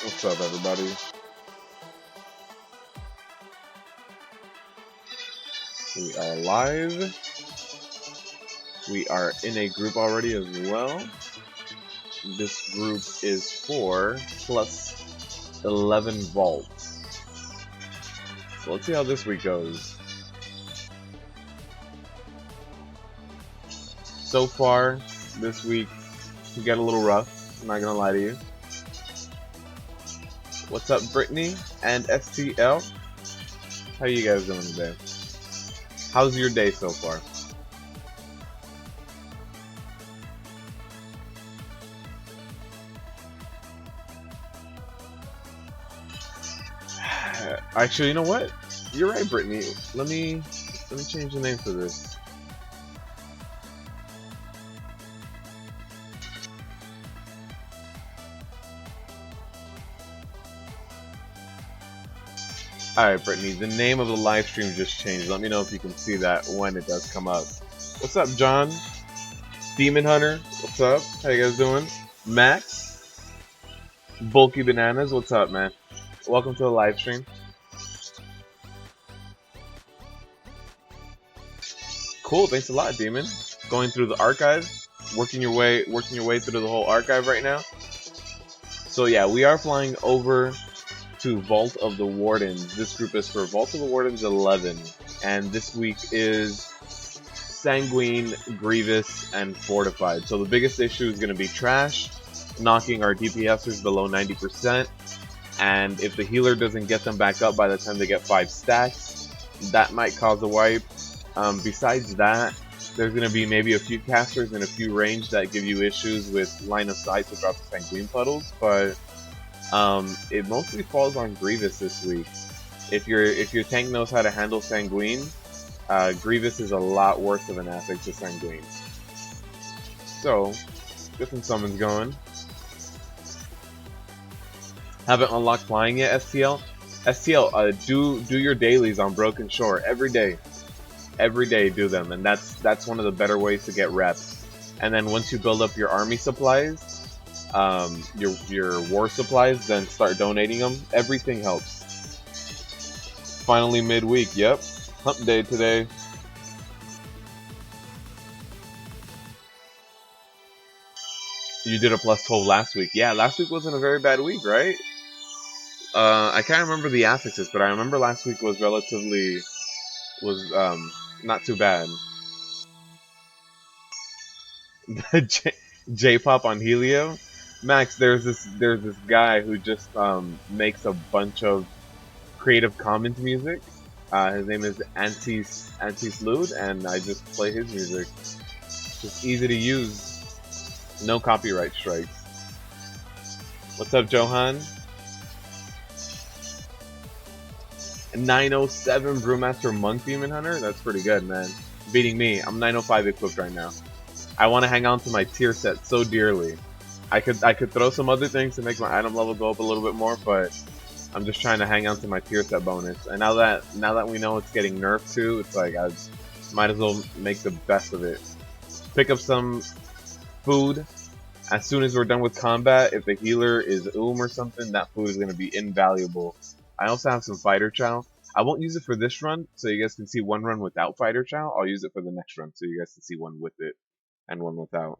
What's up, everybody? We are live. We are in a group already as well. This group is for plus 11 vaults. So let's see how this week goes. So far, this week can get a little rough. I'm not gonna lie to you. What's up, Brittany and STL? How you guys doing today? How's your day so far? Actually, you know what? You're right, Brittany. Let me change the name for this. Alright, Brittany, the name of the live stream just changed. Let me know if you can see that when it does come up. What's up, John? Demon Hunter, what's up? How you guys doing? Max? Bulky Bananas, what's up, man? Welcome to the live stream. Cool, thanks a lot, Demon. Going through the archive, working your way through the whole archive right now. So yeah, we are flying over to Vault of the Wardens. This group is for Vault of the Wardens 11, and this week is Sanguine, Grievous, and Fortified. So the biggest issue is going to be trash, knocking our DPSers below 90%, and if the healer doesn't get them back up by the time they get 5 stacks, that might cause a wipe. Besides that, there's going to be maybe a few casters and a few range that give you issues with line of sight to drop the Sanguine puddles, but it mostly falls on Grievous this week. If your tank knows how to handle Sanguine, Grievous is a lot worse of an Affix to Sanguine. So, get some summons going. Haven't unlocked flying yet, STL? STL, do your dailies on Broken Shore every day. Every day do them, and that's one of the better ways to get reps. And then once you build up your army supplies, your war supplies, then start donating them. Everything helps. Finally midweek, yep. Hump day today. You did a plus 12 last week. Yeah, last week wasn't a very bad week, right? I can't remember the affixes, but I remember last week was not too bad. J-pop on Helio. Max, there's this guy who just makes a bunch of Creative Commons music. His name is Antti Luode, and I just play his music. Just easy to use, no copyright strikes. What's up, Johan? 907 Brewmaster Monk Demon Hunter. That's pretty good, man. Beating me. I'm 905 equipped right now. I want to hang on to my tier set so dearly. I could throw some other things to make my item level go up a little bit more, but I'm just trying to hang on to my tier set bonus. And now that we know it's getting nerfed too, it's like I might as well make the best of it. Pick up some food. As soon as we're done with combat, if the healer is or something, that food is going to be invaluable. I also have some fighter chow. I won't use it for this run, so you guys can see one run without fighter chow. I'll use it for the next run, so you guys can see one with it and one without.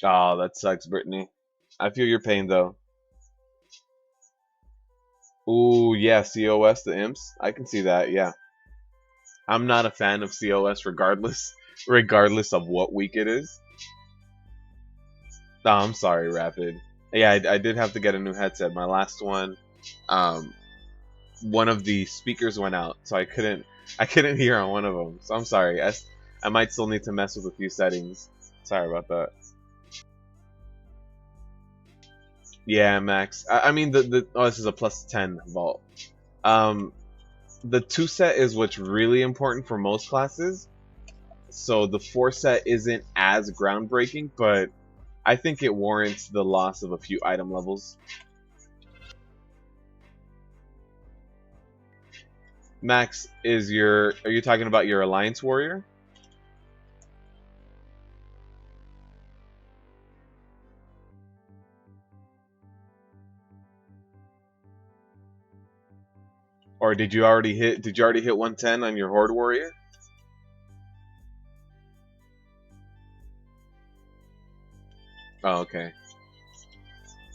Oh, that sucks, Brittany. I feel your pain, though. Ooh, yeah, COS, the imps. I can see that, yeah. I'm not a fan of COS regardless of what week it is. Oh, I'm sorry, Rapid. Yeah, I did have to get a new headset. My last one, one of the speakers went out, so I couldn't hear on one of them. So I'm sorry. I might still need to mess with a few settings. Sorry about that. Yeah, Max. I mean, this is a plus 10 vault. The 2 set is what's really important for most classes. So the 4 set isn't as groundbreaking, but I think it warrants the loss of a few item levels. Max, are you talking about your Alliance Warrior? Or did you already hit 110 on your Horde Warrior? Oh, okay.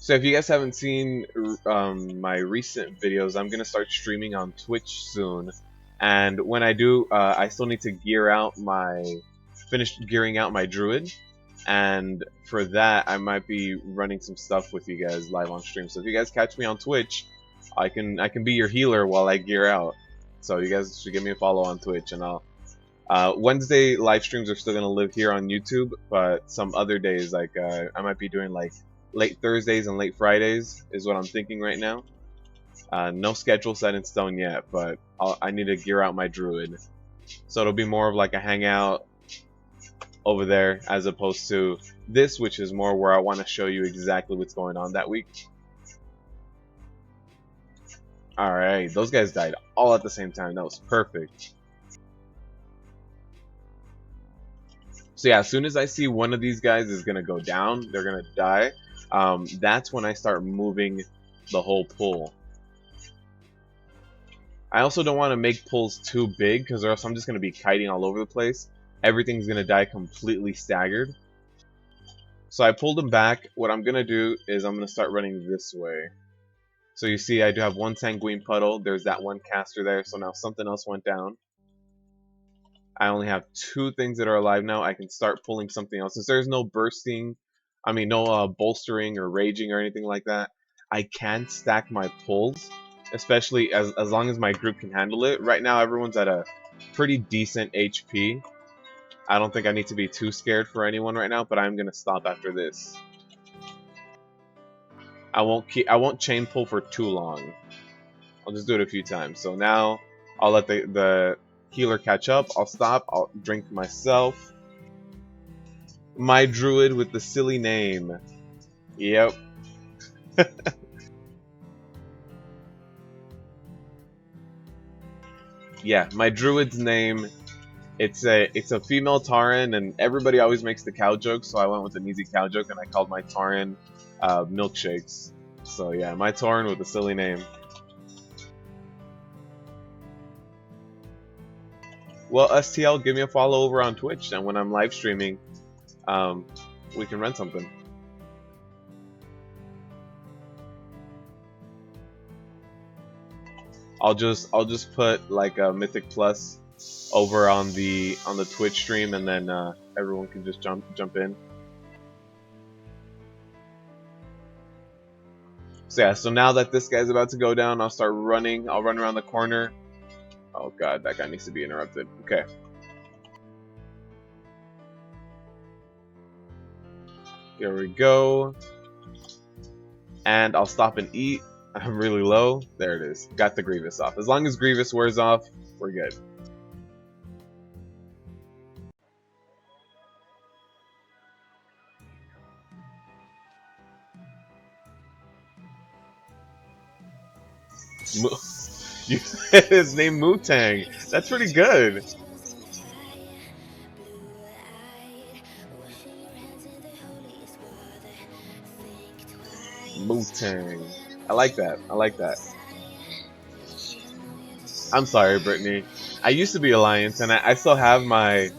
So if you guys haven't seen my recent videos, I'm gonna start streaming on Twitch soon, and when I do, I still need to finish gearing out my Druid, and for that I might be running some stuff with you guys live on stream. So if you guys catch me on Twitch, I can be your healer while I gear out. So you guys should give me a follow on Twitch, and I'll. Wednesday live streams are still gonna live here on YouTube, but some other days, like I might be doing like late Thursdays and late Fridays, is what I'm thinking right now. No schedule set in stone yet, but I need to gear out my Druid, so it'll be more of like a hangout over there as opposed to this, which is more where I want to show you exactly what's going on that week. All right, those guys died all at the same time. That was perfect. So yeah, as soon as I see one of these guys is gonna go down, they're gonna die. That's when I start moving the whole pool. I also don't want to make pulls too big, because or else I'm just gonna be kiting all over the place. Everything's gonna die completely staggered. So I pulled them back. What I'm gonna do is I'm gonna start running this way. So you see, I do have one Sanguine puddle. There's that one caster there. So now something else went down. I only have two things that are alive now. I can start pulling something else. Since there's no bursting, no bolstering or raging or anything like that, I can stack my pulls, especially as long as my group can handle it. Right now, everyone's at a pretty decent HP. I don't think I need to be too scared for anyone right now, but I'm gonna stop after this. I won't chain pull for too long. I'll just do it a few times. So now I'll let the healer catch up. I'll stop. I'll drink myself. My Druid with the silly name. Yep. Yeah, my Druid's name. It's a female Tauren, and everybody always makes the cow joke, so I went with an easy cow joke, and I called my Tauren Milkshakes. So yeah, my Tauren with a silly name. Well, STL, give me a follow over on Twitch, and when I'm live streaming, we can run something. I'll just put like a Mythic Plus over on the Twitch stream, and then everyone can just jump in. So yeah, so now that this guy's about to go down, I'll start running. I'll run around the corner. Oh god, that guy needs to be interrupted. Okay. Here we go. And I'll stop and eat. I'm really low. There it is. Got the Grievous off. As long as Grievous wears off, we're good. You said his name Mutang. That's pretty good. Mutang. I like that. I like that. I'm sorry, Brittany. I used to be Alliance, and I still have my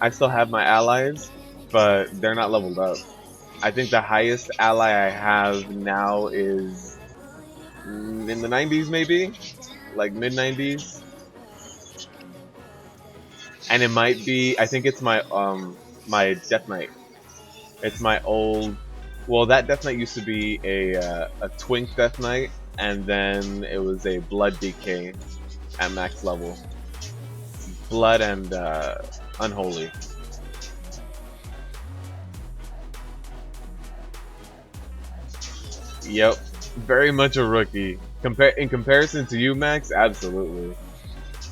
allies, but they're not leveled up. I think the highest ally I have now is in the 90s, maybe, like mid 90s, and it might be. I think it's my my Death Knight. It's my old. Well, that Death Knight used to be a Twink Death Knight, and then it was a Blood Decay at max level. Blood and Unholy. Yep, very much a rookie. In comparison to you, Max, absolutely.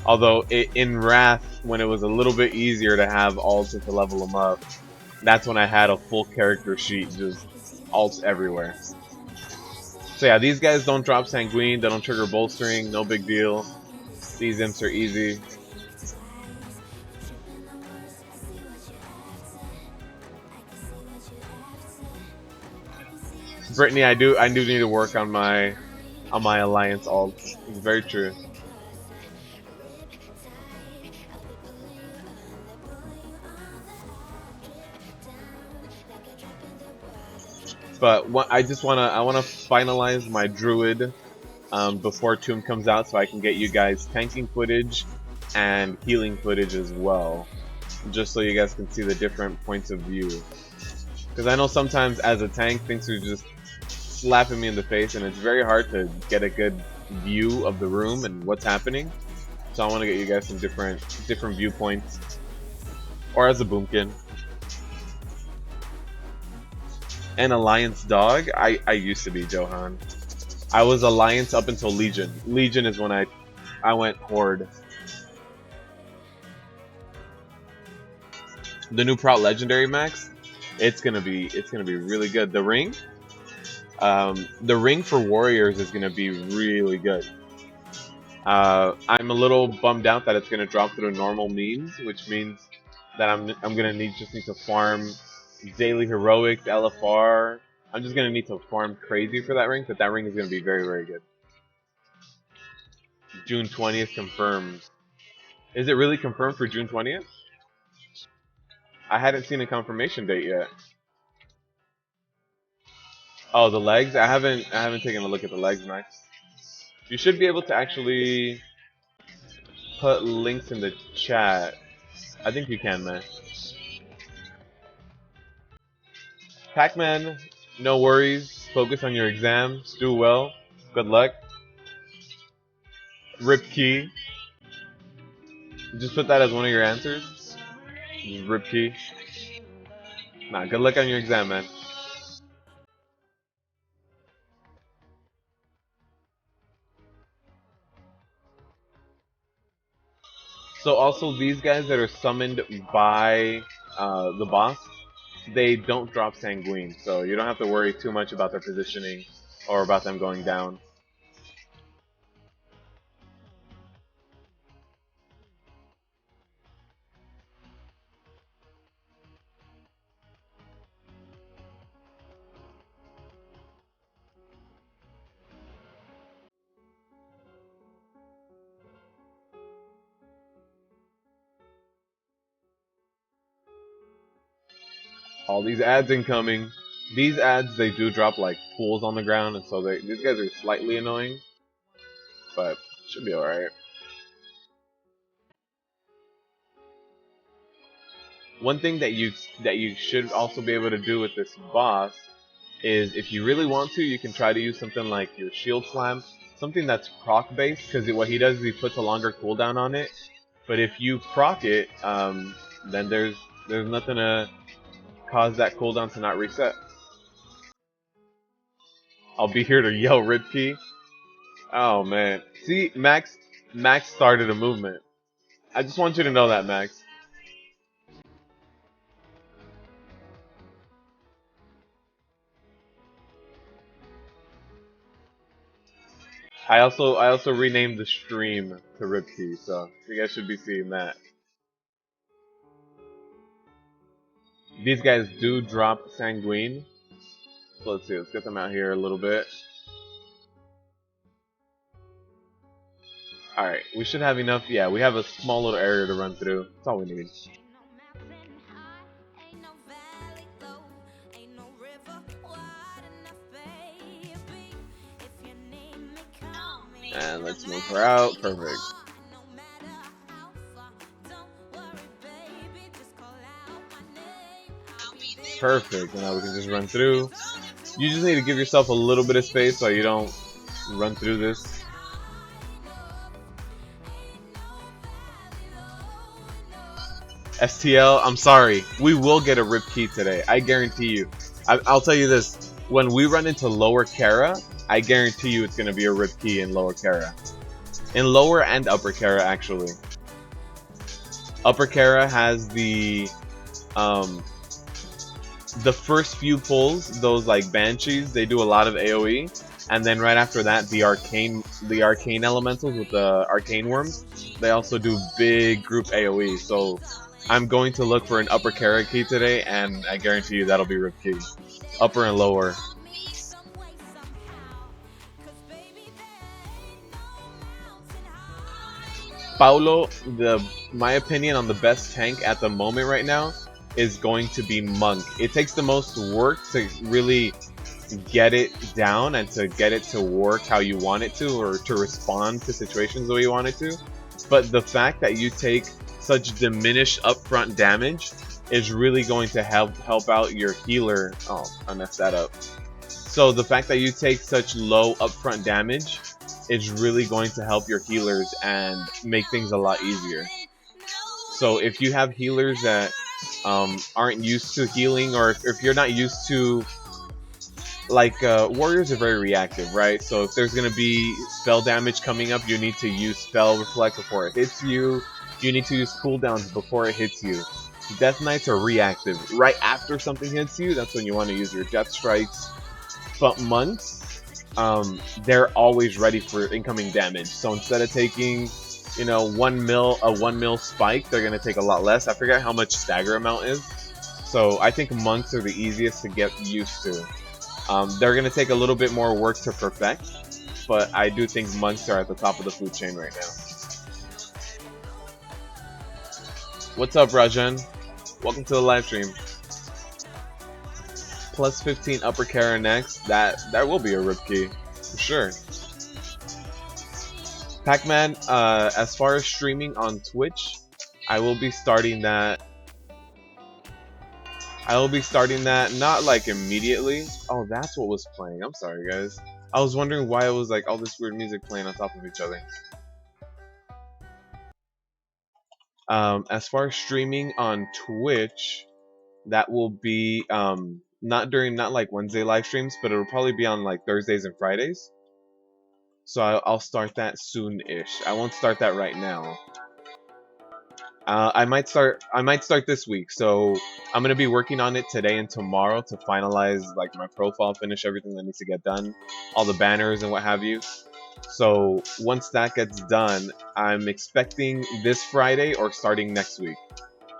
Although in Wrath, when it was a little bit easier to have alts to level them up, that's when I had a full character sheet, just alts everywhere. So yeah, these guys don't drop Sanguine, they don't trigger bolstering, no big deal. These imps are easy. Brittany, I do need to work on my alliance ult. It's very true. But I wanna finalize my druid before Tomb comes out, so I can get you guys tanking footage and healing footage as well, just so you guys can see the different points of view. Because I know sometimes as a tank, things are just slapping me in the face, and it's very hard to get a good view of the room and what's happening. So I want to get you guys some different viewpoints, or as a boomkin. And Alliance dog, I used to be Johan. I was Alliance up until Legion. Legion is when I went Horde. The new Prout Legendary Max, it's gonna be really good. The ring for Warriors is gonna be really good. I'm a little bummed out that it's gonna drop through normal means, which means that I'm gonna just need to farm daily heroics, LFR. I'm just gonna need to farm crazy for that ring, but that ring is gonna be very, very good. June 20th confirmed. Is it really confirmed for June 20th? I hadn't seen a confirmation date yet. Oh, the legs? I haven't taken a look at the legs, Max. You should be able to actually put links in the chat. I think you can, man. Pac-Man, no worries. Focus on your exams. Do well. Good luck. Rip key. Just put that as one of your answers. Rip key. Nah, good luck on your exam, man. So also these guys that are summoned by the boss, they don't drop Sanguine, so you don't have to worry too much about their positioning or about them going down. All these ads incoming. These ads, they do drop like pools on the ground, and so these guys are slightly annoying, but should be alright. One thing that you should also be able to do with this boss is, if you really want to, you can try to use something like your Shield Slam, something that's proc based, because what he does is he puts a longer cooldown on it. But if you proc it, then there's nothing to cause that cooldown to not reset. I'll be here to yell Rip Key. Oh man, see, Max started a movement. I just want you to know that, Max. I also renamed the stream to Rip Key, so you guys should be seeing that. These guys do drop Sanguine. So let's see, let's get them out here a little bit. Alright, we should have enough. Yeah, we have a small little area to run through. That's all we need. And let's move her out. Perfect. Perfect. Now we can just run through. You just need to give yourself a little bit of space so you don't run through this. STL, I'm sorry. We will get a Rip Key today. I guarantee you. I'll tell you this. When we run into Lower Kara, I guarantee you it's going to be a Rip Key in Lower Kara. In Lower and Upper Kara, actually. Upper Kara has the the first few pulls, those like banshees, they do a lot of AoE, and then right after that, the arcane elementals with the arcane worms, they also do big group AoE. So I'm going to look for an upper Kara key today, and I guarantee you that'll be Rip Key, upper and lower. Paulo, my opinion on the best tank at the moment right now is going to be Monk. It takes the most work to really get it down and to get it to work how you want it to, or to respond to situations the way you want it to. But the fact that you take such diminished upfront damage is really going to help out your healer. Oh, I messed that up. So the fact that you take such low upfront damage is really going to help your healers and make things a lot easier. So if you have healers that aren't used to healing, or if you're not used to, like, warriors are very reactive, right? So if there's going to be spell damage coming up, you need to use spell reflect before it hits you. You need to use cooldowns before it hits you. Death Knights are reactive. Right after something hits you, that's when you want to use your death strikes. But monks, they're always ready for incoming damage. So instead of taking, you know, 1 mil spike, they're gonna take a lot less. I forget how much stagger amount is. So I think monks are the easiest to get used to. They're gonna take a little bit more work to perfect, but I do think monks are at the top of the food chain right now. What's up, Rajan? Welcome to the live stream. Plus 15 upper Kara next. That will be a Rip Key for sure. Pac-Man, as far as streaming on Twitch, I will be starting that. Not like immediately. Oh, that's what was playing. I'm sorry, guys. I was wondering why it was like all this weird music playing on top of each other. As far as streaming on Twitch, that will be not like Wednesday live streams, but it'll probably be on like Thursdays and Fridays. So I'll start that soon-ish. I won't start that right now. I might start this week. So I'm gonna be working on it today and tomorrow to finalize like my profile, finish everything that needs to get done, all the banners and what have you. So once that gets done, I'm expecting this Friday or starting next week.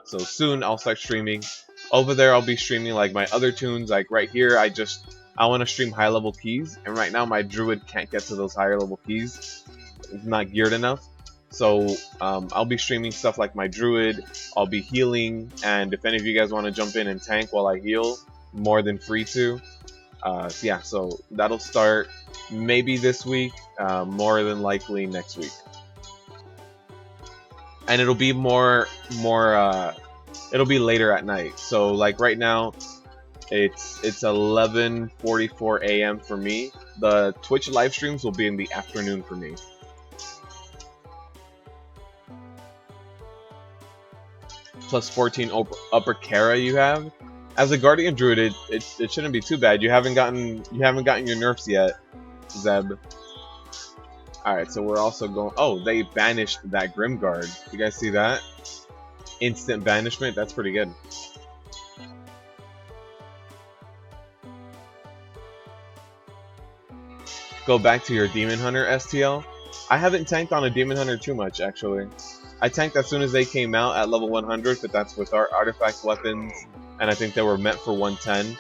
So soon I'll start streaming. Over there I'll be streaming like my other tunes. Like right here, I want to stream high level keys, and right now my druid can't get to those higher level keys. It's not geared enough. So I'll be streaming stuff like my druid. I'll be healing, and if any of you guys want to jump in and tank while I heal, more than free to. Yeah, so that'll start maybe this week, more than likely next week, and it'll be it'll be later at night. So like right now, it's 11:44 a.m. for me. The Twitch live streams will be in the afternoon for me. Plus 14 upper Kara you have. As a Guardian Druid, it shouldn't be too bad. You haven't gotten your nerfs yet, Zeb. Alright, so we're also going... Oh, they banished that Grimguard. You guys see that? Instant banishment? That's pretty good. Go back to your Demon Hunter STL. I haven't tanked on a Demon Hunter too much, actually. I tanked as soon as they came out at level 100, but that's with our artifact weapons, and I think they were meant for 110.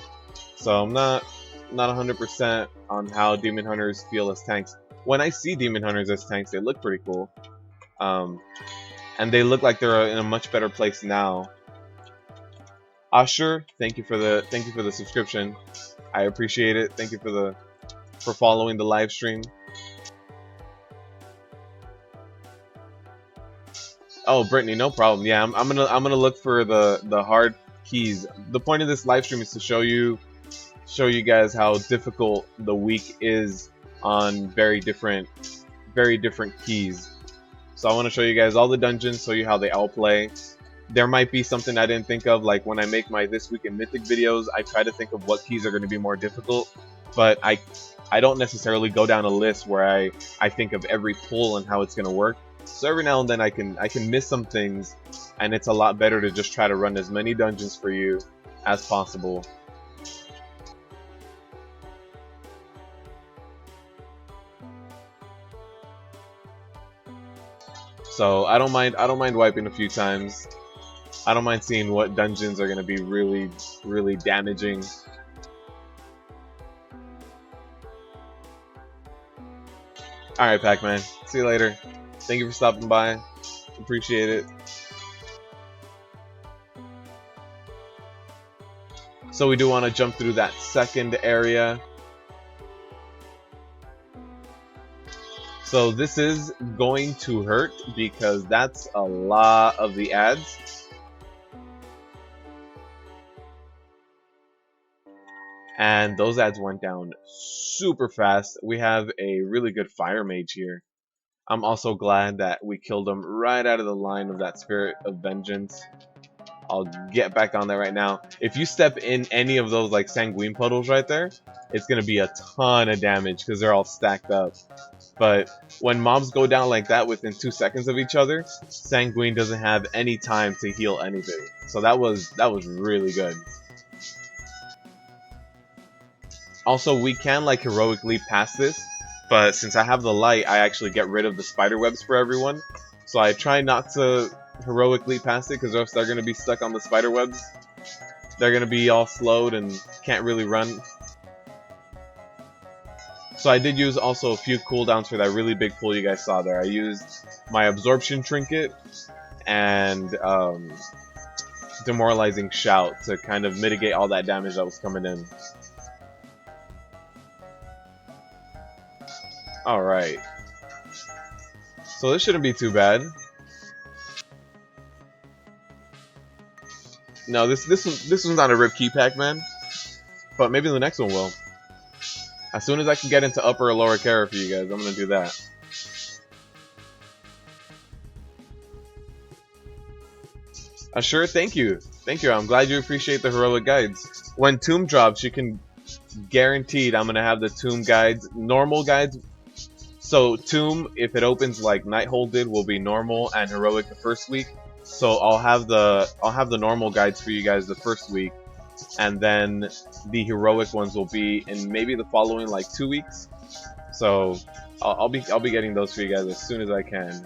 So I'm not 100% on how Demon Hunters feel as tanks. When I see Demon Hunters as tanks, they look pretty cool, and they look like they're in a much better place now. Asher, thank you for the subscription. I appreciate it. Thank you for following the live stream. Oh, Brittany, no problem. Yeah, I'm gonna look for the hard keys. The point of this live stream is to show you guys how difficult the week is on very different keys. So I want to show you guys all the dungeons, show you how they all play. There might be something I didn't think of, like when I make my This Week in Mythic videos, I try to think of what keys are going to be more difficult, but I don't necessarily go down a list where I think of every pull and how it's going to work. So every now and then I can miss some things, and it's a lot better to just try to run as many dungeons for you as possible So I don't mind wiping a few times. I don't mind seeing what dungeons are gonna be really damaging. Alright, Pac-Man. See you later. Thank you for stopping by. Appreciate it. So we do want to jump through that second area. So this is going to hurt because that's a lot of the ads. And those ads went down super fast. We have a really good fire mage here. I'm also glad that we killed him right out of the line of that Spirit of Vengeance. I'll get back on that right now. If you step in any of those like Sanguine puddles right there, it's going to be a ton of damage because they're all stacked up. But when mobs go down like that within 2 seconds of each other, Sanguine doesn't have any time to heal anything. So that was really good. Also, we can like heroic leap past this, but since I have the light, I actually get rid of the spider webs for everyone. So I try not to heroic leap past it because else they're going to be stuck on the spider webs. They're going to be all slowed and can't really run. So I did use also a few cooldowns for that really big pull you guys saw there. I used my absorption trinket and demoralizing shout to kind of mitigate all that damage that was coming in. Alright. So this shouldn't be too bad. No, this one's not a rip key pack, man. But maybe the next one will. As soon as I can get into upper or lower Kara for you guys, I'm gonna do that. Sure, thank you. Thank you. I'm glad you appreciate the heroic guides. When Tomb drops, you can guaranteed I'm gonna have the Tomb guides, normal guides. So Tomb, if it opens like Nighthold did, will be normal and heroic the first week. So I'll have the normal guides for you guys the first week, and then the heroic ones will be in maybe the following like 2 weeks. So I'll be getting those for you guys as soon as I can.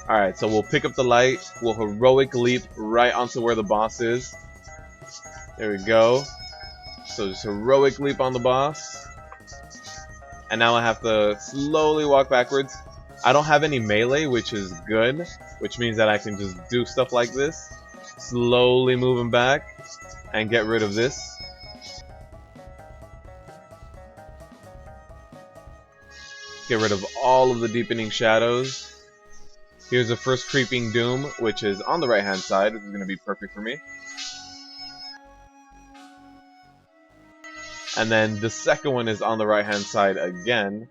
Alright, so we'll pick up the light, we'll heroic leap right onto where the boss is. There we go. So just heroic leap on the boss. And now I have to slowly walk backwards. I don't have any melee, which is good, which means that I can just do stuff like this. Slowly moving back and get rid of this. Get rid of all of the deepening shadows. Here's the first creeping doom, which is on the right hand side. This is going to be perfect for me. And then the second one is on the right hand side again.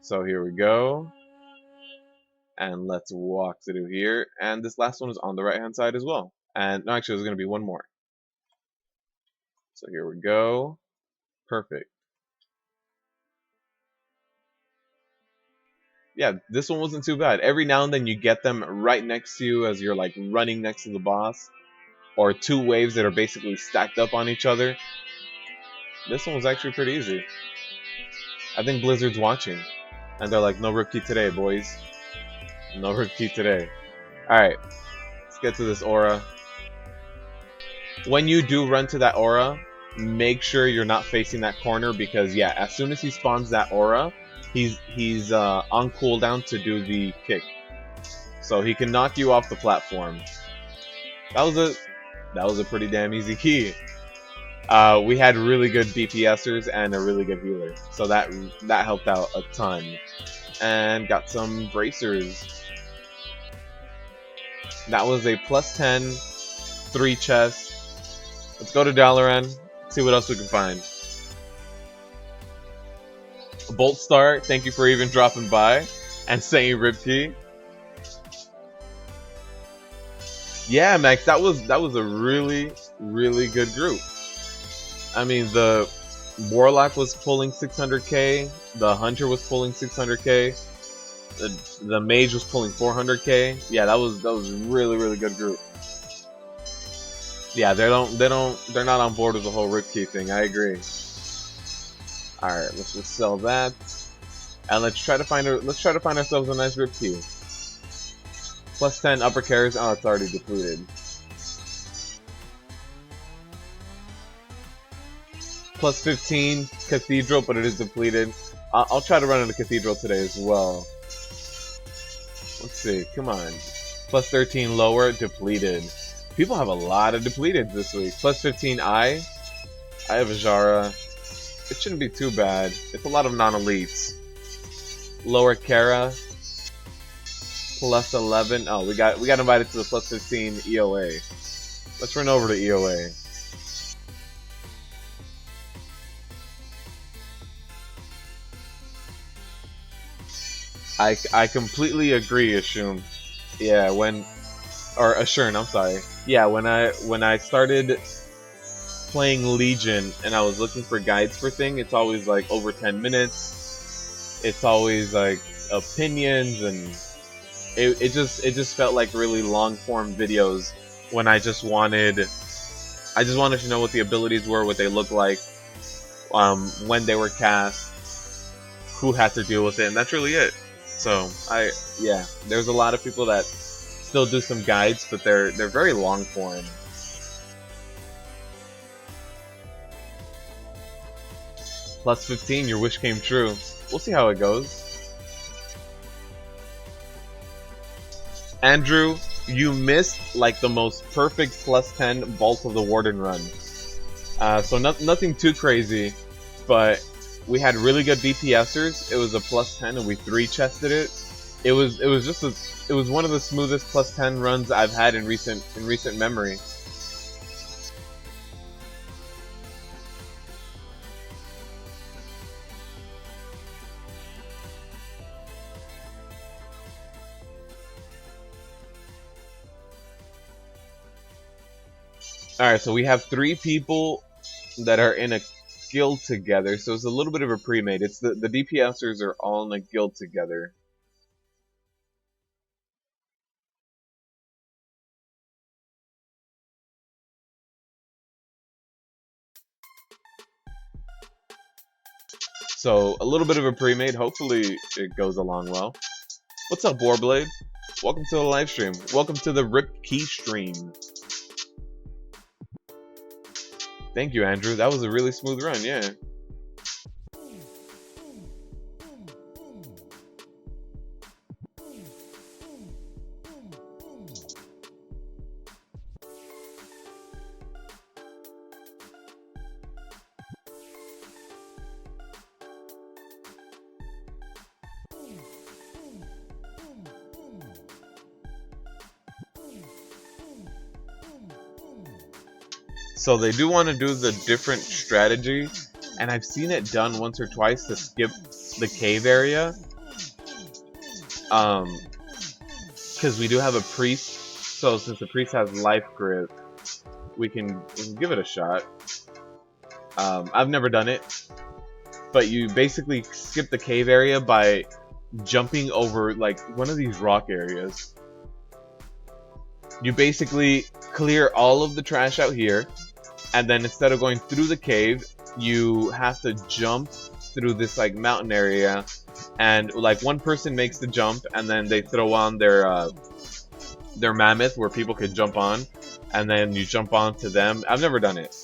So here we go. And let's walk through here. And this last one is on the right hand side as well. And no, actually there's going to be one more. So here we go. Perfect. Yeah, this one wasn't too bad. Every now and then you get them right next to you as you're like running next to the boss. Or 2 waves that are basically stacked up on each other. This one was actually pretty easy. I think Blizzard's watching. And they're like, no rip key today, boys. No rip key today. Alright, let's get to this aura. When you do run to that aura, make sure you're not facing that corner because, yeah, as soon as he spawns that aura, he's on cooldown to do the kick. So he can knock you off the platform. That was a pretty damn easy key. We had really good DPSers and a really good healer, so that helped out a ton. And got some bracers. That was a +10, 3 chests. Let's go to Dalaran, see what else we can find. Bolt Star, thank you for even dropping by and saying Ripkey. Yeah, Max, that was a really good group. I mean, the Warlock was pulling 600k, the Hunter was pulling 600k, the Mage was pulling 400k. Yeah, that was really good group. Yeah, they're not on board with the whole Ripkey thing. I agree. All right, let's just sell that. And let's try to find ourselves a nice rip key. Plus 10 upper carries. Oh, it's already depleted. Plus 15 Cathedral, but it is depleted. I'll try to run into Cathedral today as well. Let's see. Come on. Plus 13 lower, depleted. People have a lot of depleted this week. Plus 15 I have Azshara. It shouldn't be too bad. It's a lot of non-elites. Lower Kara. Plus 11. Oh, we got invited to the plus 15 EOA. Let's run over to EOA. I completely agree, Ashun. Yeah, Ashurn, I'm sorry. Yeah, when I started playing Legion and I was looking for guides for things, it's always like over 10 minutes. It's always like opinions, and it just felt like really long form videos when I just wanted to know what the abilities were, what they looked like, when they were cast, who had to deal with it, and that's really it. So yeah, there's a lot of people that still do some guides, but they're very long form. Plus 15, your wish came true. We'll see how it goes. Andrew, you missed like the most perfect plus 10 Vault of the Warden run. So nothing too crazy, but we had really good DPSers. It was a plus 10 and we 3-chested it. It was one of the smoothest plus 10 runs I've had in recent memory. Alright, so we have 3 people that are in a guild together, so it's a little bit of a pre-made. It's the DPSers are all in a guild together. So a little bit of a pre-made. Hopefully it goes along well. What's up, Warblade? Welcome to the live stream. Welcome to the Rip Key stream. Thank you, Andrew. That was a really smooth run, yeah. So they do want to do the different strategy, and I've seen it done once or twice to skip the cave area. Because we do have a priest, so since the priest has life grip, we can give it a shot. I've never done it, but you basically skip the cave area by jumping over like one of these rock areas. You basically clear all of the trash out here, and then instead of going through the cave, you have to jump through this like mountain area, and like one person makes the jump, and then they throw on their mammoth where people can jump on, and then you jump onto them. I've never done it.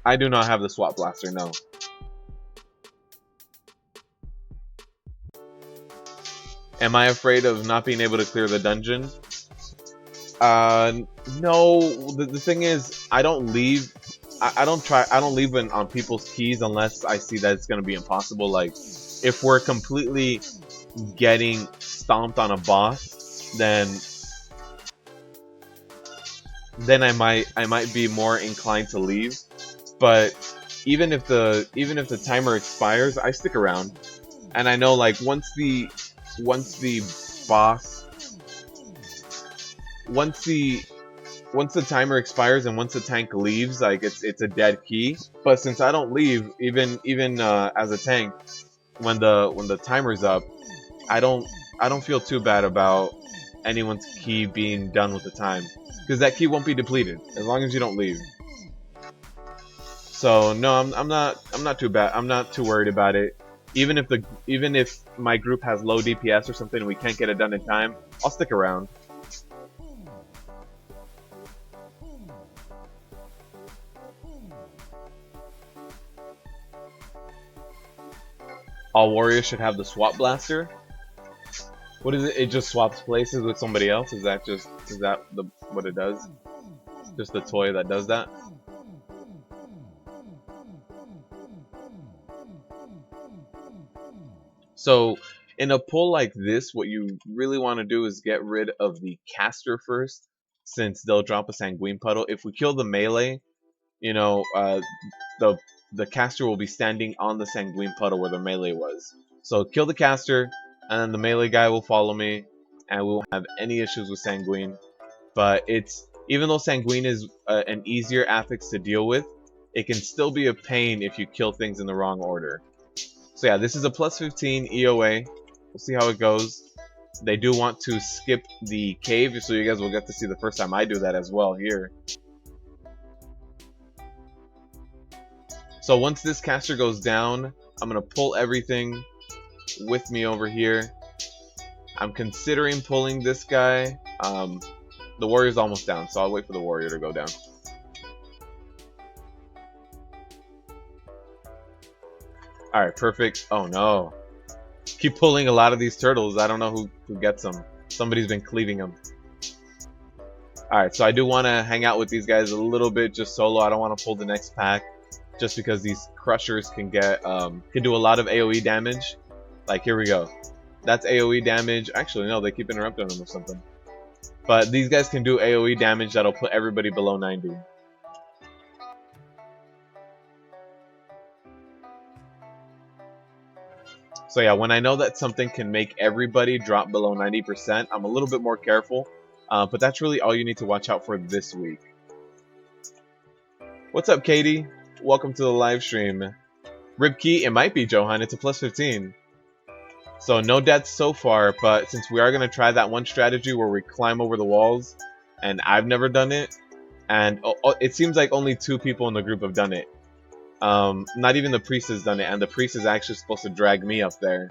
I do not have the SWAT blaster, no. Am I afraid of not being able to clear the dungeon? No. The thing is, I don't leave. I don't leave on people's keys unless I see that it's gonna be impossible. Like, if we're completely getting stomped on a boss, then I might be more inclined to leave. But even if the timer expires, I stick around, and I know like once the timer expires and once the tank leaves, like it's a dead key. But since I don't leave, even as a tank, when the timer's up, I don't feel too bad about anyone's key being done with the time, because that key won't be depleted as long as you don't leave. So no, I'm not too bad. I'm not too worried about it. Even if my group has low DPS or something and we can't get it done in time, I'll stick around. All warriors should have the swap blaster. What is it? It just swaps places with somebody else? Is that what it does? Just the toy that does that? So in a pull like this, what you really want to do is get rid of the caster first, since they'll drop a Sanguine puddle. If we kill the melee, you know, the the caster will be standing on the Sanguine puddle where the melee was. So kill the caster, and then the melee guy will follow me, and we won't have any issues with Sanguine. But it's even though Sanguine is an easier affix to deal with, it can still be a pain if you kill things in the wrong order. So yeah, this is a plus 15 EOA. We'll see how it goes. They do want to skip the cave, so you guys will get to see the first time I do that as well here. So once this caster goes down, I'm going to pull everything with me over here. I'm considering pulling this guy. The warrior's almost down, so I'll wait for the warrior to go down. Alright, perfect. Oh no. Keep pulling a lot of these turtles. I don't know who gets them. Somebody's been cleaving them. Alright, so I do want to hang out with these guys a little bit just solo. I don't want to pull the next pack just because these crushers can get can do a lot of AoE damage. Like here we go. That's AoE damage. Actually no, they keep interrupting them or something. But these guys can do AoE damage that'll put everybody below 90. So yeah, when I know that something can make everybody drop below 90%, I'm a little bit more careful. But that's really all you need to watch out for this week. What's up, Katie? Welcome to the live stream. Ribkey, it might be Johan. It's a plus 15. So no deaths so far, but since we are going to try that one strategy where we climb over the walls, and I've never done it, and it seems like only 2 people in the group have done it. Not even the priest has done it, and the priest is actually supposed to drag me up there.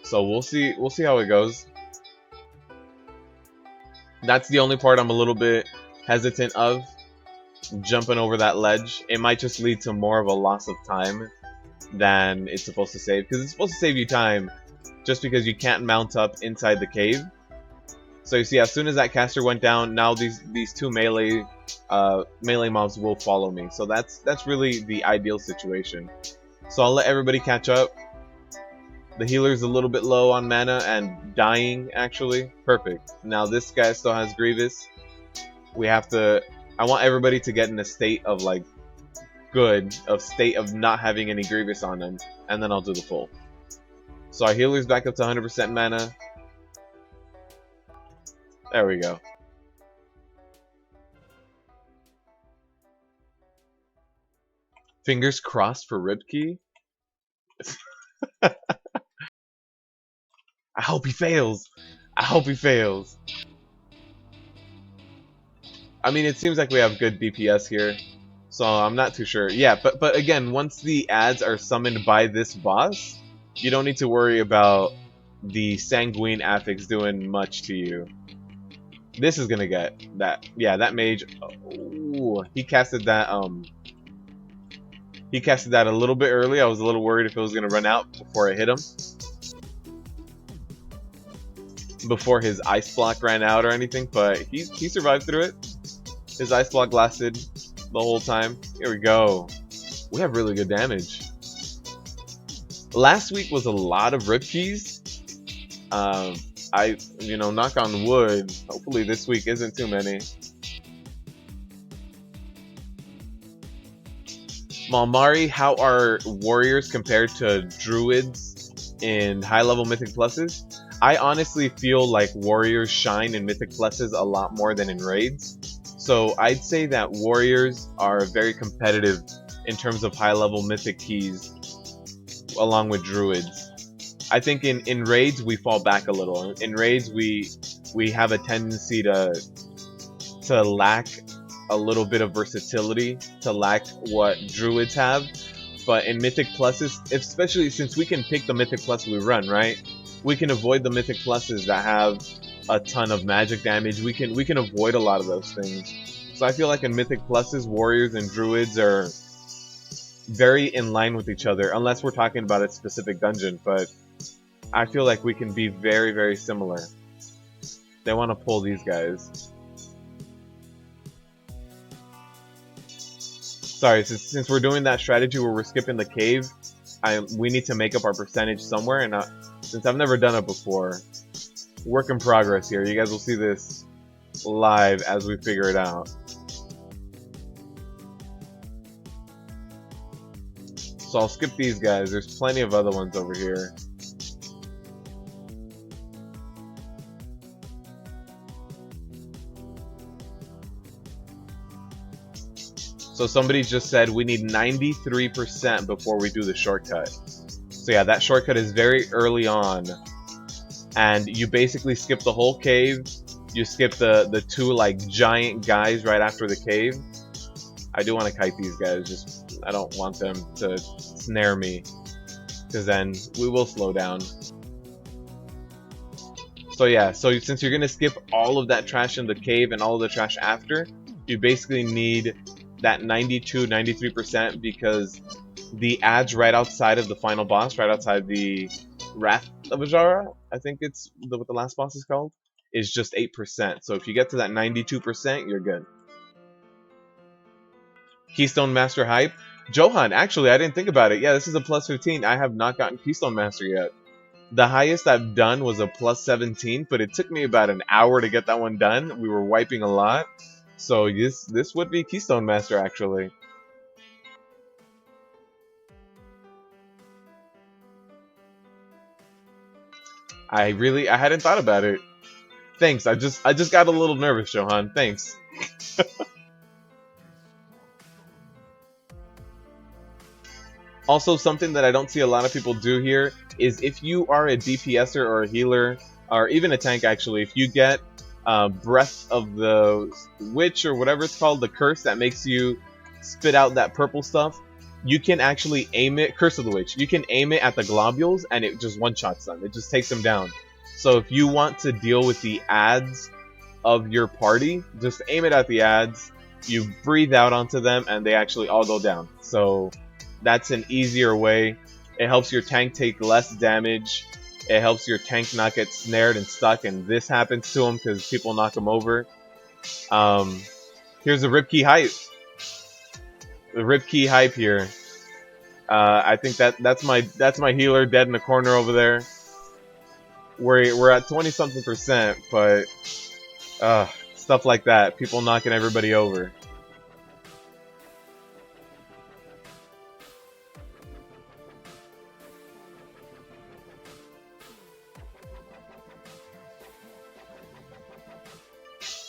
So we'll see how it goes. That's the only part I'm a little bit hesitant of, jumping over that ledge. It might just lead to more of a loss of time than it's supposed to save, because it's supposed to save you time just because you can't mount up inside the cave. So you see, as soon as that caster went down, now these 2 melee mobs will follow me. So that's really the ideal situation. So I'll let everybody catch up. The healer's a little bit low on mana and dying, actually. Perfect. Now this guy still has Grievous. We have to... I want everybody to get in a state of, like, state of not having any Grievous on them. And then I'll do the full. So our healer's back up to 100% mana. There we go. Fingers crossed for Ribkey. I hope he fails. I hope he fails. I mean, it seems like we have good DPS here, so I'm not too sure. Yeah, but again, once the ads are summoned by this boss, you don't need to worry about the Sanguine Affix doing much to you. This is gonna get that. Yeah, that mage. Ooh, he casted that. He casted that a little bit early. I was a little worried if it was gonna run out before it hit him. Before his ice block ran out or anything, but he survived through it. His ice block lasted the whole time. Here we go. We have really good damage. Last week was a lot of Ribkeys. Knock on wood. Hopefully this week isn't too many. Malmari, how are warriors compared to druids in high-level Mythic Pluses? I honestly feel like warriors shine in Mythic Pluses a lot more than in raids. So I'd say that warriors are very competitive in terms of high-level Mythic keys, along with druids. I think in raids we fall back a little. In raids we have a tendency to lack a little bit of versatility to lack what druids have. But in Mythic Pluses, especially since we can pick the Mythic Plus we run, right? We can avoid the Mythic Pluses that have a ton of magic damage. We can avoid a lot of those things. So I feel like in Mythic Pluses, warriors and druids are very in line with each other, unless we're talking about a specific dungeon. But I feel like we can be very, very similar. They want to pull these guys. Sorry, since we're doing that strategy where we're skipping the cave, we need to make up our percentage somewhere, and since I've never done it before, work in progress here. You guys will see this live as we figure it out. So I'll skip these guys. There's plenty of other ones over here. So somebody just said we need 93% before we do the shortcut. So yeah, that shortcut is very early on. And you basically skip the whole cave. You skip the two like giant guys right after the cave. I do want to kite these guys, just I don't want them to snare me, because then we will slow down. So yeah, so since you're gonna skip all of that trash in the cave and all of the trash after, you basically need that 92-93%, because the ads right outside of the final boss, right outside the Wrath of Azshara, I think it's what the last boss is called, is just 8%. So if you get to that 92%, you're good. Keystone Master hype. Johan, actually, I didn't think about it. Yeah, this is a plus 15. I have not gotten Keystone Master yet. The highest I've done was a plus 17, but it took me about an hour to get that one done. We were wiping a lot. So this would be Keystone Master, actually. I hadn't thought about it. Thanks. I just got a little nervous, Johan. Thanks. Also, something that I don't see a lot of people do here is if you are a DPSer or a healer, or even a tank actually, if you get Breath of the Witch or whatever it's called, the curse that makes you spit out that purple stuff, you can actually aim it, Curse of the Witch, you can aim it at the globules and it just one-shots them. It just takes them down. So if you want to deal with the ads of your party, just aim it at the ads, you breathe out onto them, and they actually all go down. So that's an easier way. It helps your tank take less damage. It helps your tank not get snared and stuck, and this happens to them because people knock them over. Here's the Ripkey hype. The Ripkey hype here. I think that's my healer dead in the corner over there. We're at 20-something%, but stuff like that. People knocking everybody over.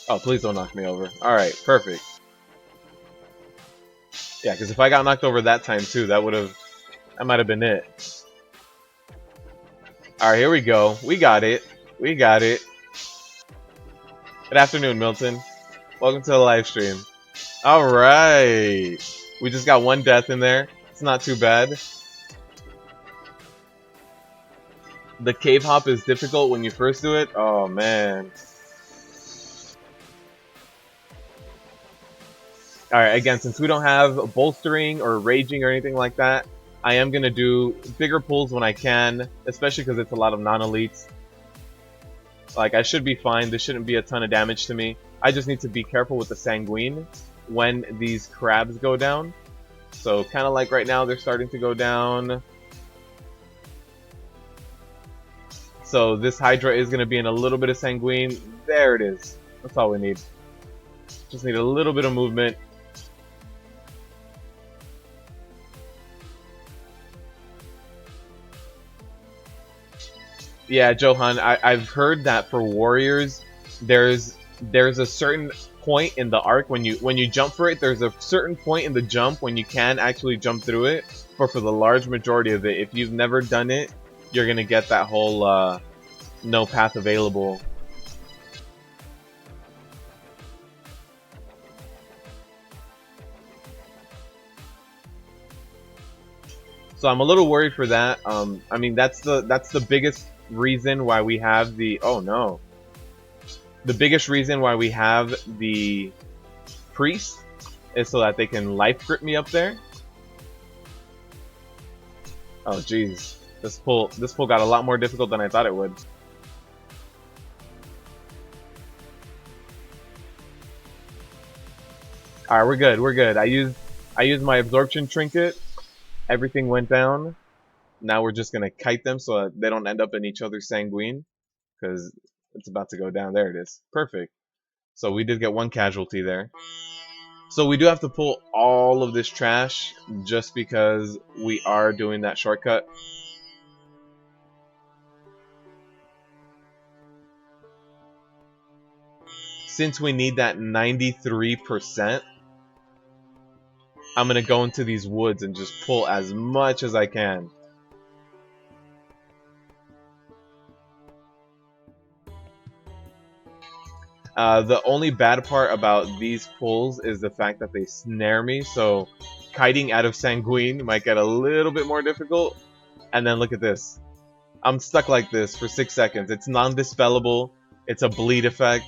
Oh, please don't knock me over. Alright, perfect. Yeah, because if I got knocked over that time too, that might have been it. Alright, here we go. We got it. We got it. Good afternoon, Milton. Welcome to the live stream. Alright. We just got one death in there. It's not too bad. The cave hop is difficult when you first do it. Oh, man. Alright, again, since we don't have bolstering or raging or anything like that, I am going to do bigger pulls when I can, especially because it's a lot of non-elites. Like, I should be fine. This shouldn't be a ton of damage to me. I just need to be careful with the Sanguine when these crabs go down. So, kind of like right now, they're starting to go down. So, this Hydra is going to be in a little bit of Sanguine. There it is. That's all we need. Just need a little bit of movement. Yeah, Johan, I've heard that for warriors, there's a certain point in the arc when you jump for it. There's a certain point in the jump when you can actually jump through it. But for the large majority of it, if you've never done it, you're gonna get that whole no path available. So I'm a little worried for that. I mean, that's the biggest reason why we have the... Oh, no. The biggest reason why we have the priest is so that they can life grip me up there. Oh, jeez. This pull got a lot more difficult than I thought it would. Alright, we're good, we're good. I used my absorption trinket. Everything went down. Now we're just gonna kite them so that they don't end up in each other's sanguine. Because it's about to go down. There it is. Perfect. So we did get one casualty there. So we do have to pull all of this trash just because we are doing that shortcut. Since we need that 93%, I'm going to go into these woods and just pull as much as I can. The only bad part about these pulls is the fact that they snare me, so kiting out of Sanguine might get a little bit more difficult. And then look at this. I'm stuck like this for 6 seconds. It's non-dispellable. It's a bleed effect.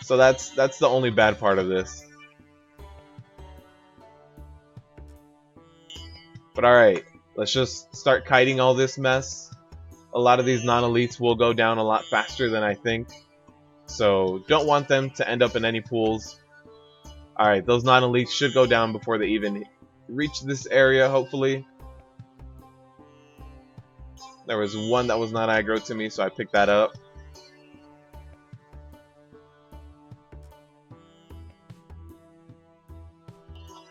So that's the only bad part of this. But alright, let's just start kiting all this mess. A lot of these non-elites will go down a lot faster than I think. So don't want them to end up in any pools. Alright, those non-elites should go down before they even reach this area, hopefully. There was one that was not aggro to me, so I picked that up.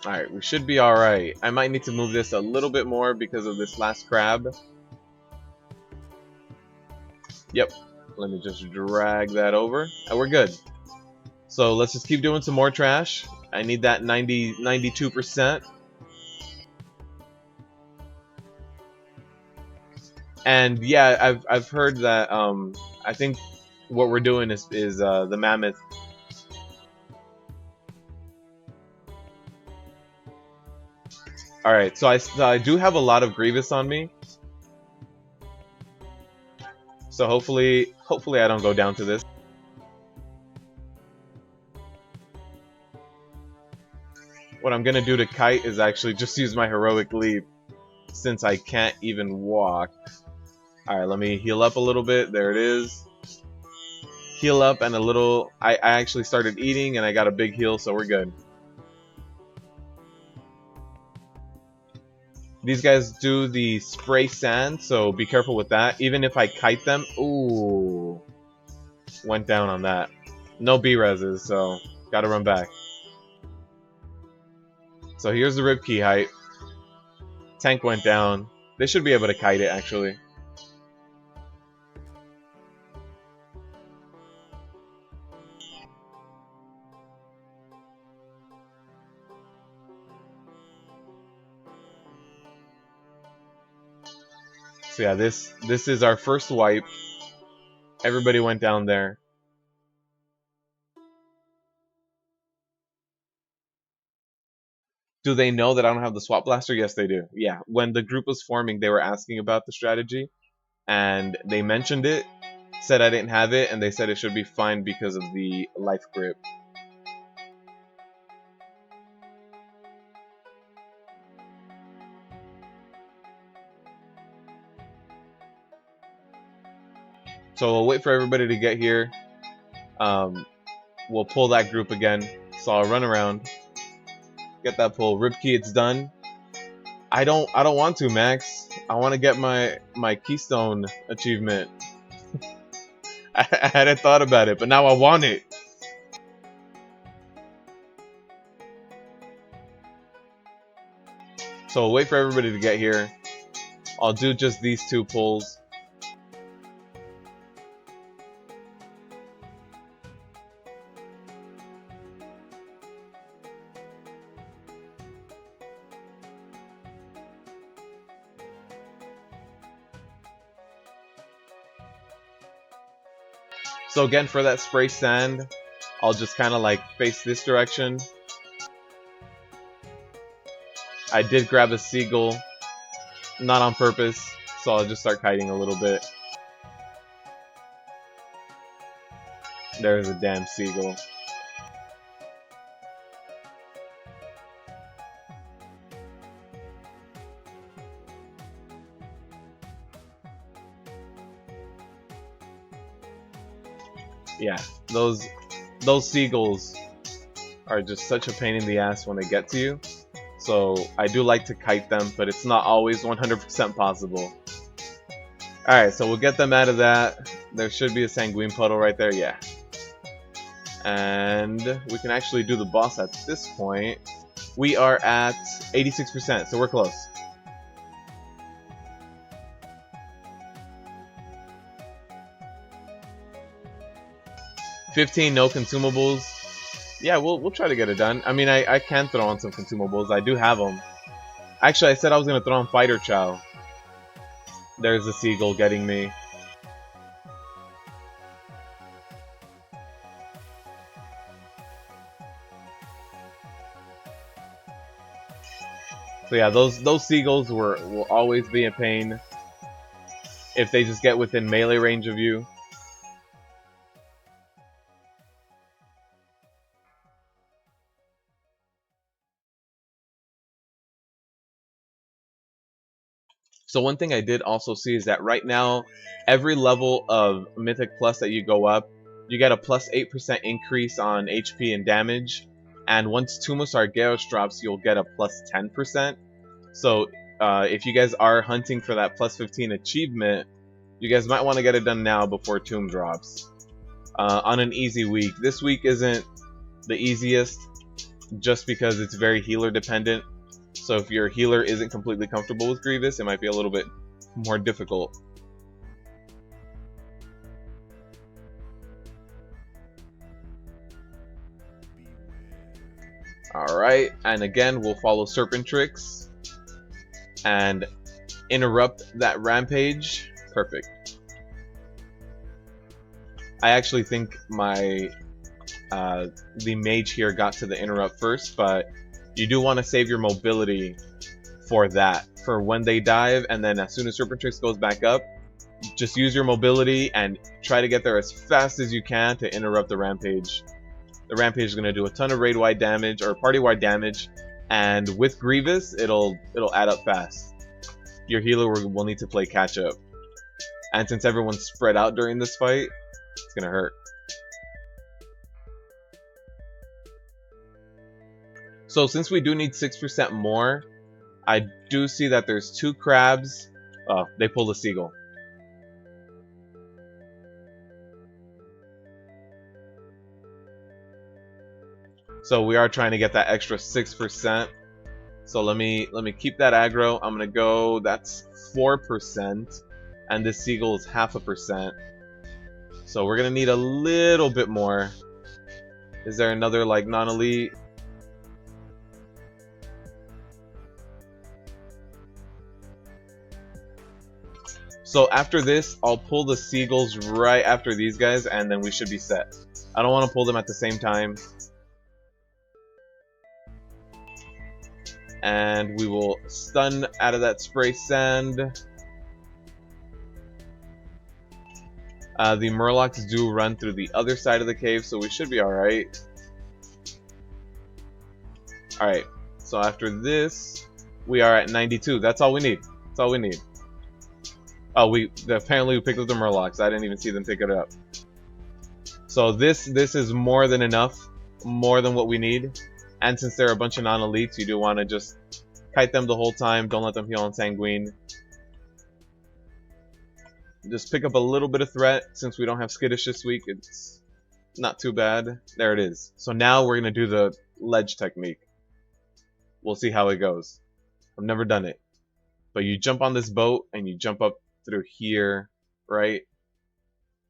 Alright, we should be alright. I might need to move this a little bit more because of this last crab. Yep. Let me just drag that over. And we're good. So let's just keep doing some more trash. I need that 92%. And yeah, I've heard that I think what we're doing is the mammoth. Alright, so I do have a lot of Grievous on me. So hopefully I don't go down to this. What I'm gonna do to kite is actually just use my heroic leap, since I can't even walk. Alright, let me heal up a little bit. There it is. Heal up and a little... I actually started eating and I got a big heal, so we're good. These guys do the spray sand, so be careful with that. Even if I kite them... Ooh. Went down on that. No B-reses, so gotta run back. So here's the rib key height. Tank went down. They should be able to kite it, actually. So yeah, this is our first wipe. Everybody went down there. Do they know that I don't have the swap blaster? Yes, they do. Yeah, when the group was forming, they were asking about the strategy, and they mentioned it, said I didn't have it, and they said it should be fine because of the life grip. So we'll wait for everybody to get here. We'll pull that group again. So I'll run around, get that pull. Rib key, it's done. I don't want to, Max. I want to get my Keystone achievement. I hadn't thought about it, but now I want it. So we'll wait for everybody to get here. I'll do just these two pulls. So again, for that spray sand, I'll just kind of like face this direction. I did grab a seagull, not on purpose, so I'll just start kiting a little bit. There's a damn seagull. Yeah, those seagulls are just such a pain in the ass when they get to you. So I do like to kite them, but it's not always 100% possible. Alright, so we'll get them out of that. There should be a Sanguine puddle right there, yeah. And we can actually do the boss at this point. We are at 86%, so we're close. $15, no consumables. Yeah, we'll try to get it done. I mean, I can throw on some consumables. I do have them. Actually, I said I was going to throw on Fighter Chow. There's a seagull getting me. So yeah, those seagulls will always be a pain if they just get within melee range of you. So one thing I did also see is that right now, every level of Mythic Plus that you go up, you get a plus 8% increase on HP and damage. And once Tumus Argeos drops, you'll get a plus 10%. So if you guys are hunting for that plus 15 achievement, you guys might want to get it done now before Tomb drops. On an easy week. This week isn't the easiest just because it's very healer dependent. So if your healer isn't completely comfortable with Grievous, it might be a little bit more difficult. Alright, and again, we'll follow Serpent Tricks and interrupt that rampage. Perfect. I actually think my the mage here got to the interrupt first, but you do want to save your mobility for that, for when they dive, and then as soon as Serpent Tricks goes back up, just use your mobility and try to get there as fast as you can to interrupt the rampage. The rampage is going to do a ton of raid-wide damage, or party-wide damage, and with Grievous, it'll add up fast. Your healer will need to play catch-up. And since everyone's spread out during this fight, it's going to hurt. So since we do need 6% more, I do see that there's 2 crabs. Oh, they pulled a seagull. So we are trying to get that extra 6%. So let me keep that aggro. I'm gonna go. That's 4%, and this seagull is 0.5%. So we're gonna need a little bit more. Is there another like non-elite? So after this, I'll pull the seagulls right after these guys, and then we should be set. I don't want to pull them at the same time. And we will stun out of that spray sand. The Murlocs do run through the other side of the cave, so we should be alright. Alright, so after this, we are at 92. That's all we need. That's all we need. Oh, apparently we picked up the Murlocs. I didn't even see them pick it up. So this is more than enough, more than what we need. And since there are a bunch of non-elites, you do want to just kite them the whole time. Don't let them heal on Sanguine. Just pick up a little bit of threat. Since we don't have Skittish this week, it's not too bad. There it is. So now we're going to do the ledge technique. We'll see how it goes. I've never done it. But you jump on this boat and you jump up through here, right?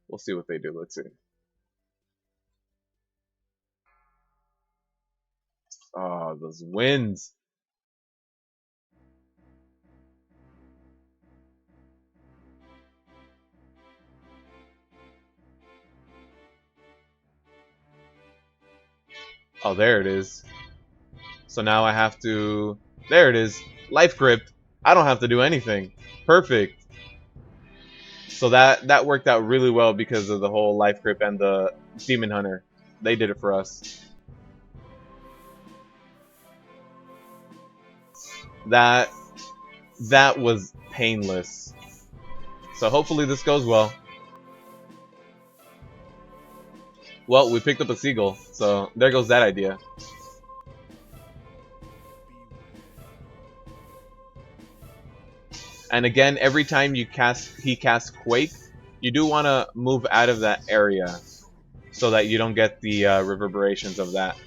We'll see what they do. Let's see. Oh, those winds. Oh, there it is. So now I have to There it is. Life Crypt. I don't have to do anything. Perfect. So that worked out really well because of the whole Life Crypt and the Demon Hunter. They did it for us. That was painless. So hopefully this goes well. Well, we picked up a seagull, so there goes that idea. And again, every time he casts Quake, you do want to move out of that area so that you don't get the reverberations of that.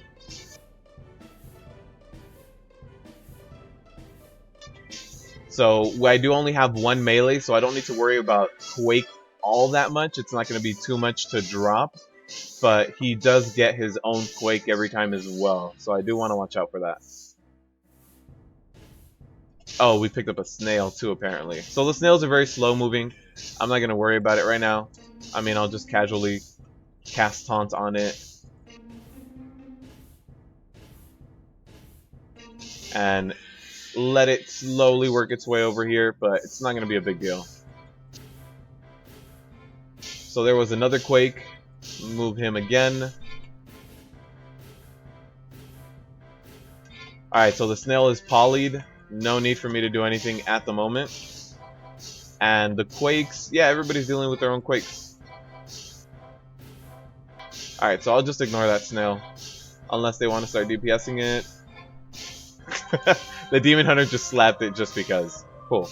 So I do only have one melee, so I don't need to worry about Quake all that much. It's not going to be too much to drop, but he does get his own Quake every time as well, so I do want to watch out for that. Oh, we picked up a snail too, apparently. So the snails are very slow moving. I'm not going to worry about it right now. I mean, I'll just casually cast Taunt on it. And let it slowly work its way over here, but it's not going to be a big deal. So there was another Quake. Move him again. Alright, so the snail is polyed. No need for me to do anything at the moment. And the Quakes, yeah, everybody's dealing with their own Quakes. Alright, so I'll just ignore that snail. Unless they want to start DPSing it. The Demon Hunter just slapped it just because. Cool.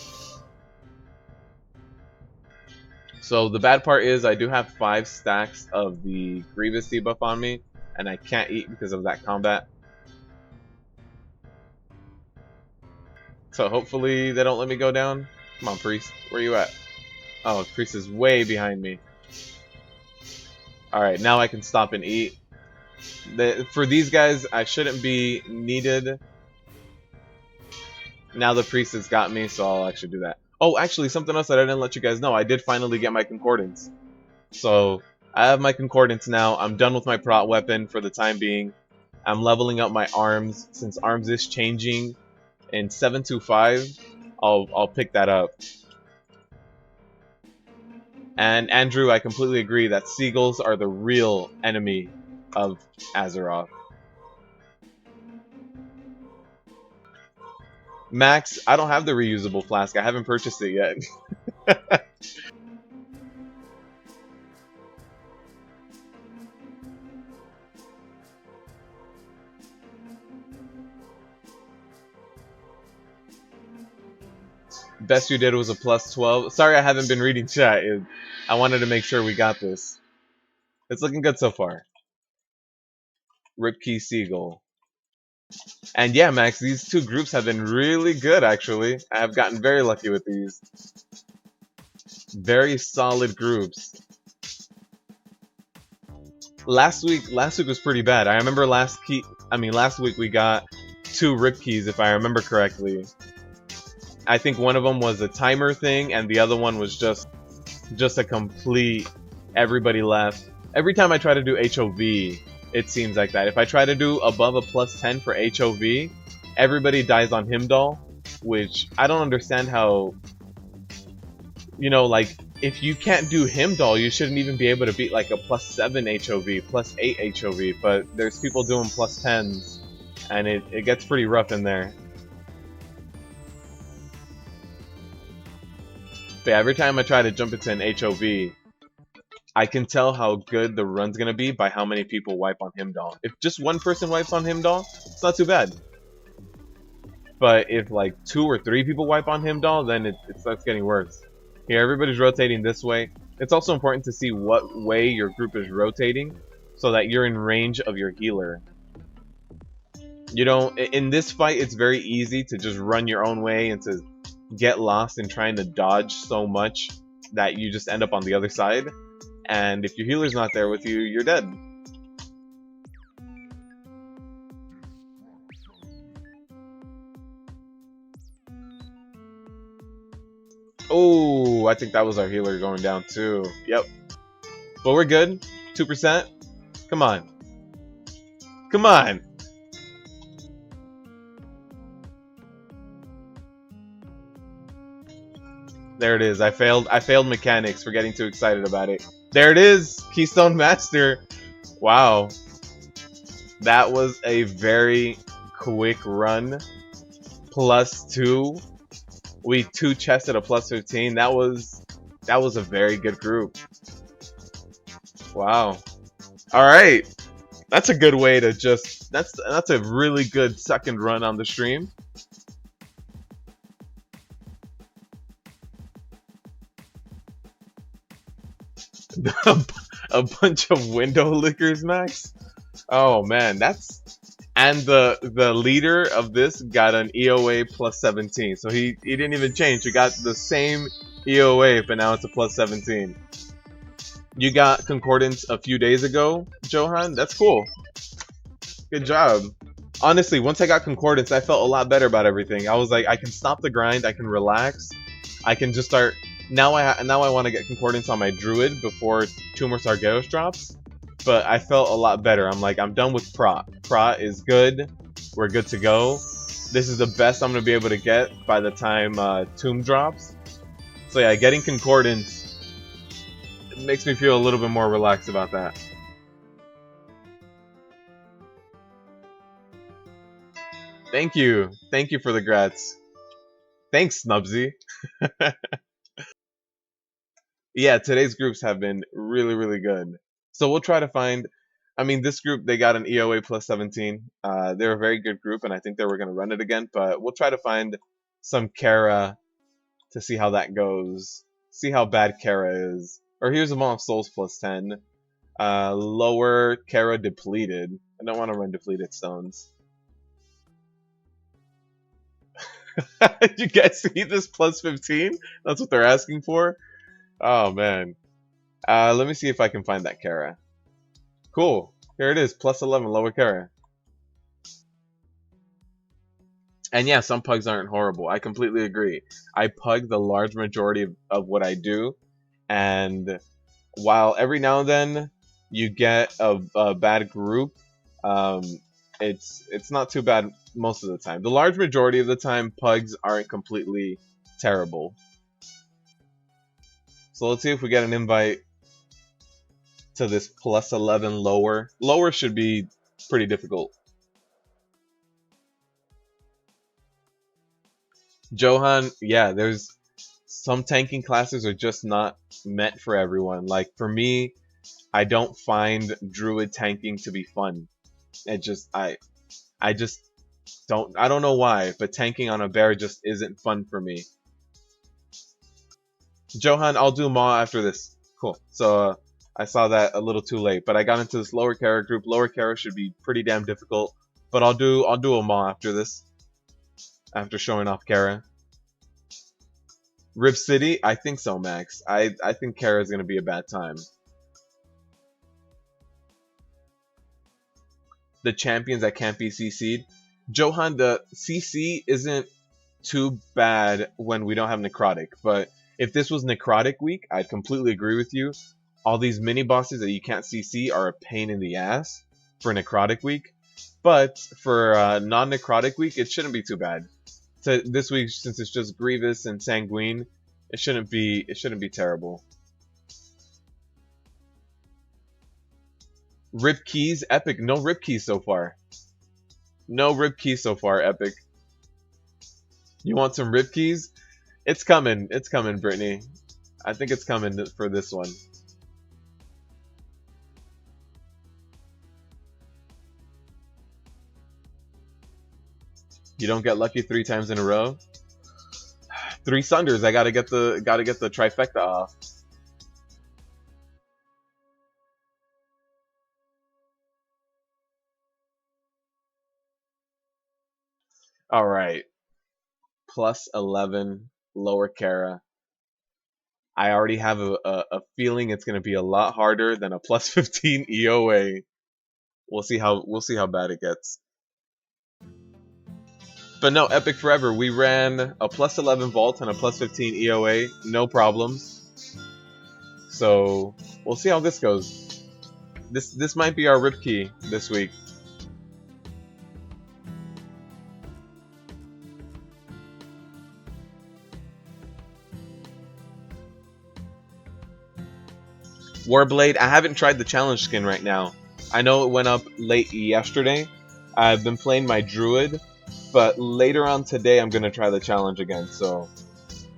So the bad part is I do have 5 stacks of the Grievous debuff on me, and I can't eat because of that combat. So hopefully they don't let me go down. Come on, Priest. Where you at? Oh, Priest is way behind me. Alright, now I can stop and eat. For these guys, I shouldn't be needed. Now the Priest has got me, so I'll actually do that. Oh, actually, something else that I didn't let you guys know. I did finally get my Concordance. So, I have my Concordance now. I'm done with my prot weapon for the time being. I'm leveling up my arms. Since arms is changing in 725, I'll pick that up. And Andrew, I completely agree that seagulls are the real enemy of Azshara. Max, I don't have the reusable flask. I haven't purchased it yet. Best you did was a plus 12. Sorry I haven't been reading chat. I wanted to make sure we got this. It's looking good so far. Ripkey Seagull. And yeah, Max, these two groups have been really good, actually. I have gotten very lucky with these. Very solid groups. Last week was pretty bad. I remember last week we got 2 Rip Keys, if I remember correctly. I think one of them was a timer thing, and the other one was just a complete everybody left. Every time I try to do HOV, it seems like that. If I try to do above a plus 10 for HOV, everybody dies on Himdall, which I don't understand how, you know, like, if you can't do Himdall, you shouldn't even be able to beat like a plus 7 HOV, plus 8 HOV, but there's people doing plus 10s, and it gets pretty rough in there. But yeah, every time I try to jump into an HOV, I can tell how good the run's gonna be by how many people wipe on Himdall. If just one person wipes on Himdall, it's not too bad. But if like 2 or 3 people wipe on Himdall, then it starts getting worse. Here, everybody's rotating this way. It's also important to see what way your group is rotating, so that you're in range of your healer. You know, in this fight, it's very easy to just run your own way and to get lost in trying to dodge so much that you just end up on the other side. And if your healer's not there with you, you're dead. Oh, I think that was our healer going down too. Yep. But we're good. 2%. Come on. Come on. There it is. I failed mechanics for getting too excited about it. There it is. Keystone Master. Wow. That was a very quick run. +2. We 2 chests at a +15. That was a very good group. Wow. All right. That's a good way to just that's a really good second run on the stream. A bunch of window lickers, Max. Oh man, that's and the leader of this got an EOA +17, so he didn't even change. He got the same EOA, but now it's a +17. You got Concordance a few days ago, Johan. That's cool. Good job. Honestly, once I got Concordance, I felt a lot better about everything. I was like, I can stop the grind, I can relax, I can just start. Now I want to get Concordance on my Druid before 2 more Sargeras drops. But I felt a lot better. I'm like, I'm done with Prot. Prot is good. We're good to go. This is the best I'm going to be able to get by the time Tomb drops. So yeah, getting Concordance makes me feel a little bit more relaxed about that. Thank you. Thank you for the grats. Thanks, Snubsy. Yeah, today's groups have been really, really good. So we'll try to find. I mean, this group, they got an EOA +17. They're a very good group, and I think they were going to run it again. But we'll try to find some Kara to see how that goes. See how bad Kara is. Or here's a Maw of Souls +10. Lower Kara depleted. I don't want to run depleted stones. You guys see this +15? That's what they're asking for? Oh, man. Let me see if I can find that Kara. Cool. Here it is, +11, lower Kara. And yeah, some pugs aren't horrible. I completely agree. I pug the large majority of what I do, and while every now and then you get a bad group, it's not too bad most of the time. The large majority of the time, pugs aren't completely terrible. So let's see if we get an invite to this +11 lower. Lower should be pretty difficult. Johan, yeah, there's some tanking classes are just not meant for everyone. Like for me, I don't find druid tanking to be fun. It just I just I don't know why, but tanking on a bear just isn't fun for me. Johan, I'll do Maw after this. Cool. So I saw that a little too late, but I got into this lower Kara group. Lower Kara should be pretty damn difficult, but I'll do a Maw after this. After showing off Kara. Rip City? I think so, Max. I think Kara is going to be a bad time. The champions that can't be CC'd. Johan, the CC isn't too bad when we don't have Necrotic, but if this was Necrotic week, I'd completely agree with you. All these mini bosses that you can't CC are a pain in the ass for Necrotic week, but for non-Necrotic week, it shouldn't be too bad. So this week, since it's just Grievous and Sanguine, it shouldn't be terrible. Rip keys, Epic. No rip keys so far. No rip keys so far, Epic. You want some rip keys? It's coming. It's coming, Brittany. I think it's coming for this one. You don't get lucky 3 times in a row. 3 Sunders. I gotta get the trifecta off. All right. +11 lower Kara. I already have a feeling it's gonna be a lot harder than a +15 EOA. We'll see how bad it gets. But no, Epic Forever. We ran a +11 vault and a +15 EOA, no problems. So we'll see how this goes. This might be our rip key this week. Warblade, I haven't tried the challenge skin right now. I know it went up late yesterday. I've been playing my druid, but later on today I'm gonna try the challenge again. So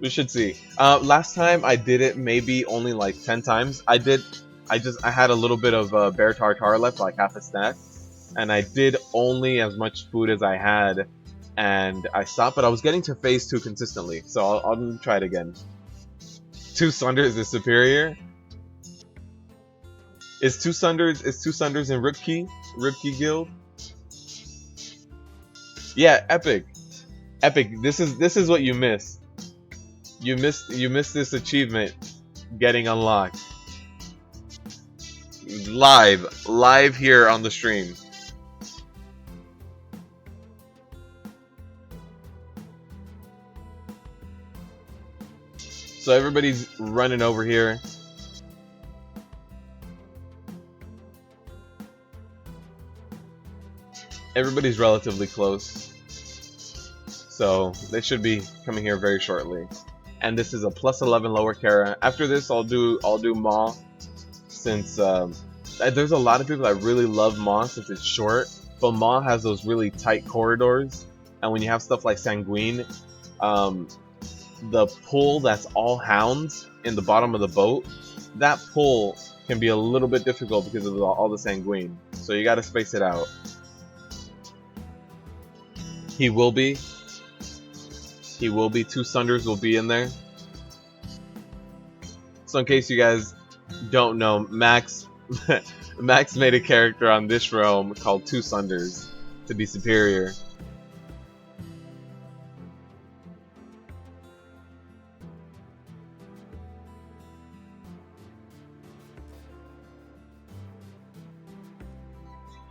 we should see. Last time I did it maybe only like 10 times. I had a little bit of bear tartar left, like half a stack, and I did only as much food as I had, and I stopped. But I was getting to phase 2 consistently, so I'll try it again. 2 Sunders is superior. Is two Sunders in Ripkey guild? Yeah, epic. This is what you missed. You missed this achievement getting unlocked. Live here on the stream. So everybody's running over here. Everybody's relatively close, so they should be coming here very shortly. And this is a +11 lower Kara. After this, I'll do Maw, since there's a lot of people that really love Maw since it's short, but Maw has those really tight corridors, and when you have stuff like Sanguine, the pull that's all hounds in the bottom of the boat, that pull can be a little bit difficult because of all the Sanguine. So you got to space it out. He will be. 2 Sunders will be in there. So in case you guys don't know, Max made a character on this realm called 2 Sunders to be superior.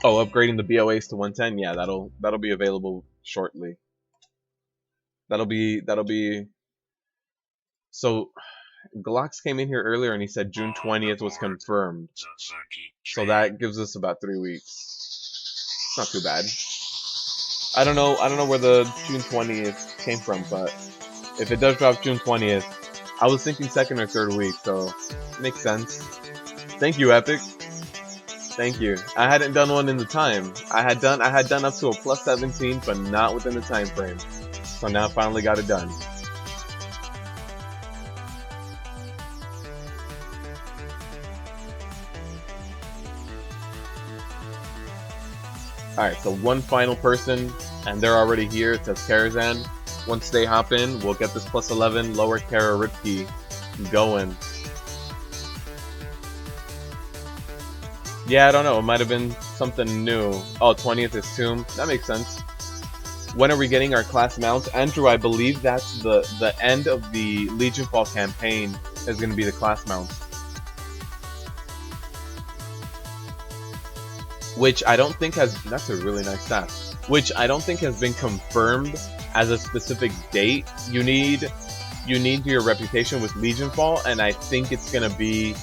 Oh, upgrading the BOAs to 110. Yeah, that'll be available shortly. That'll be. So, Glox came in here earlier and he said June 20th was confirmed. So that gives us about 3 weeks. It's not too bad. I don't know where the June 20th came from, but if it does drop June 20th, I was thinking 2nd or 3rd week, so it makes sense. Thank you, Epic. Thank you. I hadn't done one in the time. I had done up to a +17, but not within the time frame. So now I finally got it done. Alright, so one final person, and they're already here. It says Karazhan. Once they hop in, we'll get this +11 lower Kara Rip Key going. Yeah, I don't know. It might have been something new. Oh, 20th is Tomb. That makes sense. When are we getting our class mounts? Andrew, I believe that's the end of the Legion Fall campaign is going to be the class mounts. Which I don't think has... That's a really nice stat. Which I don't think has been confirmed as a specific date. You need your reputation with Legion Fall, and I think it's going to be...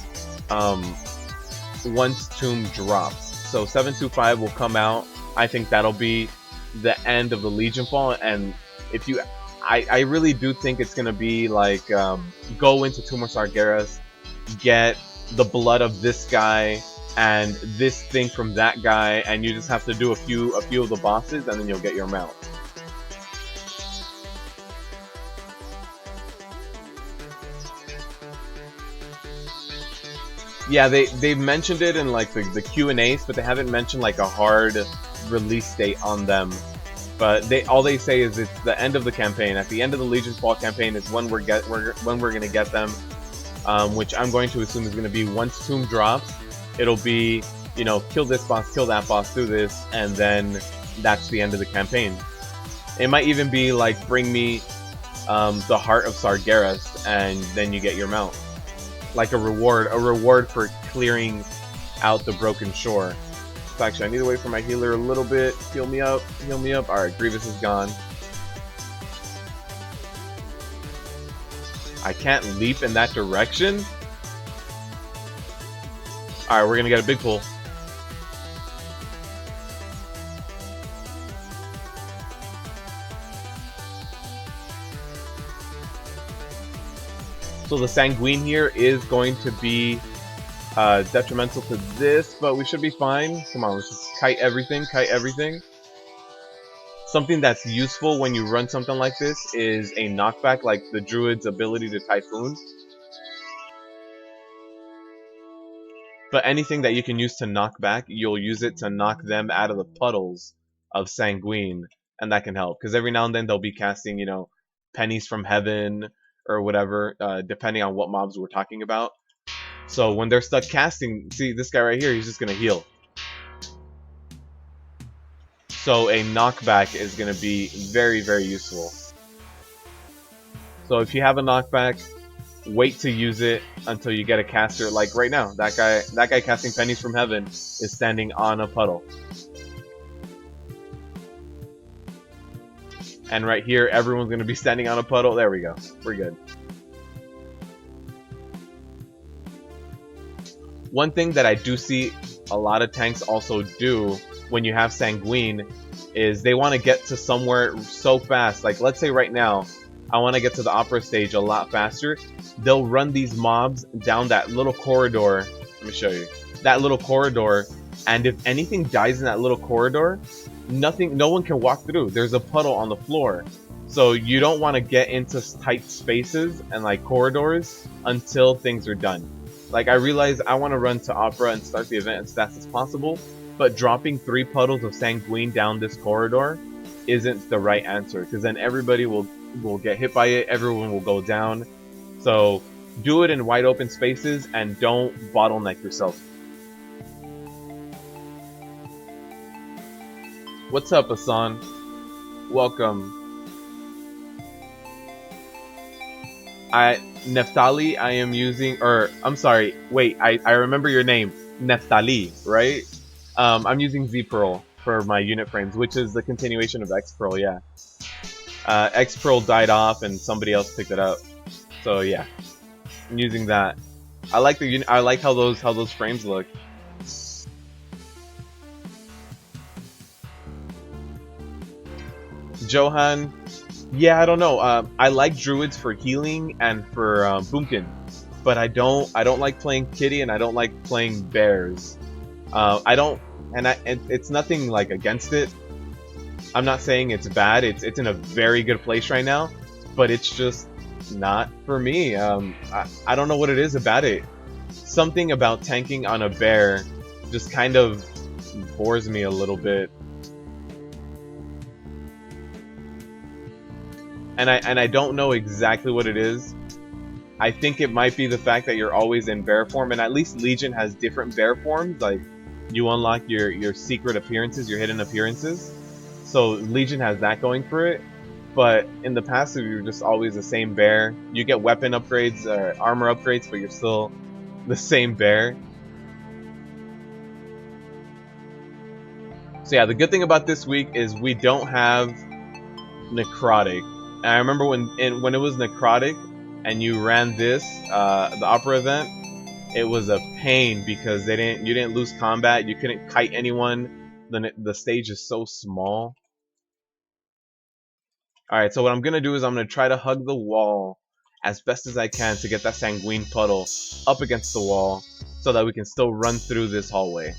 once Tomb drops. So 725 will come out. I think that'll be the end of the Legion Fall, and if you I really do think it's gonna be like go into Tomb of Sargeras, get the blood of this guy and this thing from that guy, and you just have to do a few of the bosses, and then you'll get your mount. Yeah, they mentioned it in like the Q&As, but they haven't mentioned like a hard release date on them. But all they say is it's the end of the campaign. At the end of the Legion Fall campaign is when we're gonna get them, which I'm going to assume is gonna be once Tomb drops. It'll be, you know, kill this boss, kill that boss, do this, and then that's the end of the campaign. It might even be like bring me the Heart of Sargeras, and then you get your mount. Like a reward for clearing out the broken shore. So actually, I need to wait for my healer a little bit. Heal me up. Alright, Grievous is gone. I can't leap in that direction? Alright, we're gonna get a big pull. So the Sanguine here is going to be detrimental to this, but we should be fine. Come on, let's just kite everything, kite everything. Something that's useful when you run something like this is a knockback, like the druid's ability to Typhoon. But anything that you can use to knock back, you'll use it to knock them out of the puddles of Sanguine, and that can help. Because every now and then they'll be casting, you know, pennies from heaven or whatever, depending on what mobs we're talking about. So when they're stuck casting, see this guy right here, he's just going to heal. So a knockback is going to be very, very useful. So if you have a knockback, wait to use it until you get a caster. Like right now, that guy casting pennies from heaven is standing on a puddle. And right here, everyone's going to be standing on a puddle. There we go. We're good. One thing that I do see a lot of tanks also do when you have Sanguine is they want to get to somewhere so fast. Like let's say right now, I want to get to the opera stage a lot faster. They'll run these mobs down that little corridor. Let me show you. That little corridor. And if anything dies in that little corridor, no one can walk through. There's a puddle on the floor. So you don't want to get into tight spaces and like corridors until things are done. Like I realize I want to run to opera and start the event as fast as possible, but dropping 3 puddles of Sanguine down this corridor isn't the right answer, because then everybody will get hit by it, everyone will go down. So do it in wide open spaces and don't bottleneck yourself. What's up, Asan? Welcome. Neftali, I am using, or I'm sorry, wait, I remember your name, Neftali, right? I'm using Z-Pearl for my unit frames, which is the continuation of X-Pearl, yeah. X-Pearl died off and somebody else picked it up. So yeah, I'm using that. I like the I like how those frames look. Johan, yeah, I don't know. I like druids for healing and for boomkin, but I don't like playing kitty and I don't like playing bears. It's nothing like against it. I'm not saying it's bad. It's in a very good place right now, but it's just not for me. I don't know what it is about it. Something about tanking on a bear just kind of bores me a little bit. And I don't know exactly what it is. I think it might be the fact that you're always in bear form, and at least Legion has different bear forms. Like you unlock your secret appearances, your hidden appearances. So Legion has that going for it. But in the passive, you're just always the same bear. You get weapon upgrades, armor upgrades, but you're still the same bear. So yeah, the good thing about this week is we don't have necrotic. And I remember when it was necrotic and you ran this the opera event, it was a pain because you didn't lose combat, you couldn't kite anyone. The stage is so small. All right, so what I'm gonna do is I'm gonna try to hug the wall as best as I can to get that Sanguine puddle up against the wall so that we can still run through this hallway.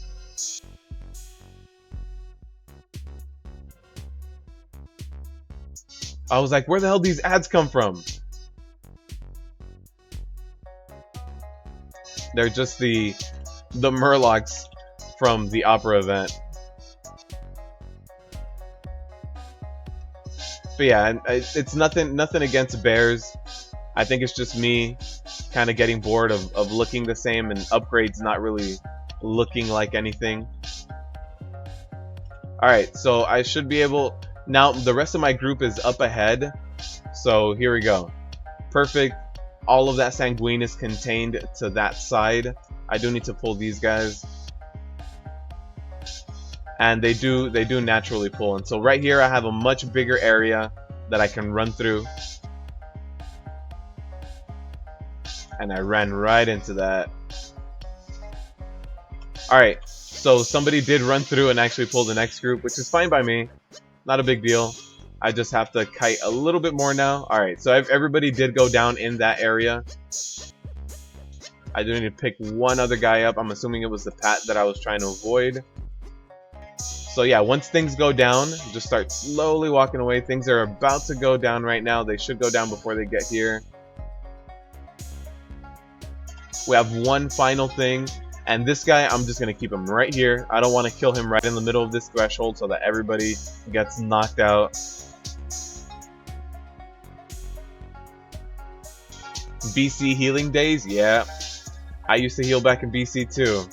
I was like, where the hell these ads come from? They're just the Murlocs from the opera event. But yeah, it's nothing against bears. I think it's just me kind of getting bored of looking the same and upgrades not really looking like anything. Alright, so I should be able... Now, the rest of my group is up ahead. So here we go. Perfect. All of that Sanguine is contained to that side. I do need to pull these guys. And they do naturally pull. And so right here I have a much bigger area that I can run through. And I ran right into that. Alright, so somebody did run through and actually pull the next group, which is fine by me. Not a big deal. I just have to kite a little bit more now. Alright, so everybody did go down in that area. I do need to pick one other guy up. I'm assuming it was the Pat that I was trying to avoid. So yeah, once things go down, just start slowly walking away. Things are about to go down right now. They should go down before they get here. We have one final thing, and this guy, I'm just going to keep him right here. I don't want to kill him right in the middle of this threshold so that everybody gets knocked out. BC healing days? Yeah. I used to heal back in BC too.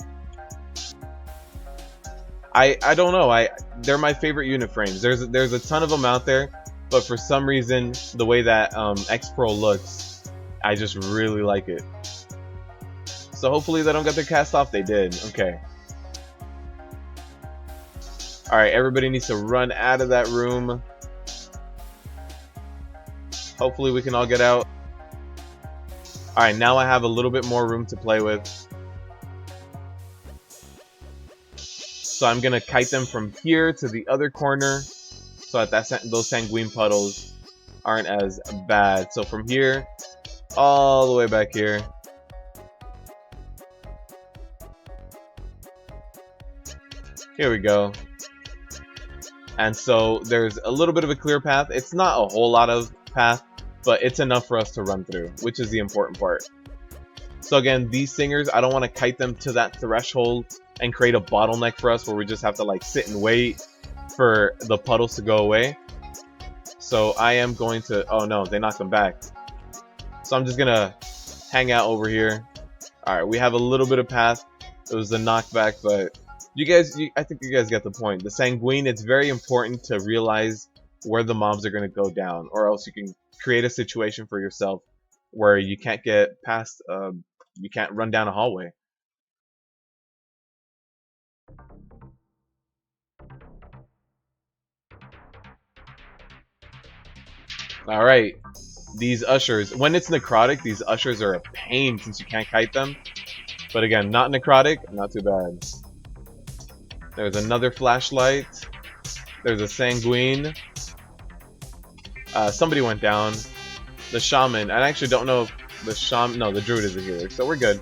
I don't know. They're my favorite unit frames. There's a ton of them out there, but for some reason, the way that X Pro looks, I just really like it. So hopefully they don't get their cast off. They did. Okay. Alright, everybody needs to run out of that room. Hopefully we can all get out. Alright, now I have a little bit more room to play with. So I'm going to kite them from here to the other corner so that those Sanguine puddles aren't as bad. So from here, all the way back here. Here we go. And so there's a little bit of a clear path. It's not a whole lot of path, but it's enough for us to run through, which is the important part. So again, these singers, I don't want to kite them to that threshold and create a bottleneck for us where we just have to like sit and wait for the puddles to go away. So I am going to, oh no, they knocked them back. So I'm just going to hang out over here. Alright, we have a little bit of path. It was a knockback, but I think you guys get the point. The Sanguine, it's very important to realize where the mobs are going to go down, or else you can create a situation for yourself where you can't get past, you can't run down a hallway. Alright, these ushers, when it's necrotic, these ushers are a pain since you can't kite them. But again, not necrotic, not too bad. There's another flashlight. There's a Sanguine. Somebody went down. The Shaman. I actually don't know if the Shaman... No, the Druid is a healer, so we're good.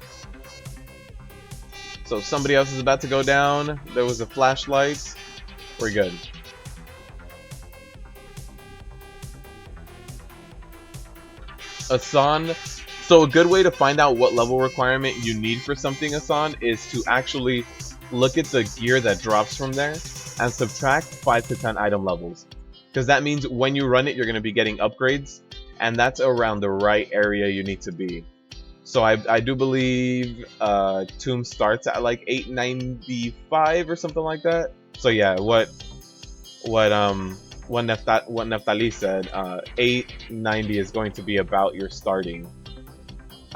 So somebody else is about to go down. There was a flashlight. We're good. Asan. So a good way to find out what level requirement you need for something, Asan, is to actually look at the gear that drops from there and subtract 5 to 10 item levels. Because that means when you run it, you're going to be getting upgrades, and that's around the right area you need to be. So I do believe Tomb starts at like 895 or something like that. So yeah, what Neftali said, 890 is going to be about your starting.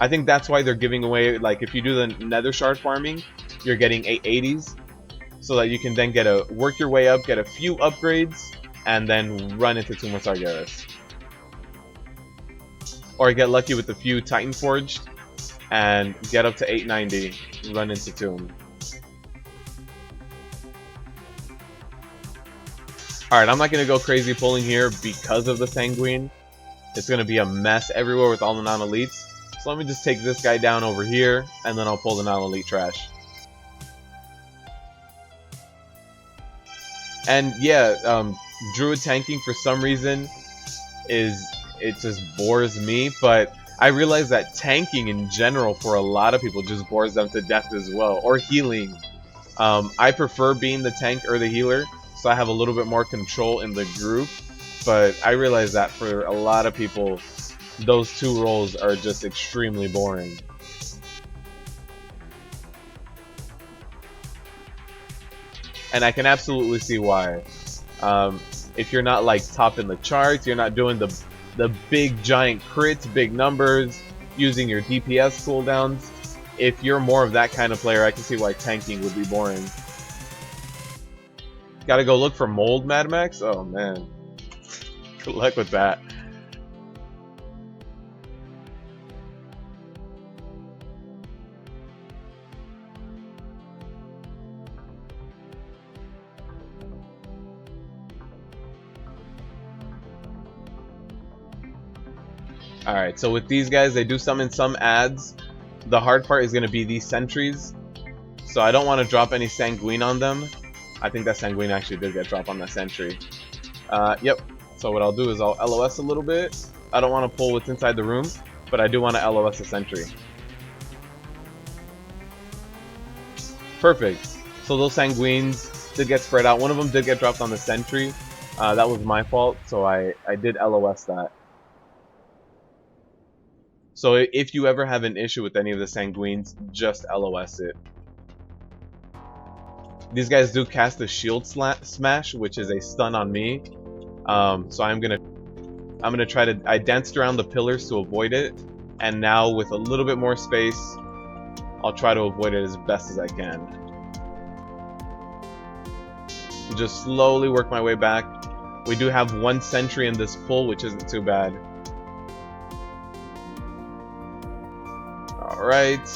I think that's why they're giving away, like if you do the Nether Shard farming, you're getting 880s, so that you can then work your way up, get a few upgrades, and then run into Tomb of Sargeras. Or get lucky with a few Titan Forged, and get up to 890, run into Tomb. Alright, I'm not going to go crazy pulling here because of the Sanguine. It's going to be a mess everywhere with all the non-elites. So let me just take this guy down over here, and then I'll pull the non-elite trash. And yeah, Druid tanking for some reason it just bores me, but I realize that tanking in general for a lot of people just bores them to death as well, or healing. I prefer being the tank or the healer, so I have a little bit more control in the group, but I realize that for a lot of people, those two roles are just extremely boring. And I can absolutely see why. If you're not like top in the charts, you're not doing the big giant crits, big numbers, using your DPS cooldowns. If you're more of that kind of player, I can see why tanking would be boring. Gotta go look for mold, Mad Max? Oh man. Good luck with that. Alright, so with these guys, they do summon some ads. The hard part is going to be these sentries. So I don't want to drop any Sanguine on them. I think that Sanguine actually did get dropped on that sentry. Yep. So what I'll do is I'll LOS a little bit. I don't want to pull what's inside the room, but I do want to LOS a sentry. Perfect. So those Sanguines did get spread out. One of them did get dropped on the sentry. That was my fault, so I did LOS that. So if you ever have an issue with any of the Sanguines, just LOS it. These guys do cast a shield smash, which is a stun on me. So I'm gonna try to. I danced around the pillars to avoid it, and now with a little bit more space, I'll try to avoid it as best as I can. Just slowly work my way back. We do have one sentry in this pull, which isn't too bad. Alright.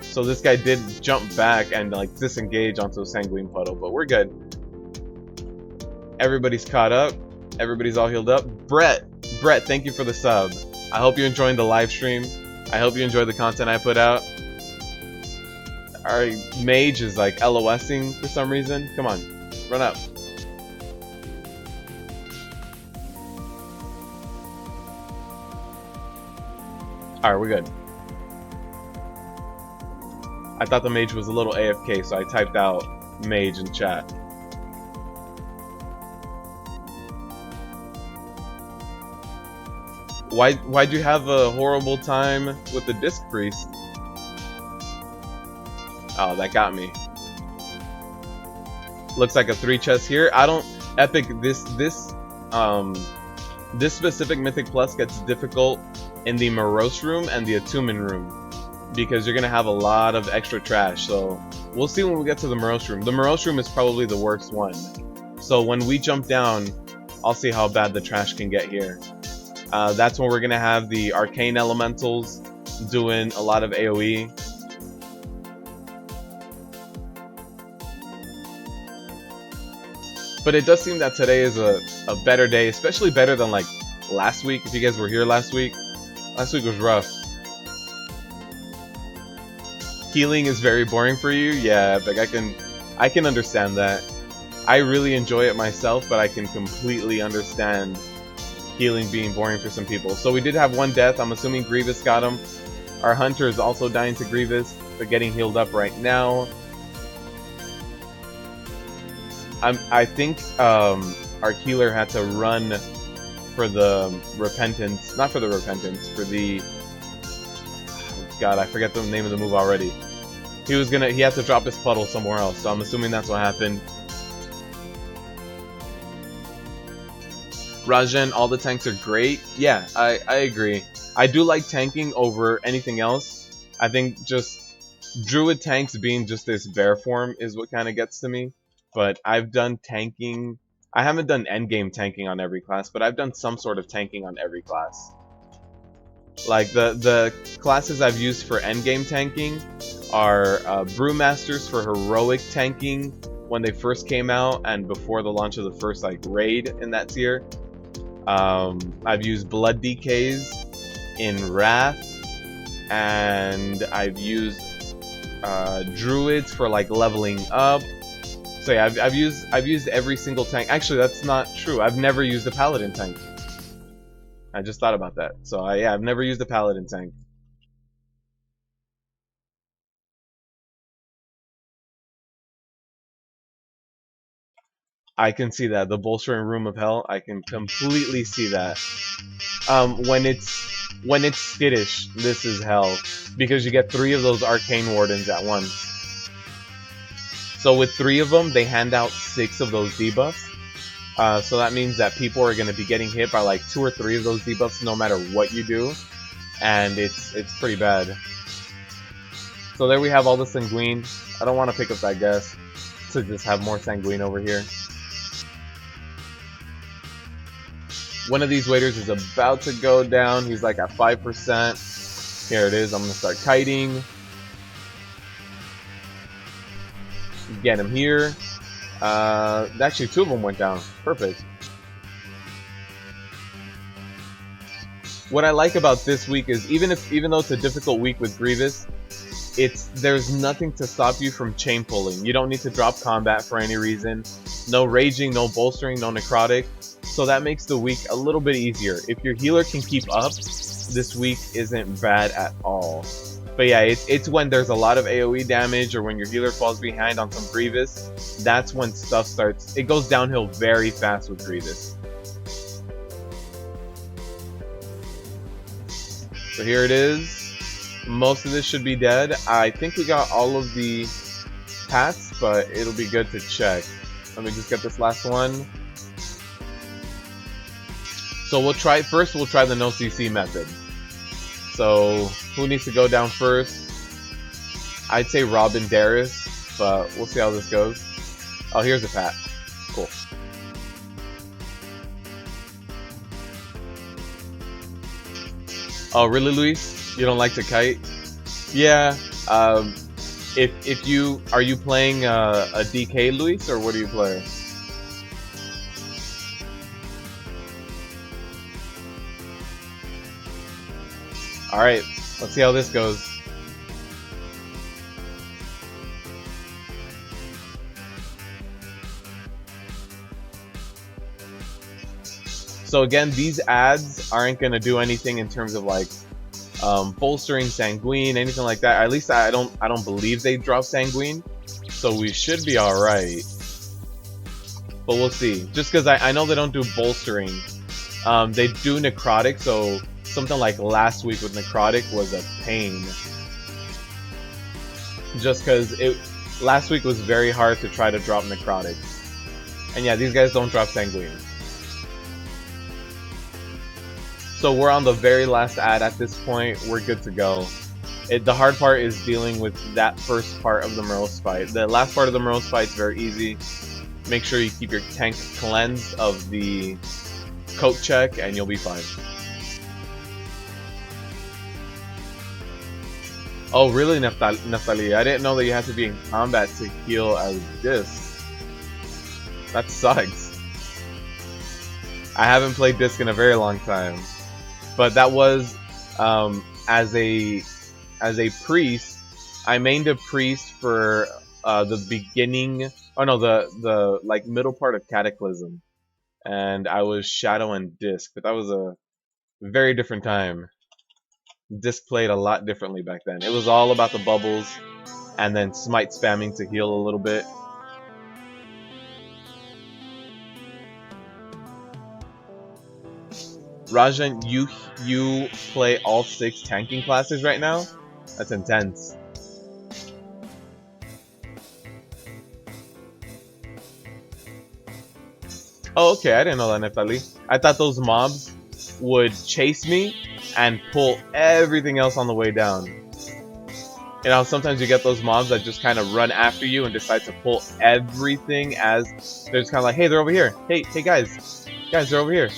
So this guy did jump back and like disengage onto a Sanguine puddle, but we're good. Everybody's caught up. Everybody's all healed up. Brett, thank you for the sub. I hope you're enjoying the live stream. I hope you enjoy the content I put out. Our mage is like LOSing for some reason. Come on, run up. Alright, we're good. I thought the mage was a little AFK, so I typed out mage in chat. Why'd you have a horrible time with the Disc Priest? Oh, that got me. Looks like a 3 chest here. I don't epic this specific Mythic Plus gets difficult in the Morose room and the Attumen room because you're gonna have a lot of extra trash. So we'll see when we get to the Morose room. The Morose room is probably the worst one. So when we jump down, I'll see how bad the trash can get here. That's when we're gonna have the Arcane Elementals doing a lot of AoE. But it does seem that today is a better day, especially better than like last week. If you guys were here last week was rough. Healing is very boring for you? Yeah, like I can understand that. I really enjoy it myself, but I can completely understand healing being boring for some people. So we did have one death. I'm assuming Grievous got him. Our hunter is also dying to Grievous. They're getting healed up right now. I think our healer had to run for the repentance, not for the repentance, for the, oh God, I forget the name of the move already. He had to drop his puddle somewhere else, so I'm assuming that's what happened. Rajan, all the tanks are great. Yeah, I agree. I do like tanking over anything else. I think just druid tanks being just this bear form is what kind of gets to me. But I've done tanking. I haven't done endgame tanking on every class, but I've done some sort of tanking on every class. Like the classes I've used for endgame tanking are Brewmasters for heroic tanking when they first came out and before the launch of the first like raid in that tier. I've used Blood DKs in Wrath, and I've used Druids for like leveling up. So yeah, I've used every single tank. Actually, that's not true. I've never used a Paladin tank. I just thought about that. So yeah, I've never used a Paladin tank. I can see that. The bolstering room of hell. I can completely see that. When it's skittish, this is hell because you get 3 of those arcane wardens at once. So with 3 of them, they hand out 6 of those debuffs. So that means that people are going to be getting hit by like 2 or 3 of those debuffs no matter what you do. And it's pretty bad. So there we have all the Sanguine. I don't want to pick up that guess to just have more Sanguine over here. One of these waiters is about to go down. He's like at 5%. Here it is. I'm going to start kiting. Get him here. Actually, 2 of them went down. Perfect. What I like about this week is even though it's a difficult week with Grievous, there's nothing to stop you from chain pulling. You don't need to drop combat for any reason. No raging, no bolstering, no necrotic. So that makes the week a little bit easier. If your healer can keep up, this week isn't bad at all. But yeah, it's when there's a lot of AoE damage or when your healer falls behind on some Grievous, that's when stuff starts. It goes downhill very fast with Grievous. So here it is. Most of this should be dead. I think we got all of the pats, but it'll be good to check. Let me just get this last one. So we'll try the no CC method. So who needs to go down first? I'd say Robin Darius, but we'll see how this goes. Oh, here's a pat. Cool. Oh, really, Luis? You don't like to kite? Yeah. If you are you playing a DK, Luis, or what do you play? All right, let's see how this goes. So again, these ads aren't gonna do anything in terms of like bolstering Sanguine, anything like that. At least I don't believe they drop Sanguine, so we should be all right. But we'll see. Just because I know they don't do bolstering, they do necrotic. So something like last week with necrotic was a pain. Just because last week was very hard to try to drop necrotic. And yeah, these guys don't drop Sanguine. So we're on the very last ad at this point. We're good to go. The hard part is dealing with that first part of the morose fight. The last part of the morose fight is very easy. Make sure you keep your tank cleansed of the coat check and you'll be fine. Oh really, Neftali? I didn't know that you had to be in combat to heal as this. That sucks. I haven't played disc in a very long time. But that was as a priest. I mained a priest for the beginning. Oh no, the like middle part of Cataclysm, and I was Shadow and Disc. But that was a very different time. Disc played a lot differently back then. It was all about the bubbles, and then smite spamming to heal a little bit. Rajan, you play all 6 tanking classes right now? That's intense. Oh, okay, I didn't know that, Neftali. I thought those mobs would chase me and pull everything else on the way down. You know, sometimes you get those mobs that just kind of run after you and decide to pull everything as they're just kind of like, hey, they're over here. Hey, guys, they're over here.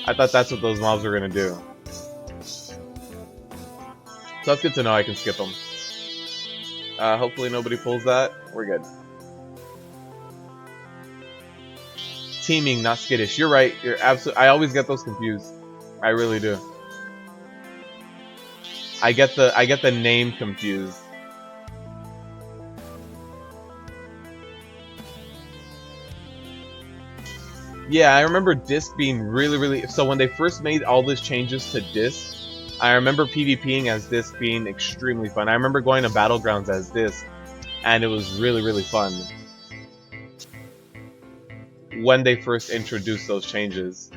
I thought that's what those mobs were gonna do. So that's good to know. I can skip them. Hopefully nobody pulls that. We're good. Teaming, not skittish. You're right. You're absolutely. I always get those confused. I really do. I get the name confused. Yeah, I remember Disc being really. So when they first made all these changes to Disc, I remember PvPing as Disc being extremely fun. I remember going to Battlegrounds as Disc, and it was really fun when they first introduced those changes.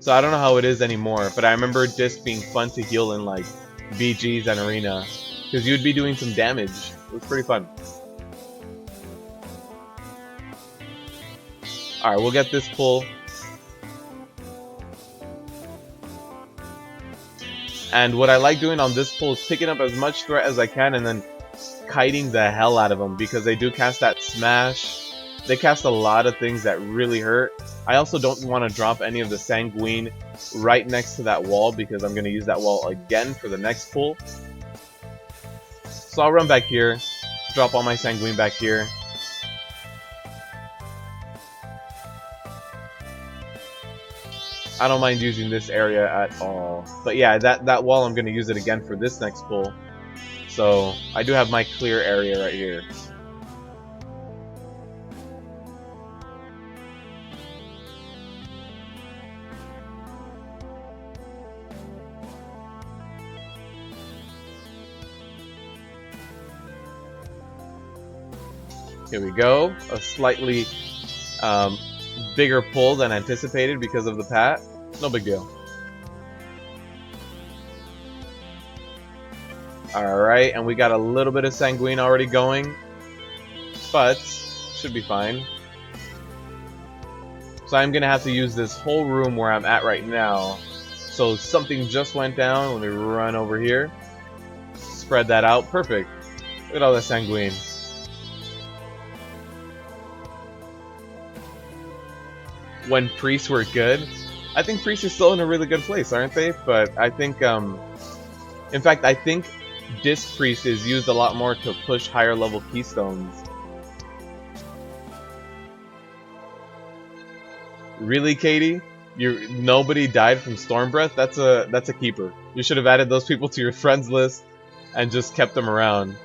So I don't know how it is anymore, but I remember Disc being fun to heal in like BGs and Arena, because you'd be doing some damage. It was pretty fun. Alright, we'll get this pull. And what I like doing on this pull is picking up as much threat as I can and then kiting the hell out of them, because they do cast that smash. They cast a lot of things that really hurt. I also don't want to drop any of the Sanguine right next to that wall, because I'm going to use that wall again for the next pull. So I'll run back here. Drop all my Sanguine back here. I don't mind using this area at all. But yeah, that wall, I'm going to use it again for this next pull. So I do have my clear area right here. Here we go. A slightly bigger pull than anticipated because of the pat. No big deal. Alright, and we got a little bit of Sanguine already going, but should be fine. So I'm going to have to use this whole room where I'm at right now. So something just went down. Let me run over here. Spread that out. Perfect. Look at all that Sanguine. When priests were good, I think priests are still in a really good place, aren't they? But I think, in fact, I think Disc Priest is used a lot more to push higher level Keystones. Really, Katie? Nobody died from Storm Breath? That's a keeper. You should have added those people to your friends list and just kept them around.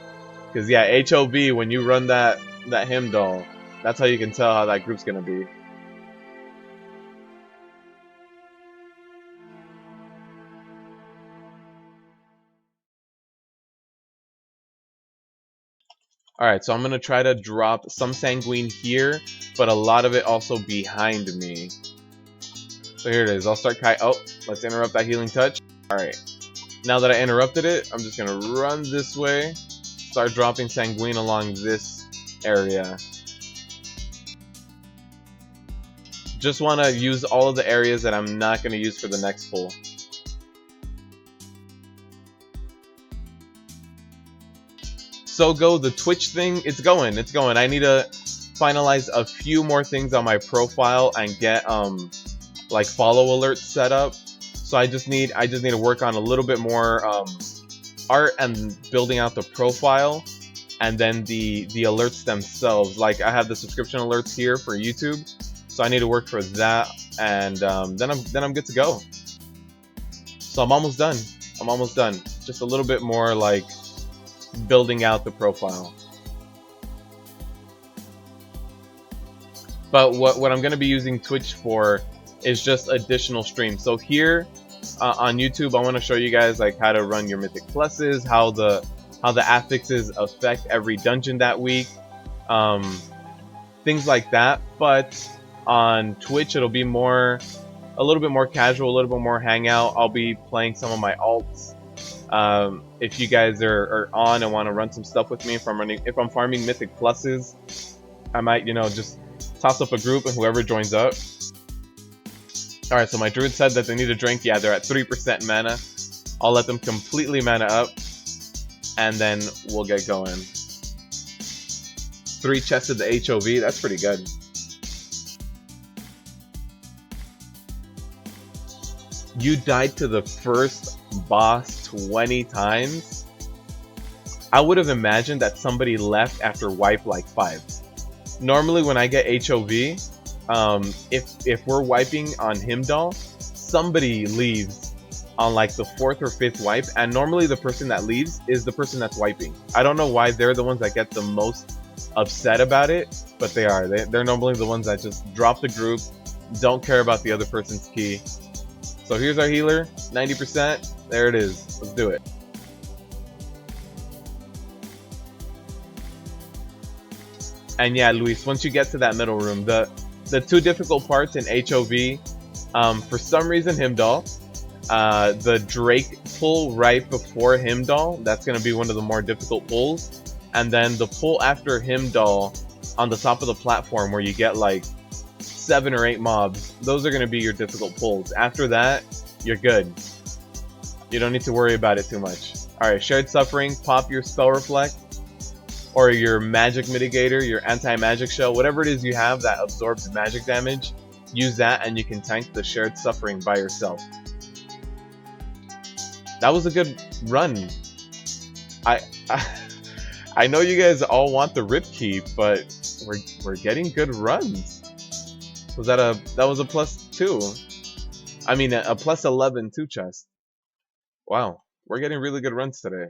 Because yeah, HOV, when you run that hymn doll, that's how you can tell how that group's gonna be. Alright, so I'm going to try to drop some Sanguine here, but a lot of it also behind me. So here it is. I'll start oh, let's interrupt that healing touch. Alright, now that I interrupted it, I'm just going to run this way, start dropping Sanguine along this area. Just want to use all of the areas that I'm not going to use for the next pull. So go the Twitch thing, it's going. I need to finalize a few more things on my profile and get like follow alerts set up. So I just need to work on a little bit more art and building out the profile, and then the alerts themselves. Like I have the subscription alerts here for YouTube, so I need to work for that, and then I'm good to go. So I'm almost done. Just a little bit more like building out the profile. But what I'm going to be using Twitch for is just additional streams. So here on YouTube, I want to show you guys like how to run your Mythic Pluses, how the affixes affect every dungeon that week, things like that. But on Twitch, it'll be a little bit more casual, a little bit more hangout. I'll be playing some of my alts. If you guys are on and want to run some stuff with me, if I'm farming Mythic Pluses, I might, just toss up a group and whoever joins up. Alright, so my druid said that they need a drink. Yeah, they're at 3% mana. I'll let them completely mana up, and then we'll get going. 3 chests of the HOV, that's pretty good. You died to the first boss 20 times? I would have imagined that somebody left after wipe like 5. Normally when I get HOV, if we're wiping on Himdall, somebody leaves on like the 4th or 5th wipe, and normally the person that leaves is the person that's wiping. I don't know why they're the ones that get the most upset about it, but they are. They're normally the ones that just drop the group, don't care about the other person's key. So here's our healer, 90%. There it is. Let's do it. And yeah, Luis, once you get to that middle room, the 2 difficult parts in HOV, for some reason, Himdall, the Drake pull right before Himdall, that's going to be one of the more difficult pulls. And then the pull after Himdall on the top of the platform where you get like 7 or 8 mobs, those are going to be your difficult pulls. After that, you're good. You don't need to worry about it too much. Alright, Shared Suffering, pop your Spell Reflect, or your Magic Mitigator, your Anti-Magic Shell, whatever it is you have that absorbs magic damage, use that and you can tank the Shared Suffering by yourself. That was a good run. I know you guys all want the rip key, but we're getting good runs. That was a +2? I mean a +11 2 chest. Wow, we're getting really good runs today.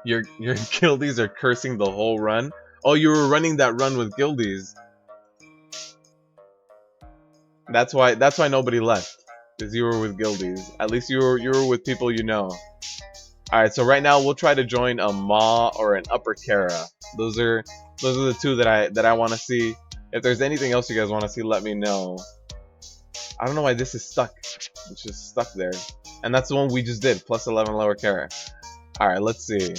Your guildies are cursing the whole run. Oh, you were running that run with guildies. That's why nobody left. Because you were with guildies. At least you were with people you know. Alright, so right now we'll try to join a Maw or an Upper Kara. Those are the two that I want to see. If there's anything else you guys want to see, let me know. I don't know why this is stuck. It's just stuck there. And that's the one we just did, +11 lower Kara. Alright, let's see.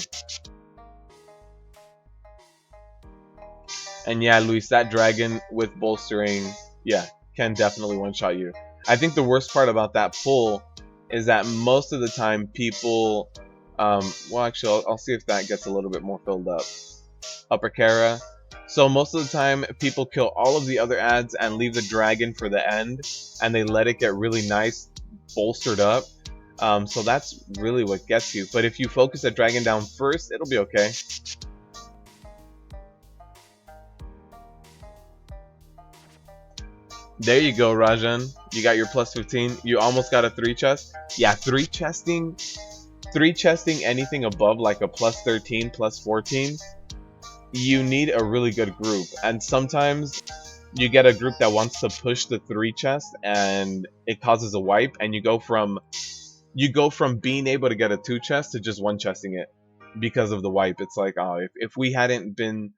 And yeah, Luis, that dragon with bolstering, yeah, can definitely one-shot you. I think the worst part about that pull is that most of the time people, well, actually, I'll see if that gets a little bit more filled up. Upper Kara. So most of the time, people kill all of the other ads and leave the dragon for the end, and they let it get really nice, bolstered up. So that's really what gets you. But if you focus the dragon down first, it'll be okay. There you go, Rajan. You got your +15. You almost got a 3 chest. Yeah, 3 chesting anything above like a +13, +14. You need a really good group, and sometimes you get a group that wants to push the 3 chest and it causes a wipe, and you go from being able to get a 2 chest to just 1 chesting it because of the wipe. It's like, oh, if we hadn't been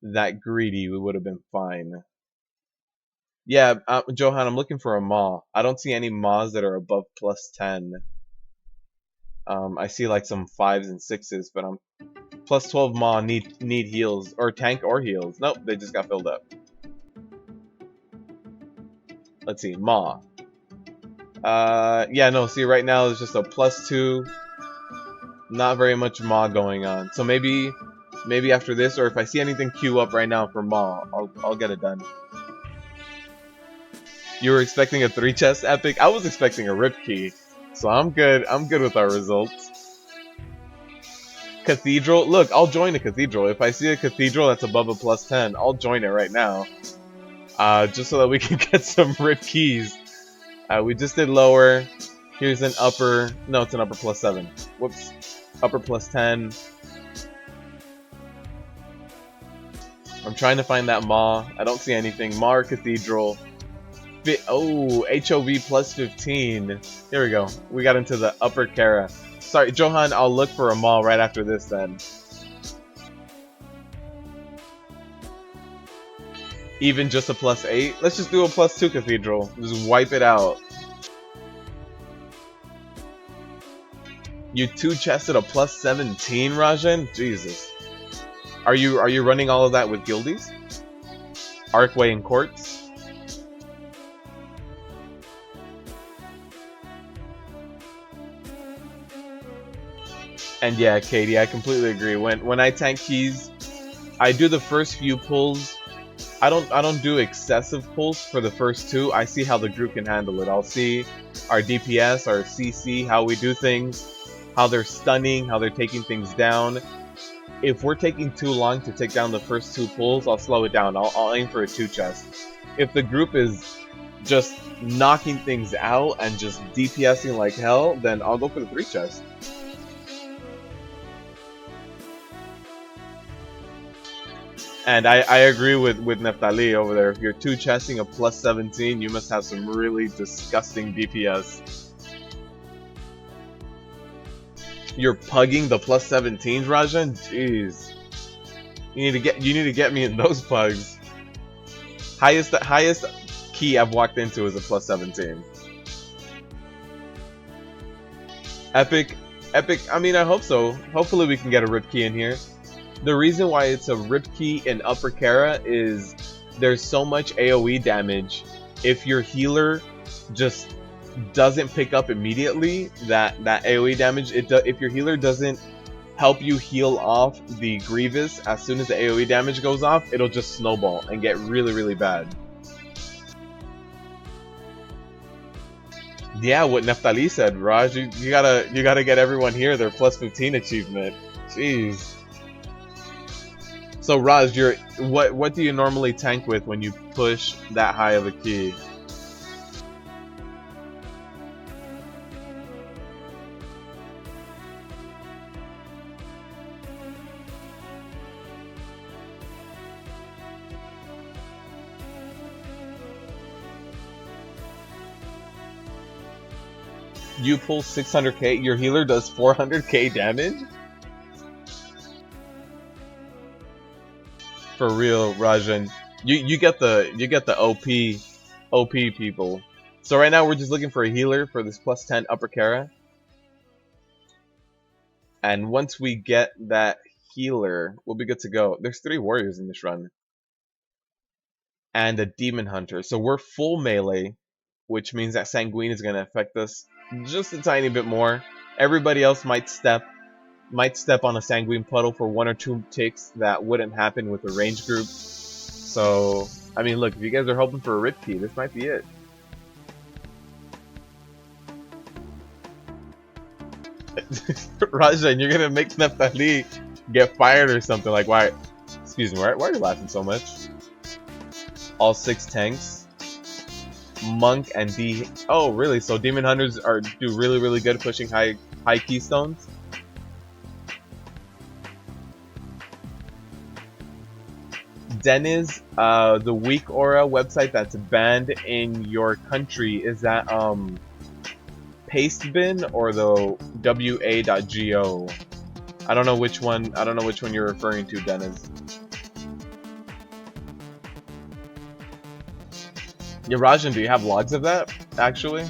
that greedy, we would have been fine. Yeah, Johan, I'm looking for a Maw. I don't see any Maws that are above +10. I see like some 5s and 6s, but I'm +12 Maw need heals, or tank or heals. Nope, they just got filled up. Let's see, Maw. Yeah, no, see right now it's just a +2. Not very much Maw going on. So maybe after this, or if I see anything queue up right now for Maw, I'll get it done. You were expecting a 3 chest epic? I was expecting a rip key. So I'm good with our results. Cathedral? Look, I'll join a Cathedral. If I see a Cathedral that's above a +10, I'll join it right now. Just so that we can get some rip keys. We just did lower. Here's an upper. No, it's an upper +7. Whoops. Upper +10. I'm trying to find that Maw. I don't see anything. Maw or Cathedral. Oh, HOV +15. Here we go. We got into the Upper Kara. Sorry, Johan, I'll look for a Maw right after this then. Even just a +8? Let's just do a +2 Cathedral. Just wipe it out. You 2 chested a +17, Rajan? Jesus. Are you running all of that with guildies? Arcway and Courts? And yeah, Katie, I completely agree. When I tank keys, I do the first few pulls. I don't do excessive pulls for the first 2. I see how the group can handle it. I'll see our DPS, our CC, how we do things, how they're stunning, how they're taking things down. If we're taking too long to take down the first 2 pulls, I'll slow it down. I'll aim for a 2 chest. If the group is just knocking things out and just DPSing like hell, then I'll go for the 3 chest. And I agree with Neftali over there. If you're 2 chesting a +17, you must have some really disgusting DPS. You're pugging the +17s, Rajan? Jeez. You need to get me in those pugs. Highest key I've walked into is a +17. Epic, I mean, I hope so. Hopefully we can get a rip key in here. The reason why it's a rip key in Upper Kara is there's so much AoE damage. If your healer just doesn't pick up immediately that AoE damage, if your healer doesn't help you heal off the Grievous as soon as the AoE damage goes off, it'll just snowball and get really, really bad. Yeah, what Neftali said, Raj. You gotta get everyone here their plus 15 achievement. Jeez. So Raj, what do you normally tank with when you push that high of a key? You pull 600k, your healer does 400k damage? For real, Rajan. You get the OP people. So right now we're just looking for a healer for this plus 10 upper Kara. And once we get that healer, we'll be good to go. There's 3 warriors in this run. And a demon hunter. So we're full melee, which means that Sanguine is gonna affect us just a tiny bit more. Everybody else might step on a Sanguine puddle for 1 or 2 ticks that wouldn't happen with a range group. So, I mean, look, if you guys are hoping for a rip key, this might be it. Rajan, you're gonna make Neftali get fired or something. Like, why? Excuse me, why are you laughing so much? All 6 tanks. Monk and D. Oh, really? So Demon Hunters do really good pushing high keystones? Deniz, the weak aura website that's banned in your country, is that Pastebin or the wa.go? I don't know which one. I don't know which one you're referring to, Deniz. Yeah, Rajan, do you have logs of that? Actually,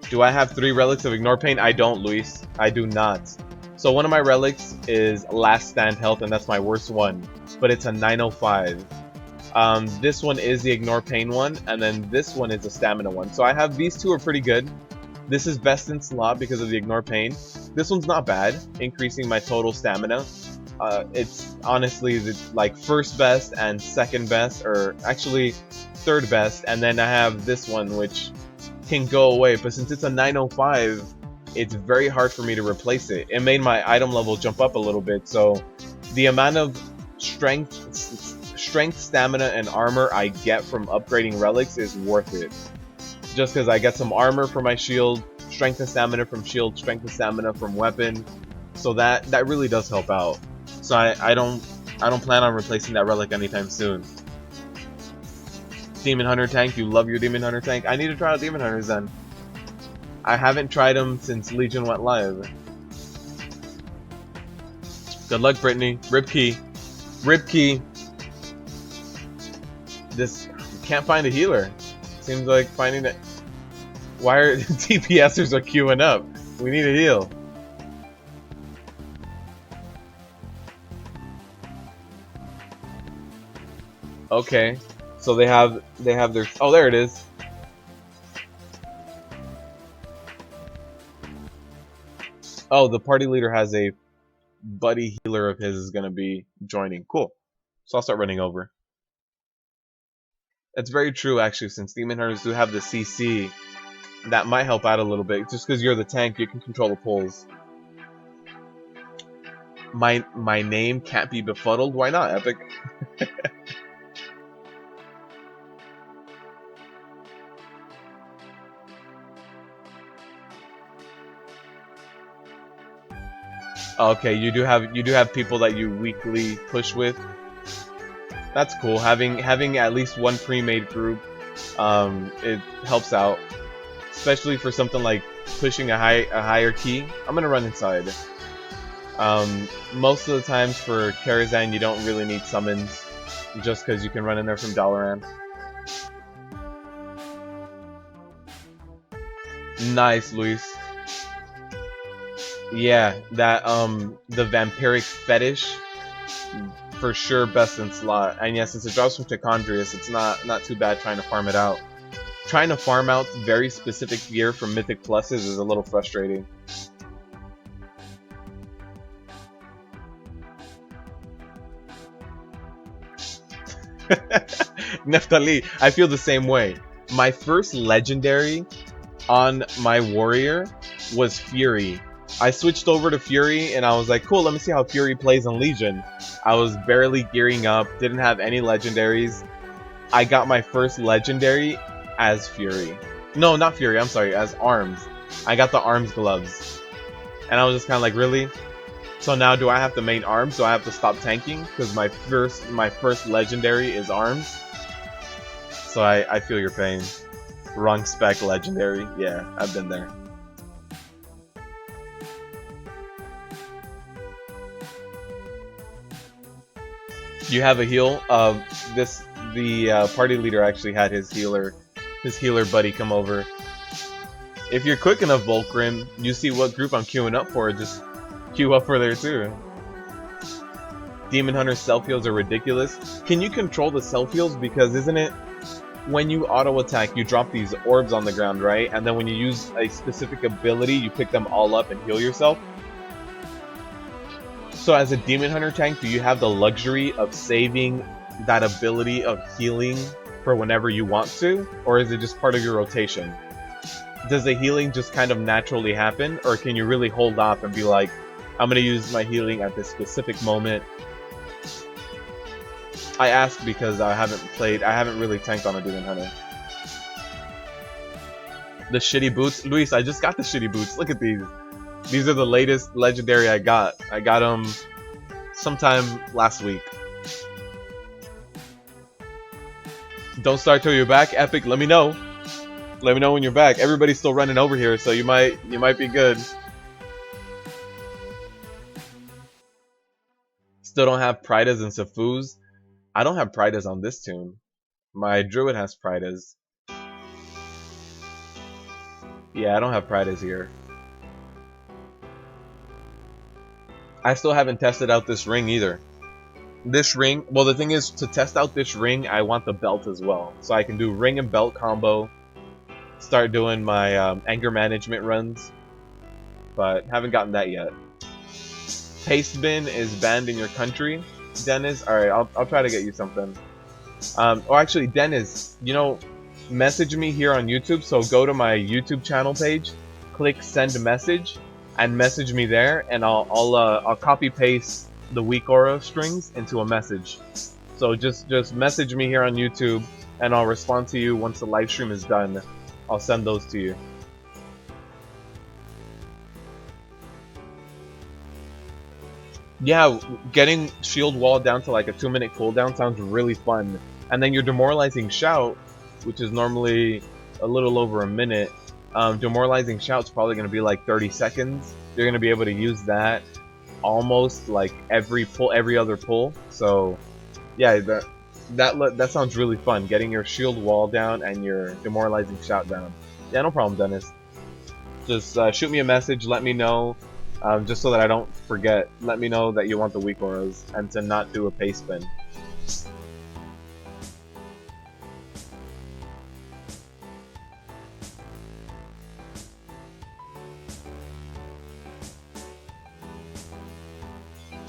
do I have 3 relics of Ignore Pain? I don't, Luis. I do not. So one of my relics is Last Stand Health, and that's my worst one. But it's a 905. This one is the Ignore Pain one, and then this one is the Stamina one. So I have these 2 are pretty good. This is best in slot because of the Ignore Pain. This one's not bad, increasing my total stamina. It's honestly like first best and second best, or actually third best, and then I have this one which can go away, but since it's a 905, it's very hard for me to replace it. It made my item level jump up a little bit, so the amount of strength, stamina, and armor I get from upgrading relics is worth it. Just because I get some armor for my shield, strength and stamina from shield, strength and stamina from weapon, so that really does help out. So I don't plan on replacing that relic anytime soon. Demon Hunter tank, you love your Demon Hunter tank. I need to try out Demon Hunters then. I haven't tried them since Legion went live. Good luck, Brittany. Rip key. Rip key. This can't find a healer. Seems like finding it. Why are TPSers are queuing up? We need a heal. Okay, so they have their. Oh, there it is. Oh, the party leader has a buddy healer of his is gonna be joining. Cool. So I'll start running over. That's very true, actually. Since Demon Hunters do have the CC, that might help out a little bit. Just because you're the tank, you can control the pulls. My name can't be befuddled. Why not, Epic? Okay, you do have people that you weekly push with. That's cool. Having at least one pre-made group, it helps out, especially for something like pushing a higher key. I'm gonna run inside. Most of the times for Karazhan, you don't really need summons, just because you can run in there from Dalaran. Nice, Luis. Yeah, that the vampiric fetish, for sure best in slot. And yes, since it drops from Tichondrius, it's not too bad trying to farm it out. Trying to farm out very specific gear from Mythic Pluses is a little frustrating. Neftali, I feel the same way. My first legendary on my warrior was Fury. I switched over to Fury and I was like, cool, let me see how Fury plays in Legion. I was barely gearing up, didn't have any legendaries. I got my first legendary as Fury. No, not Fury, I'm sorry, as Arms. I got the Arms gloves. And I was just kind of like, really? So now do I have to main Arms? Do I have to stop tanking? Because my first legendary is Arms. So I feel your pain. Wrong spec legendary. Yeah, I've been there. You have a heal. The party leader actually had his healer buddy come over. If you're quick enough, Volkrin, you see what group I'm queuing up for, just queue up for there too. Demon Hunter self heals are ridiculous. Can you control the self heals? Because isn't it when you auto attack, you drop these orbs on the ground, right? And then when you use a specific ability, you pick them all up and heal yourself. So as a Demon Hunter tank, do you have the luxury of saving that ability of healing for whenever you want to? Or is it just part of your rotation? Does the healing just kind of naturally happen? Or can you really hold off and be like, I'm going to use my healing at this specific moment? I ask because I haven't really tanked on a Demon Hunter. The shitty boots? Luis, I just got the shitty boots. Look at these. These are the latest legendary I got. I got them sometime last week. Don't start till you're back. Epic, let me know. Let me know when you're back. Everybody's still running over here, so you might be good. Still don't have Pridas and Safus. I don't have Pridas on this tune. My Druid has Pridas. Yeah, I don't have Pridas here. I still haven't tested out this ring either. This ring, well, the thing is, to test out this ring, I want the belt as well. So I can do ring and belt combo, start doing my anger management runs, but haven't gotten that yet. Paste bin is banned in your country, Dennis. Alright, I'll try to get you something. Oh, actually, Dennis, you know, message me here on YouTube. So go to my YouTube channel page, click send message, and message me there, and I'll copy paste the weak aura strings into a message. So just message me here on YouTube, and I'll respond to you once the live stream is done. I'll send those to you. Yeah, getting shield wall down to like a 2-minute cooldown sounds really fun. And then your demoralizing shout, which is normally a little over a minute, demoralizing shout's probably going to be like 30 seconds. You're going to be able to use that almost like every other pull. So yeah, that sounds really fun, getting your shield wall down and your demoralizing shout down. Yeah, no problem, Dennis. Just shoot me a message, let me know, just so that I don't forget. Let me know that you want the weak auras and to not do a paste spin.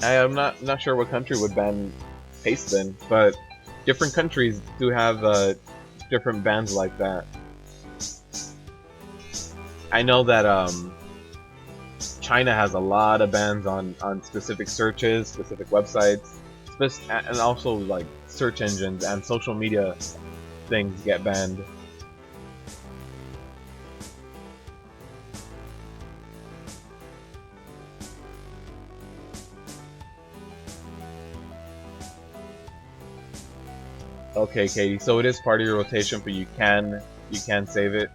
I'm not sure what country would ban paste spin, but different countries do have different bans like that. I know that China has a lot of bans on specific searches, specific websites, and also like search engines and social media things get banned. Okay, Katie. So it is part of your rotation, but you can save it.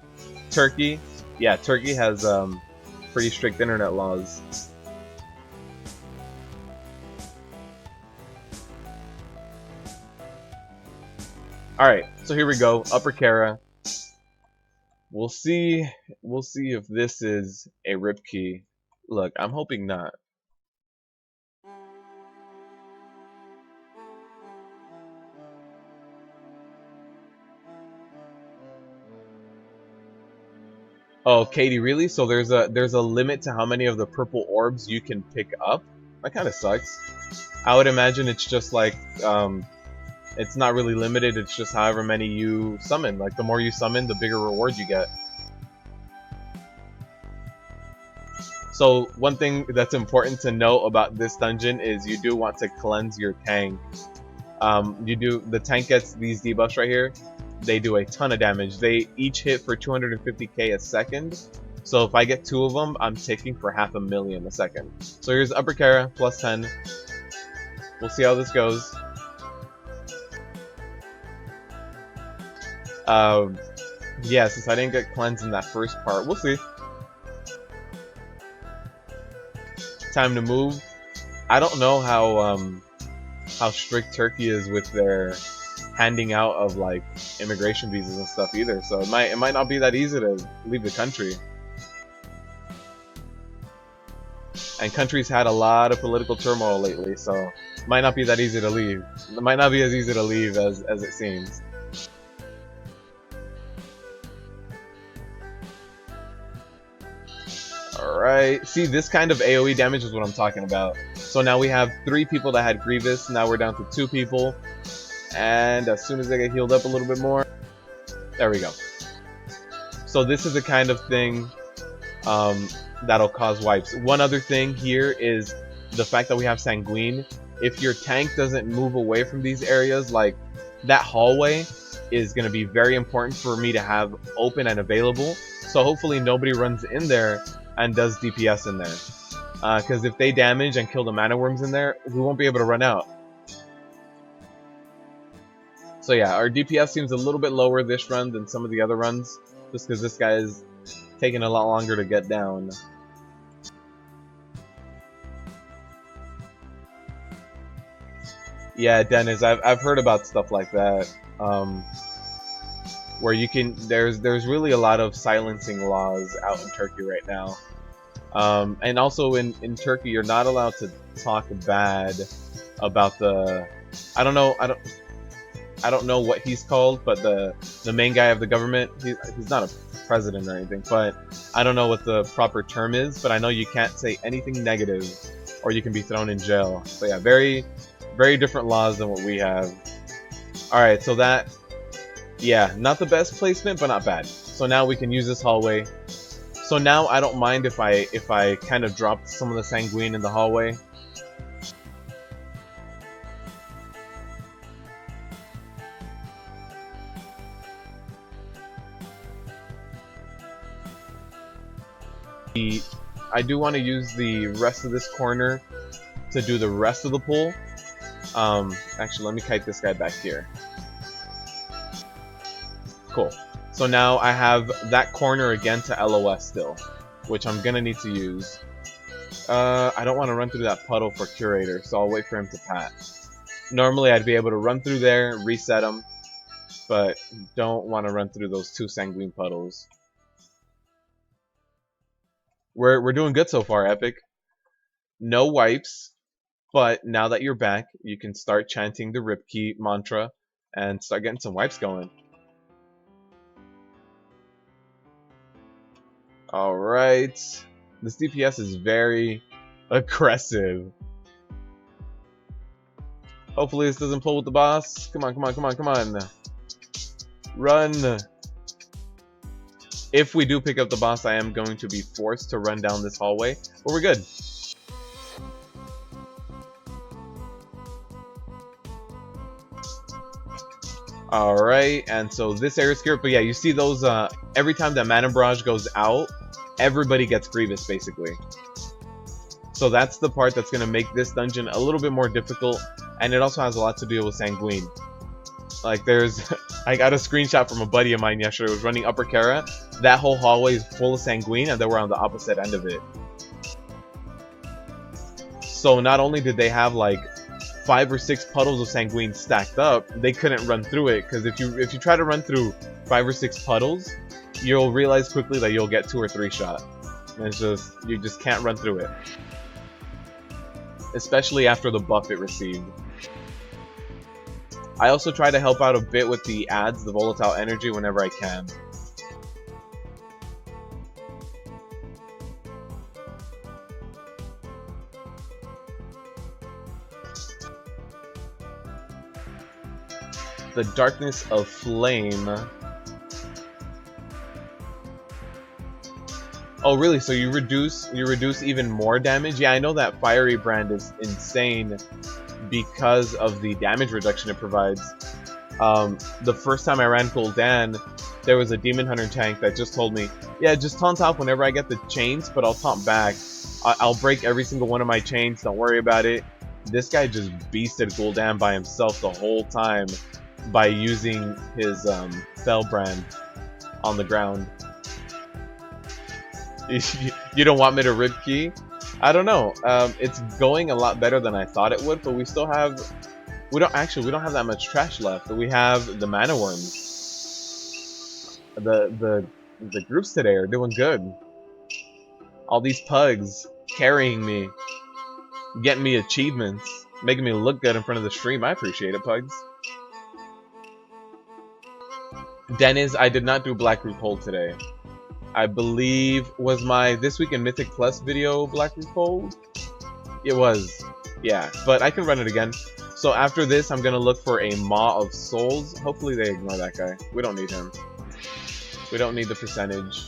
Turkey, yeah, Turkey has pretty strict internet laws. All right, so here we go. Upper Kara. We'll see if this is a rip key. Look, I'm hoping not. Oh, Katie, really? So there's a limit to how many of the purple orbs you can pick up? That kind of sucks. I would imagine it's just like It's not really limited, it's just however many you summon. Like, the more you summon, the bigger reward you get. So, one thing that's important to know about this dungeon is you do want to cleanse your tank. The tank gets these debuffs right here. They do a ton of damage. They each hit for 250k a second. So if I get 2 of them, I'm taking for 500,000 a second. So here's Upper Kara, plus 10. We'll see how this goes. Yeah, since I didn't get cleansed in that first part, we'll see. Time to move. I don't know how strict Turkey is with their handing out of like immigration visas and stuff either. So it might not be that easy to leave the country. And country's had a lot of political turmoil lately, so it might not be that easy to leave. It might not be as easy to leave as it seems. Alright, see, this kind of AoE damage is what I'm talking about. So now we have 3 people that had Grievous, now we're down to 2 people. And as soon as they get healed up a little bit more, there we go. So this is the kind of thing that'll cause wipes. One other thing here is the fact that we have Sanguine. If your tank doesn't move away from these areas, like that hallway is going to be very important for me to have open and available. So hopefully nobody runs in there and does DPS in there. Because if they damage and kill the mana worms in there, we won't be able to run out. So yeah, our DPS seems a little bit lower this run than some of the other runs, just because this guy is taking a lot longer to get down. Yeah, Dennis, I've heard about stuff like that, where you can there's really a lot of silencing laws out in Turkey right now, and also in Turkey you're not allowed to talk bad about the I don't know what he's called, but the main guy of the government, he's not a president or anything, but I don't know what the proper term is, but I know you can't say anything negative or you can be thrown in jail. So yeah, very different laws than what we have. Alright, so that, yeah, not the best placement, but not bad. So now we can use this hallway. So now I don't mind if I kind of drop some of the Sanguine in the hallway. I do want to use the rest of this corner to do the rest of the pull. Actually, let me kite this guy back here. Cool. So now I have that corner again to LOS still, which I'm gonna need to use. I don't want to run through that puddle for Curator, so I'll wait for him to pat. Normally I'd be able to run through there, reset him, but don't want to run through those 2 Sanguine puddles. We're doing good so far, Epic. No wipes, but now that you're back, you can start chanting the Ripkey mantra and start getting some wipes going. Alright. This DPS is very aggressive. Hopefully this doesn't pull with the boss. Come on, come on, come on, come on. Run. If we do pick up the boss, I am going to be forced to run down this hallway, but we're good. Alright, and so this area is scared, but yeah, you see those, every time that Mana Barrage goes out, everybody gets Grievous, basically. So that's the part that's going to make this dungeon a little bit more difficult, and it also has a lot to do with Sanguine. Like, I got a screenshot from a buddy of mine yesterday who was running Upper Kara. That whole hallway is full of Sanguine, and then we're on the opposite end of it. So not only did they have, like, 5 or 6 puddles of Sanguine stacked up, they couldn't run through it, because if you try to run through 5 or 6 puddles, you'll realize quickly that you'll get 2 or 3 shot. And it's just, you just can't run through it. Especially after the buff it received. I also try to help out a bit with the ads, the volatile energy, whenever I can. the darkness of flame. Oh really? So you reduce even more damage? Yeah, I know that fiery brand is insane because of the damage reduction it provides. The first time I ran Gul'dan, there was a Demon Hunter tank that just told me, yeah, just taunt off whenever I get the chains, but I'll taunt back. I'll break every single one of my chains, don't worry about it. This guy just beasted Gul'dan by himself the whole time by using his Fell brand on the ground. You don't want me to rip key? I don't know. It's going a lot better than I thought it would, but we still have... We don't have that much trash left. We have the mana worms. The groups today are doing good. All these pugs carrying me, getting me achievements, making me look good in front of the stream. I appreciate it, pugs. Dennis, I did not do Black Rook Hold today. I believe was my This Week in Mythic Plus video Black Rook Hold? It was. Yeah, but I can run it again. So after this, I'm gonna look for a Maw of Souls. Hopefully they ignore that guy. We don't need him. We don't need the percentage.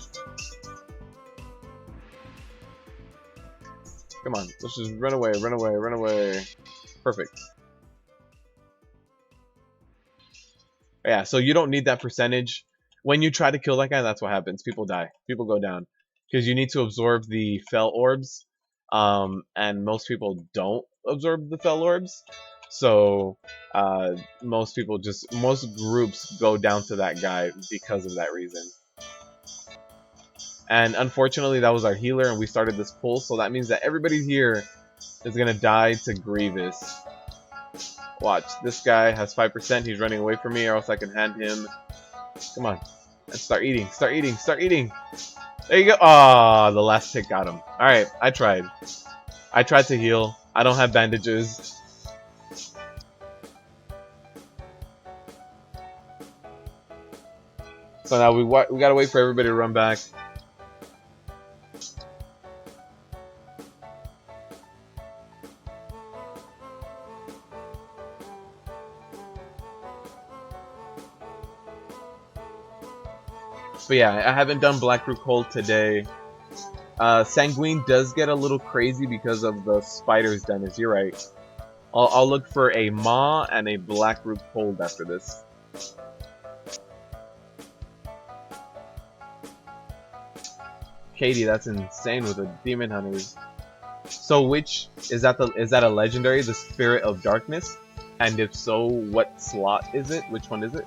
Come on, let's just run away, run away, run away. Perfect. Yeah, so you don't need that percentage. When you try to kill that guy, that's what happens. People die. People go down. Because you need to absorb the Fell Orbs. And most people don't absorb the Fell Orbs. So, most groups go down to that guy because of that reason. And unfortunately, that was our healer, and we started this pull, so that means that everybody here is gonna die to Grievous. Watch, this guy has 5%, he's running away from me, or else I can hand him. Come on, and start eating, start eating, start eating. There you go. Ah, the last tick got him. Alright, I tried. I tried to heal. I don't have bandages. So now we gotta wait for everybody to run back. But yeah, I haven't done Black Rook Hold today. Sanguine does get a little crazy because of the spiders, Dennis. You're right. I'll look for a Maw and a Black Rook Hold after this. Katie, that's insane with the Demon Hunters. So which is that a legendary, the Spirit of Darkness? And if so, what slot is it? Which one is it?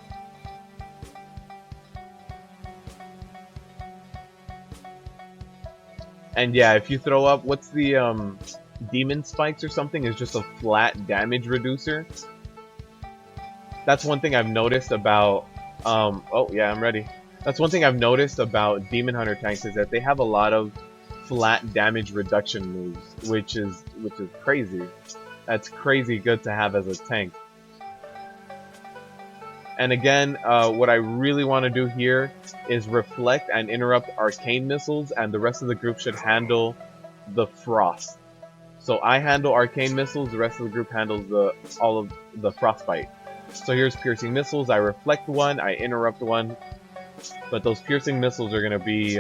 And yeah, if you throw up, what's the Demon Spikes or something is just a flat damage reducer. That's one thing I've noticed about oh yeah, I'm ready. That's one thing I've noticed about Demon Hunter tanks is that they have a lot of flat damage reduction moves, which is crazy. That's crazy good to have as a tank. And again, what I really want to do here is reflect and interrupt arcane missiles, and the rest of the group should handle the frost. So I handle arcane missiles, the rest of the group handles all of the frostbite. So here's piercing missiles, I reflect one, I interrupt one, but those piercing missiles are going to be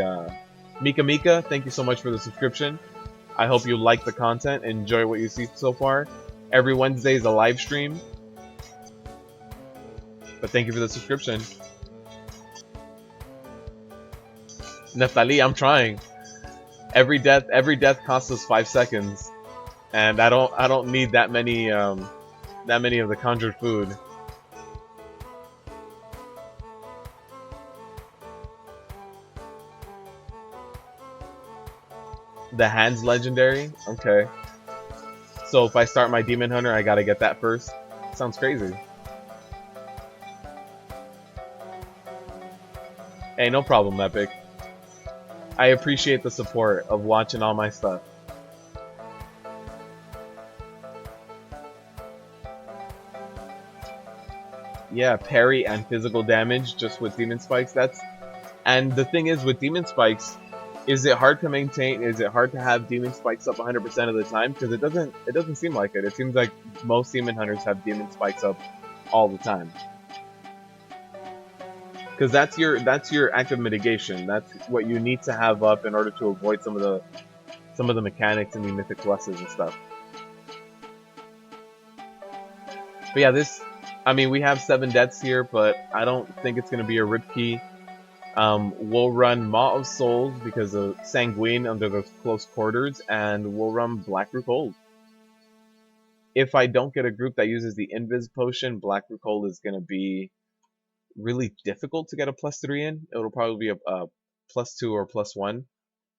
Mika Mika, thank you so much for the subscription. I hope you like the content, enjoy what you see so far. Every Wednesday is a live stream. But thank you for the subscription. Neftali, I'm trying. Every death costs us 5 seconds. And I don't need that many of the conjured food. The hands legendary? Okay. So if I start my Demon Hunter, I gotta get that first? Sounds crazy. Hey, no problem, Epic. I appreciate the support of watching all my stuff. Yeah, parry and physical damage just with Demon Spikes. And the thing is with Demon Spikes, is it hard to maintain? Is it hard to have Demon Spikes up 100% of the time? Because it doesn't seem like it. It seems like most Demon Hunters have Demon Spikes up all the time. because that's your active mitigation. That's what you need to have up in order to avoid some of the mechanics in the Mythic Pluses and stuff. But yeah, I mean, we have 7 deaths here, but I don't think it's going to be a rip key. We'll run Maw of Souls because of Sanguine under those close quarters, and we'll run Black Rook Hold. If I don't get a group that uses the Invis potion, Black Rook Hold is going to be really difficult to get a +3 in. It'll probably be a +2 or +1.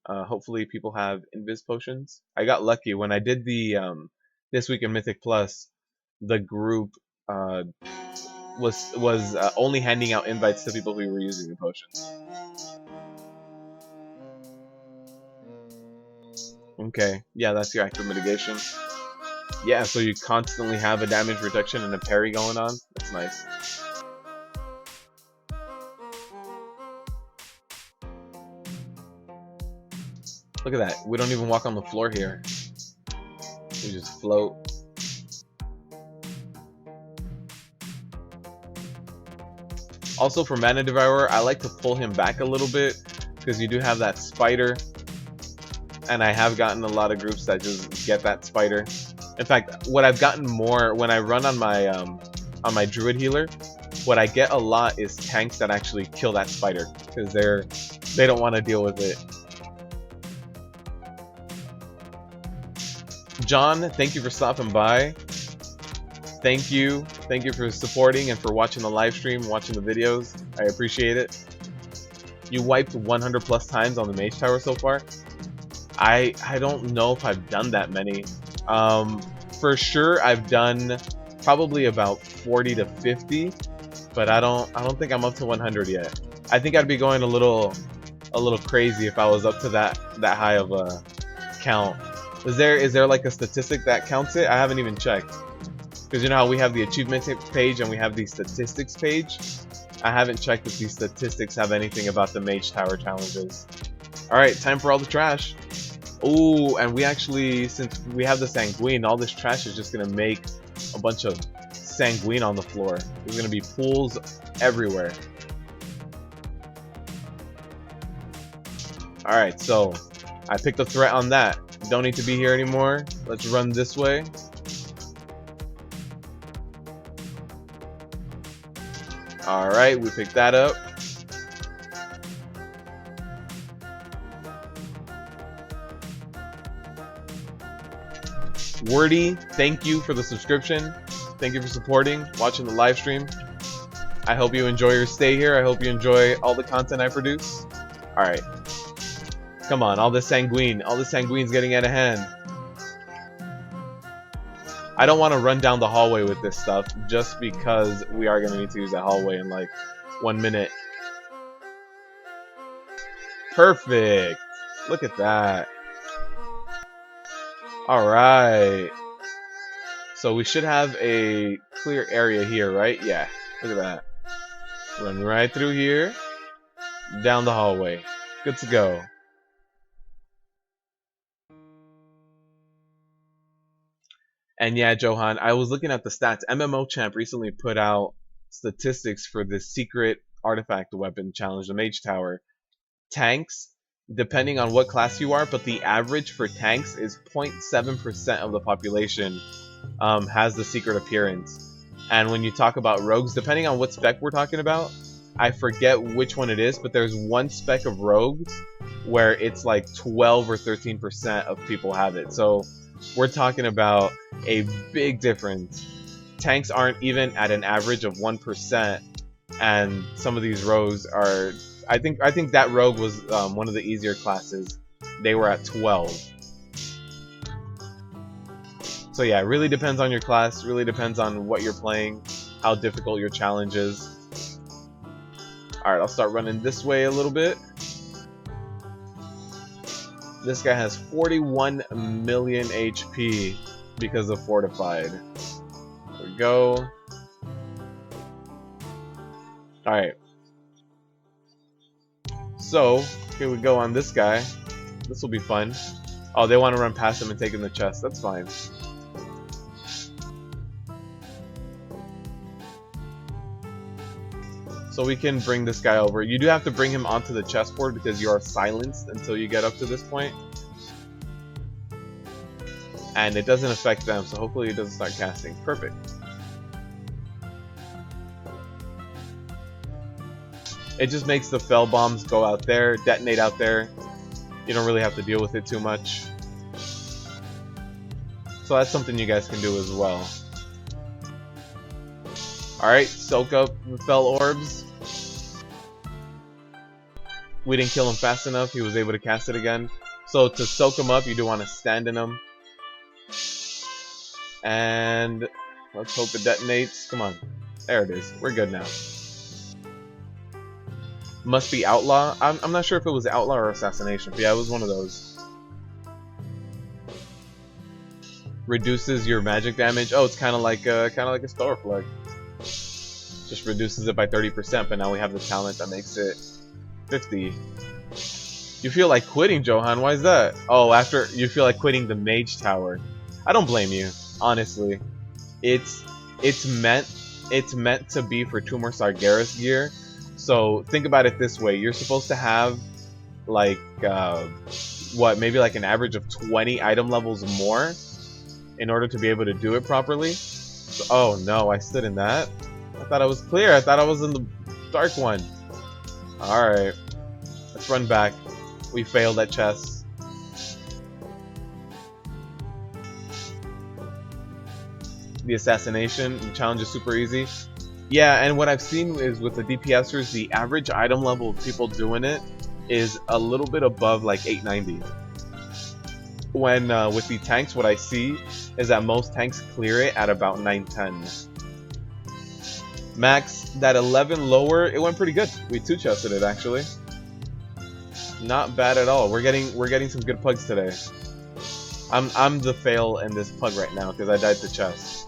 Hopefully people have Invis potions. I got lucky when I did the This Week in Mythic Plus. The group was only handing out invites to people who were using the potions. Okay, yeah, that's your active mitigation. Yeah, so you constantly have a damage reduction and a parry going on. That's nice. Look at that. We don't even walk on the floor here. We just float. Also for Mana Devourer, I like to pull him back a little bit because you do have that spider. And I have gotten a lot of groups that just get that spider. In fact, what I've gotten more when I run on my druid healer, what I get a lot is tanks that actually kill that spider because they don't want to deal with it. John, thank you for stopping by. Thank you for supporting and for watching the live stream, watching the videos. I appreciate it. You wiped 100 plus times on the Mage Tower so far. I don't know if I've done that many. For sure I've done probably about 40 to 50, but I don't think I'm up to 100 yet. I think I'd be going a little crazy if I was up to that high of a count. Is there like a statistic that counts it? I haven't even checked. Because you know how we have the achievement page and we have the statistics page? I haven't checked if these statistics have anything about the Mage Tower challenges. Alright, time for all the trash. Ooh, and we actually, since we have the Sanguine, all this trash is just going to make a bunch of Sanguine on the floor. There's going to be pools everywhere. Alright, so I picked a threat on that. Don't need to be here anymore. Let's run this way. Alright, we picked that up. Wordy, thank you for the subscription. Thank you for supporting, watching the live stream. I hope you enjoy your stay here. I hope you enjoy all the content I produce. Alright. Come on, all this Sanguine. All this Sanguine's getting out of hand. I don't want to run down the hallway with this stuff just because we are going to need to use that hallway in like 1 minute. Perfect. Look at that. Alright. So we should have a clear area here, right? Yeah. Look at that. Run right through here. Down the hallway. Good to go. And yeah, Johan, I was looking at the stats. MMO Champ recently put out statistics for the secret artifact weapon challenge, the Mage Tower. Tanks, depending on what class you are, but the average for tanks is 0.7% of the population has the secret appearance. And when you talk about rogues, depending on what spec we're talking about, I forget which one it is, but there's one spec of rogues where it's like 12 or 13% of people have it. So we're talking about a big difference. Tanks aren't even at an average of 1%, and some of these rogues are. I think that rogue was one of the easier classes. They were at 12. So yeah, it really depends on your class. Really depends on what you're playing, how difficult your challenge is. All right, I'll start running this way a little bit. This guy has 41 million HP because of Fortified. There we go. Alright. So, here we go on this guy. This will be fun. Oh, they want to run past him and take in the chest. That's fine. So we can bring this guy over. You do have to bring him onto the chessboard because you are silenced until you get up to this point. And it doesn't affect them, so hopefully it doesn't start casting. Perfect. It just makes the fell bombs go out there, detonate out there. You don't really have to deal with it too much. So that's something you guys can do as well. Alright, soak up the fell orbs. We didn't kill him fast enough, he was able to cast it again. So to soak him up, you do want to stand in him. And let's hope it detonates. Come on. There it is. We're good now. Must be outlaw. I'm not sure if it was outlaw or assassination, but yeah, it was one of those. Reduces your magic damage. Oh, it's kind of like a Stellar Plug. Just reduces it by 30%, but now we have the talent that makes it 50. You feel like quitting, Johan? Why is that? Oh, after you feel like quitting the Mage Tower. I don't blame you, honestly. It's meant to be for 2 more Sargeras gear. So think about it this way: you're supposed to have like what, maybe like an average of 20 item levels more in order to be able to do it properly. So, oh no, I stood in that. I thought I was clear. I thought I was in the dark one. All right, let's run back. We failed at chess. The assassination, the challenge is super easy. Yeah, and what I've seen is with the DPSers, the average item level of people doing it is a little bit above like 890. When with the tanks, what I see is that most tanks clear it at about 910. Max, that 11 lower, it went pretty good. We 2-chested it actually. Not bad at all. We're getting some good plugs today. I'm the fail in this plug right now because I died to chess.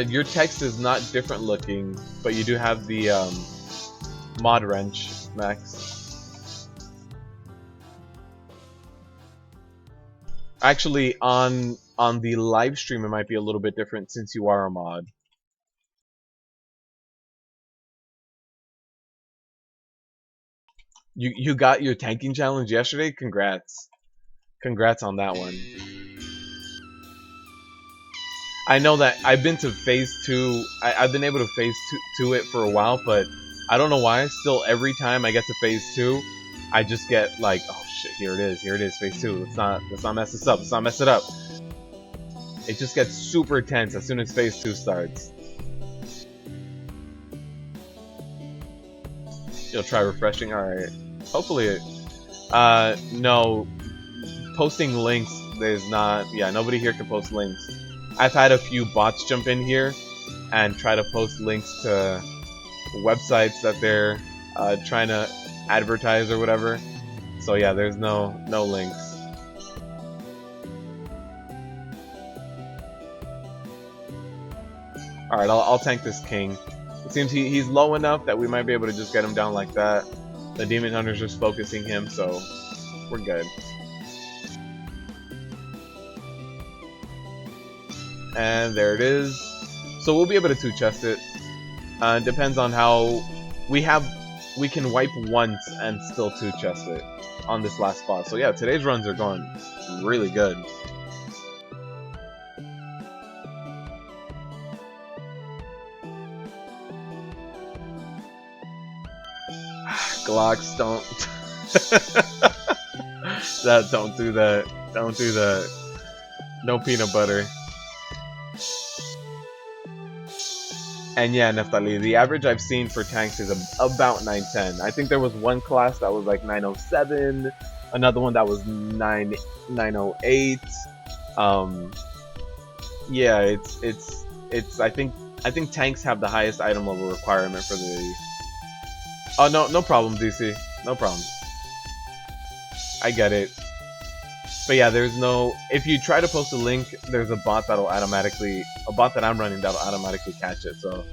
Your text is not different looking, but you do have the mod wrench, Max. Actually, on the live stream, it might be a little bit different since you are a mod. You got your tanking challenge yesterday? Congrats. Congrats on that one. I know that I've been to phase 2. I've been able to phase 2 it for a while, but I don't know why. Still, every time I get to phase 2, I just get like, oh shit, here it is, phase 2. Let's not mess this up. Let's not mess it up. It just gets super tense as soon as phase 2 starts. You'll try refreshing. All right. Hopefully it. No. Posting links. There's not. Yeah, nobody here can post links. I've had a few bots jump in here and try to post links to websites that they're trying to advertise or whatever. So yeah, there's no links. All right, I'll tank this king. It seems he's low enough that we might be able to just get him down like that. The demon hunter's just focusing him, so we're good. And there it is. So we'll be able to 2-chest it. Depends on how we can wipe once and still 2-chest it on this last spot. So yeah, today's runs are going really good. Glocks, don't. Don't do that. Don't do that. No peanut butter. And yeah, Neftali, the average I've seen for tanks is about 910. I think there was one class that was like 907, another one that was 908. Yeah, it's I think tanks have the highest item level requirement for the. Oh no problem, DC. No problem. I get it. But yeah, there's no. If you try to post a link, there's a bot that I'm running that'll automatically catch it. So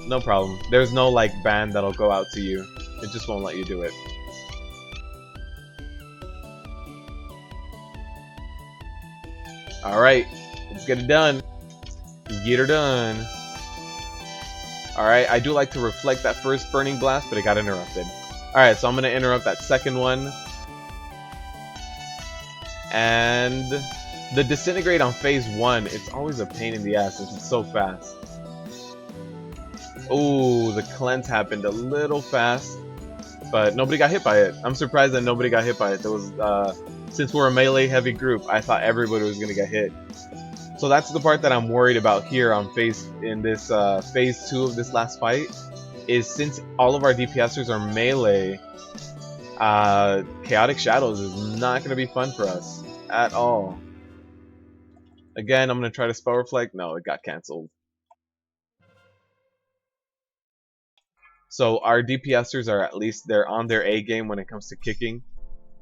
no problem. There's no like ban that'll go out to you. It just won't let you do it. All right. Let's get it done. Get her done. Alright, I do like to reflect that first Burning Blast, but it got interrupted. Alright, so I'm going to interrupt that second one. And the Disintegrate on phase 1, it's always a pain in the ass. It's so fast. Ooh, the cleanse happened a little fast, but nobody got hit by it. I'm surprised that nobody got hit by it. There was, since we're a melee heavy group, I thought everybody was going to get hit. So that's the part that I'm worried about here on phase 2 of this last fight, is since all of our DPSers are melee, Chaotic Shadows is not going to be fun for us at all. Again, I'm going to try to Spell Reflect. No, it got cancelled. So our DPSers are at least, they're on their A game when it comes to kicking.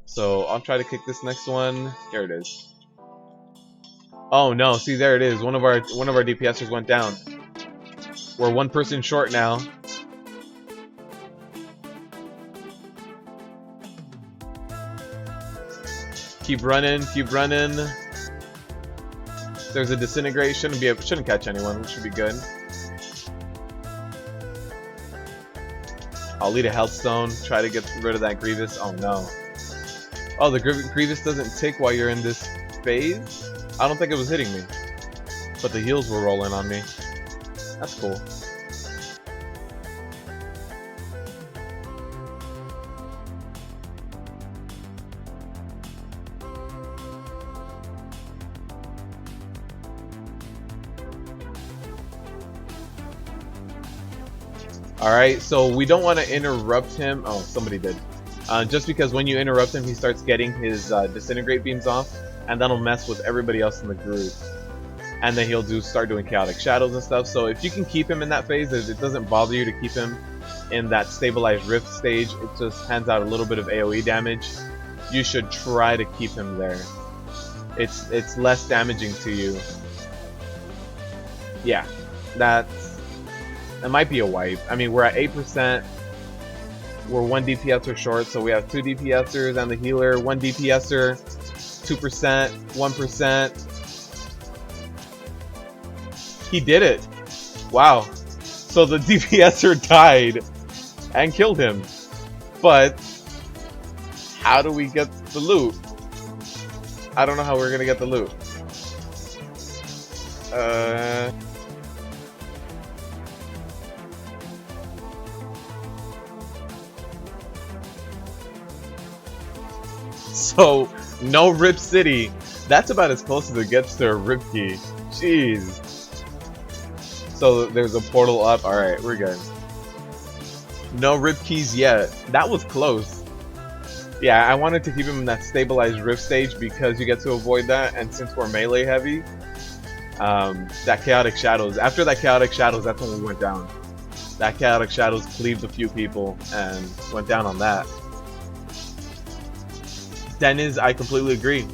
So I'll try to kick this next one. Here it is. Oh no, see there it is. One of our DPSers went down. We're one person short now. Keep running, keep running. There's a Disintegrate, shouldn't catch anyone, which should be good. I'll lead a Healthstone, try to get rid of that Grievous. Oh no. Oh, the Grievous doesn't tick while you're in this phase? I don't think it was hitting me. But the heals were rolling on me. That's cool. Alright, so we don't want to interrupt him. Oh, somebody did. Just because when you interrupt him, he starts getting his Disintegrate beams off, and that'll mess with everybody else in the group. And then he'll start doing Chaotic Shadows and stuff. So if you can keep him in that phase, if it doesn't bother you to keep him in that Stabilized Rift stage, it just hands out a little bit of AoE damage. You should try to keep him there. It's less damaging to you. Yeah, that might be a wipe. I mean, we're at 8%. We're 1 DPSer short, so we have 2 DPSers and the healer, 1 DPSer, 2%, 1%. He did it. Wow. So the DPSer died and killed him. But how do we get the loot? I don't know how we're gonna get the loot. So, no Rip City. That's about as close as it gets to a Rip Key. Jeez. So, there's a portal up. Alright, we're good. No Rip Keys yet. That was close. Yeah, I wanted to keep him in that Stabilized Rift stage because you get to avoid that. And since we're melee heavy, that Chaotic Shadows. After that Chaotic Shadows, that's when we went down. That Chaotic Shadows cleaved a few people and went down on that. Dennis, I completely agree.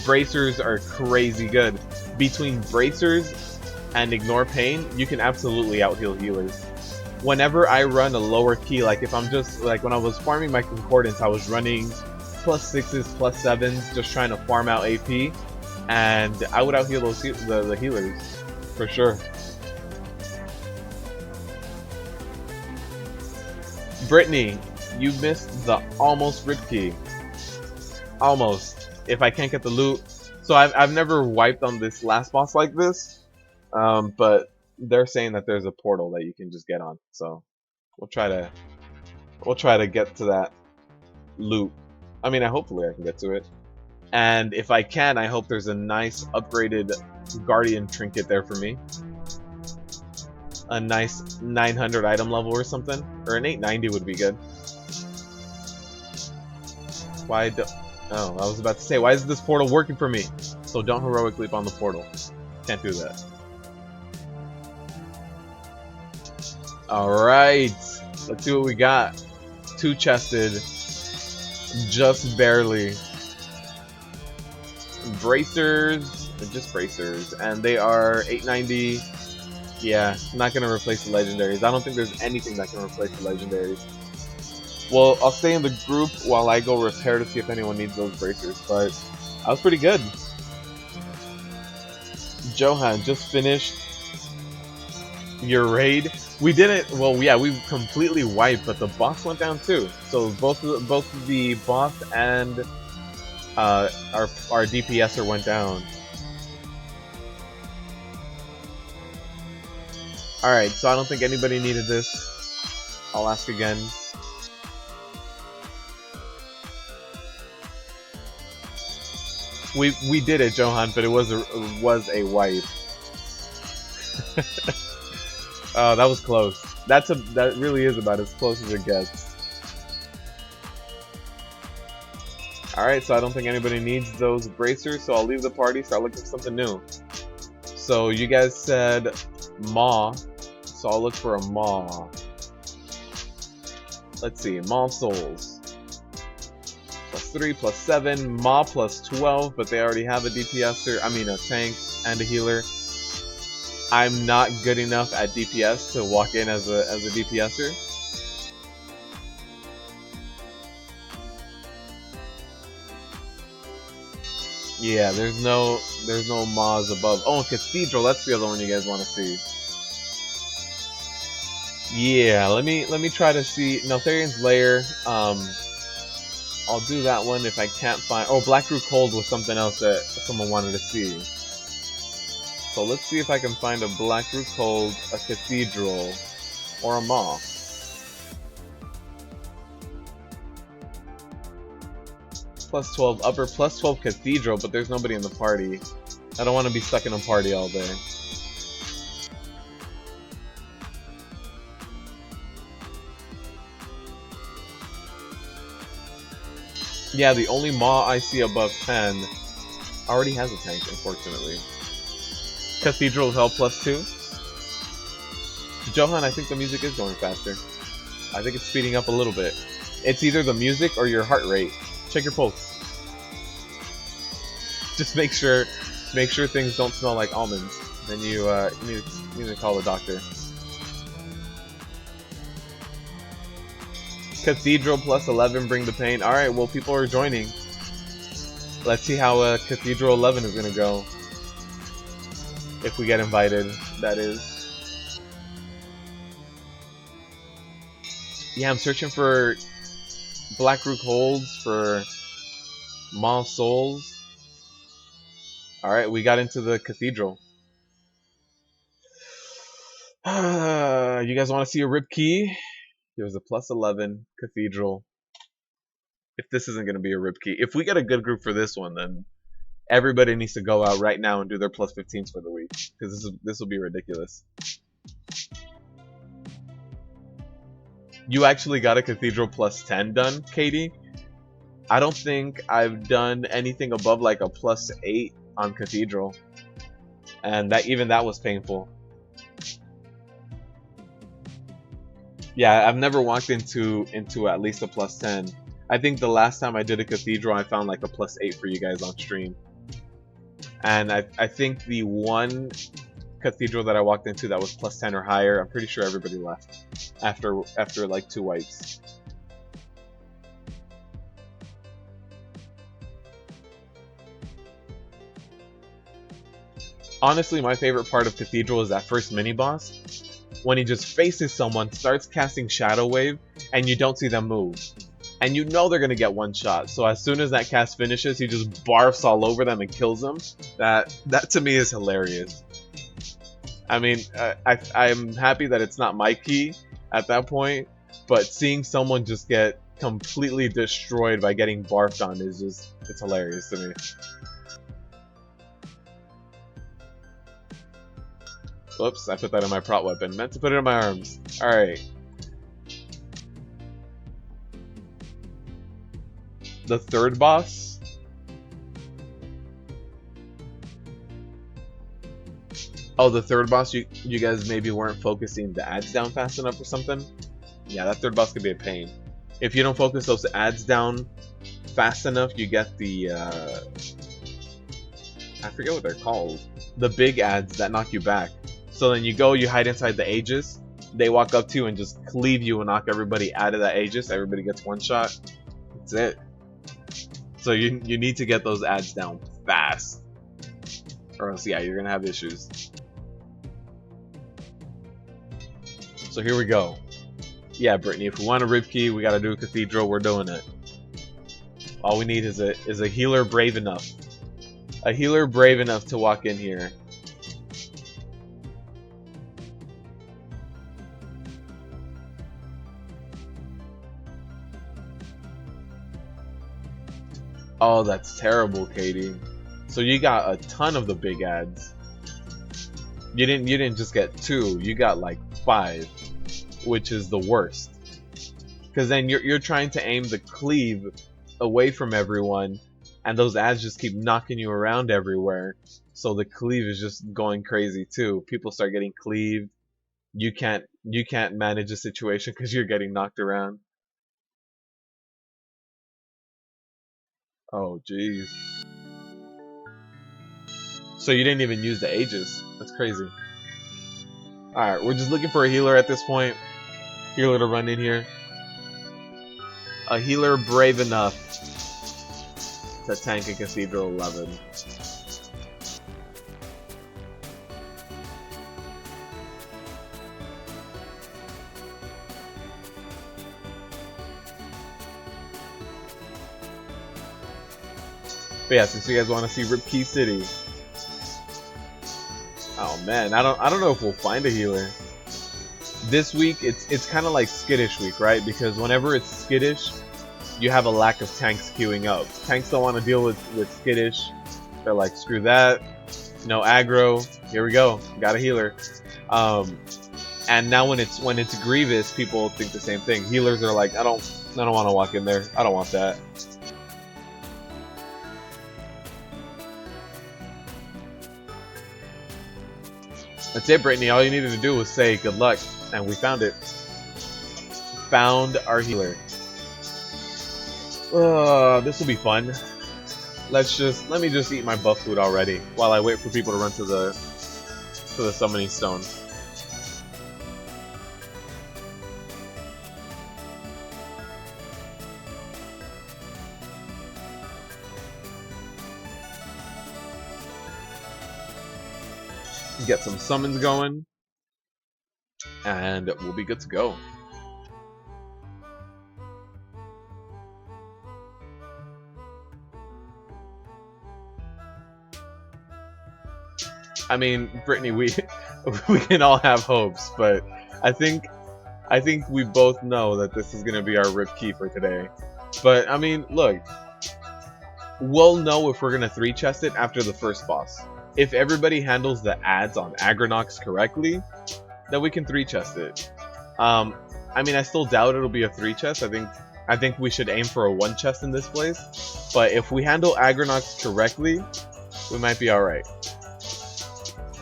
Bracers are crazy good. Between Bracers and Ignore Pain, you can absolutely out-heal healers. Whenever I run a lower key, like if I'm just, like when I was farming my Concordance, I was running +6s, +7s, just trying to farm out AP, and I would out-heal those the healers, for sure. Brittany, you missed the almost Rip Key. Almost. If I can't get the loot. So I've never wiped on this last boss like this. But they're saying that there's a portal that you can just get on. So we'll try to get to that loot. I mean, hopefully I can get to it. And if I can, I hope there's a nice upgraded Guardian trinket there for me. A nice 900 item level or something. Or an 890 would be good. Why do... Oh, I was about to say, why is this portal working for me? So don't heroic leap on the portal. Can't do that. Alright. Let's see what we got. 2 chested. Just barely. Bracers. Just bracers. And they are 890. Yeah, not going to replace the legendaries. I don't think there's anything that can replace the legendaries. Well, I'll stay in the group while I go repair to see if anyone needs those bracers, but I was pretty good. Johan, just finished your raid. We didn't. Well, yeah, we completely wiped, but the boss went down too. So both of the boss and our DPSer went down. All right, so I don't think anybody needed this. I'll ask again. We did it, Johan, but it was a wipe. Oh, that was close. That really is about as close as it gets. Alright, so I don't think anybody needs those bracers, so I'll leave the party, start looking for something new. So you guys said Maw, so I'll look for a Maw. Let's see, Maw of Souls. +3, +7, Maw +12, but they already have a DPSer, I mean a tank and a healer. I'm not good enough at DPS to walk in as a DPSer. Yeah, there's no Maws above. Oh, Cathedral, that's the other one you guys want to see. Yeah, let me try to see Neltharion's Lair. I'll do that one if I can't find. Oh, Black Rook Hold was something else that someone wanted to see. So let's see if I can find a Black Rook Hold, a Cathedral, or a Maw. +12 upper, +12 Cathedral, but there's nobody in the party. I don't want to be stuck in a party all day. Yeah, the only Maw I see above 10 already has a tank, unfortunately. Cathedral Hell +2. Johan, I think the music is going faster. I think it's speeding up a little bit. It's either the music or your heart rate. Check your pulse. Just make sure things don't smell like almonds. Then you need to call the doctor. Cathedral +11, bring the pain. Alright, well, people are joining. Let's see how Cathedral 11 is going to go. If we get invited, that is. Yeah, I'm searching for Black Rook Holds, for Maw of Souls. Alright, we got into the Cathedral. You guys want to see a rip key? There's a +11 Cathedral. If this isn't going to be a rip key. If we get a good group for this one, then everybody needs to go out right now and do their +15s for the week. Because this will be ridiculous. You actually got a Cathedral +10 done, Katie? I don't think I've done anything above like a +8 on Cathedral. And even that was painful. Yeah, I've never walked into at least a +10. I think the last time I did a Cathedral, I found like a +8 for you guys on stream. And I think the one Cathedral that I walked into that was +10 or higher, I'm pretty sure everybody left after like 2 wipes. Honestly, my favorite part of Cathedral is that first mini-boss. When he just faces someone, starts casting Shadow Wave, and you don't see them move. And you know they're going to get one shot, so as soon as that cast finishes, he just barfs all over them and kills them. That to me is hilarious. I mean, I'm happy that it's not my key at that point, but seeing someone just get completely destroyed by getting barfed on is just, it's hilarious to me. Whoops, I put that in my prop weapon. Meant to put it in my arms. Alright. The third boss? Oh, the third boss, you guys maybe weren't focusing the ads down fast enough or something? Yeah, that third boss could be a pain. If you don't focus those ads down fast enough, you get the, I forget what they're called. The big ads that knock you back. So then you go, you hide inside the Aegis, they walk up to you and just cleave you and knock everybody out of that Aegis, everybody gets one shot. That's it. So you need to get those ads down fast. or else yeah, you're gonna have issues. So here we go. Yeah, Brittany, if we want a rib key, we gotta do a cathedral. We're doing it. All we need is a healer brave enough. A healer brave enough to walk in here. Oh, that's terrible, Katie. So you got a ton of the big ads. You didn't just get 2, you got like 5, which is the worst. Because then you're trying to aim the cleave away from everyone, and those ads just keep knocking you around everywhere. So the cleave is just going crazy too. People start getting cleaved. You can't manage a situation because you're getting knocked around. Oh jeez. So you didn't even use the Aegis. That's crazy. Alright, we're just looking for a healer at this point. Healer to run in here. A healer brave enough to tank a Cathedral 11. But yeah, since you guys want to see Rip Key City. Oh man, I don't know if we'll find a healer. This week it's kind of like skittish week, right? Because whenever it's skittish, you have a lack of tanks queuing up. Tanks don't want to deal with skittish. They're like, screw that. No aggro. Here we go. Got a healer. And now when it's Grievous, people think the same thing. Healers are like, I don't want to walk in there. I don't want that. That's it, Brittany. All you needed to do was say good luck, and we found it. Found our healer. This will be fun. Let me just eat my buff food already while I wait for people to run to the summoning stone. Get some summons going, and we'll be good to go. I mean, Brittany, we can all have hopes, but I think we both know that this is gonna be our rip key for today. But I mean, look, we'll know if we're gonna 3-chest it after the first boss. If everybody handles the ads on Agronox correctly, then we can 3-chest it. I mean, I still doubt it'll be a 3-chest. I think we should aim for a 1-chest in this place. But if we handle Agronox correctly, we might be alright.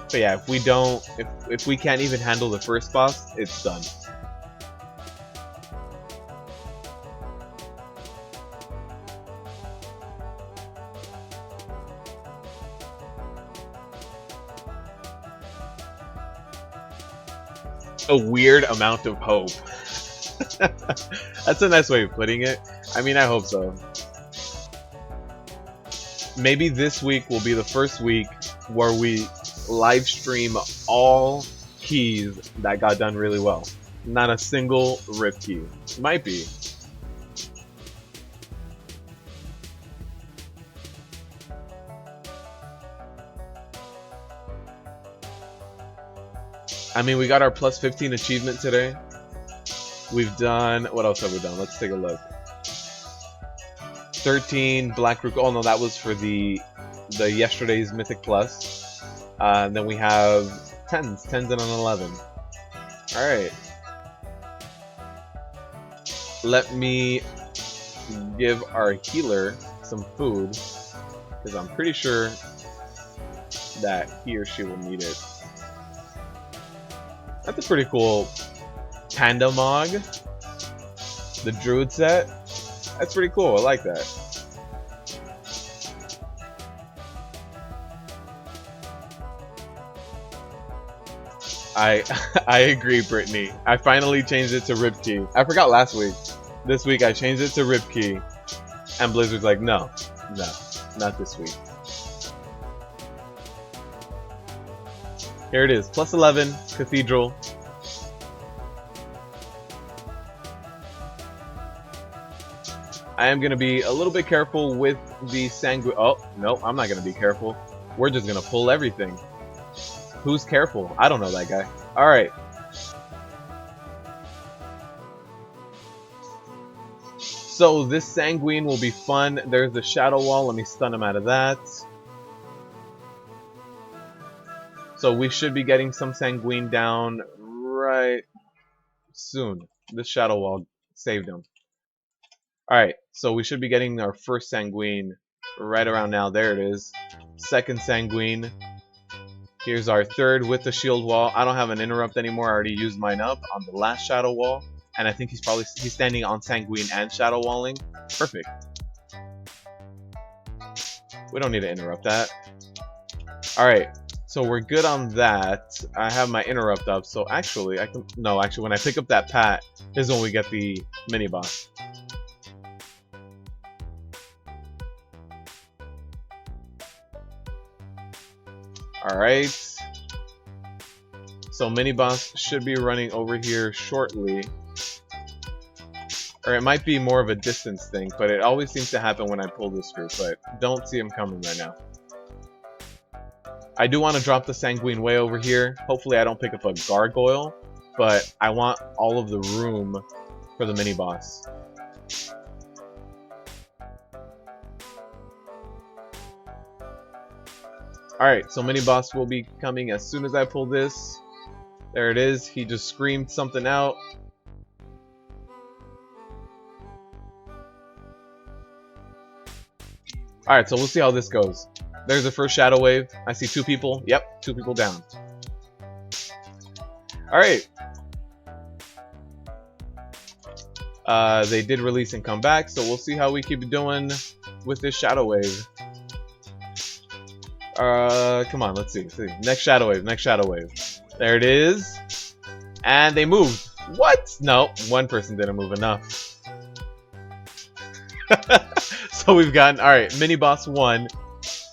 But yeah, if we don't, if we can't even handle the first boss, it's done. A weird amount of hope. That's a nice way of putting it. I mean, I hope so. Maybe this week will be the first week where we live stream all keys that got done really well. Not a single rip key. Might be. I mean, we got our plus 15 achievement today. We've done, what else have we done? Let's take a look. 13 Black Rook. Oh no, that was for the yesterday's Mythic Plus. And then we have 10s and an 11. All right. Let me give our healer some food, because I'm pretty sure that he or she will need it. That's a pretty cool Panda Mog. The Druid set. That's pretty cool. I like that. I agree, Brittany. I finally changed it to Ripkey. I forgot last week. This week I changed it to Ripkey, and Blizzard's like, no, not this week. Here it is, plus 11, Cathedral. I am going to be a little bit careful with the Sanguine. Oh, no, I'm not going to be careful. We're just going to pull everything. Who's careful? I don't know that guy. Alright. So this Sanguine will be fun. There's the Shadow Wall. Let me stun him out of that. So we should be getting some Sanguine down right soon. This Shadow Wall saved him. Alright, so we should be getting our first Sanguine right around now. There it is. Second Sanguine. Here's our third with the shield wall. I don't have an interrupt anymore. I already used mine up on the last Shadow Wall. And I think he's standing on Sanguine and Shadow Walling. Perfect. We don't need to interrupt that. Alright, so we're good on that. I have my interrupt up, so actually I can... No, actually when I pick up that pat is when we get the mini-boss. Alright. So mini-boss should be running over here shortly. Or it might be more of a distance thing, but it always seems to happen when I pull this group, but don't see him coming right now. I do want to drop the Sanguine way over here. Hopefully I don't pick up a gargoyle, but I want all of the room for the mini-boss. Alright, so mini-boss will be coming as soon as I pull this. There it is. He just screamed something out. Alright, so we'll see how this goes. There's the first Shadow Wave. I see 2 people. Yep, 2 people down. Alright. They did release and come back, so we'll see how we keep doing with this Shadow Wave. Come on, let's see. Next Shadow Wave, next Shadow Wave. There it is. And they moved. What? No, one person didn't move enough. So we've gotten, alright, mini boss 1,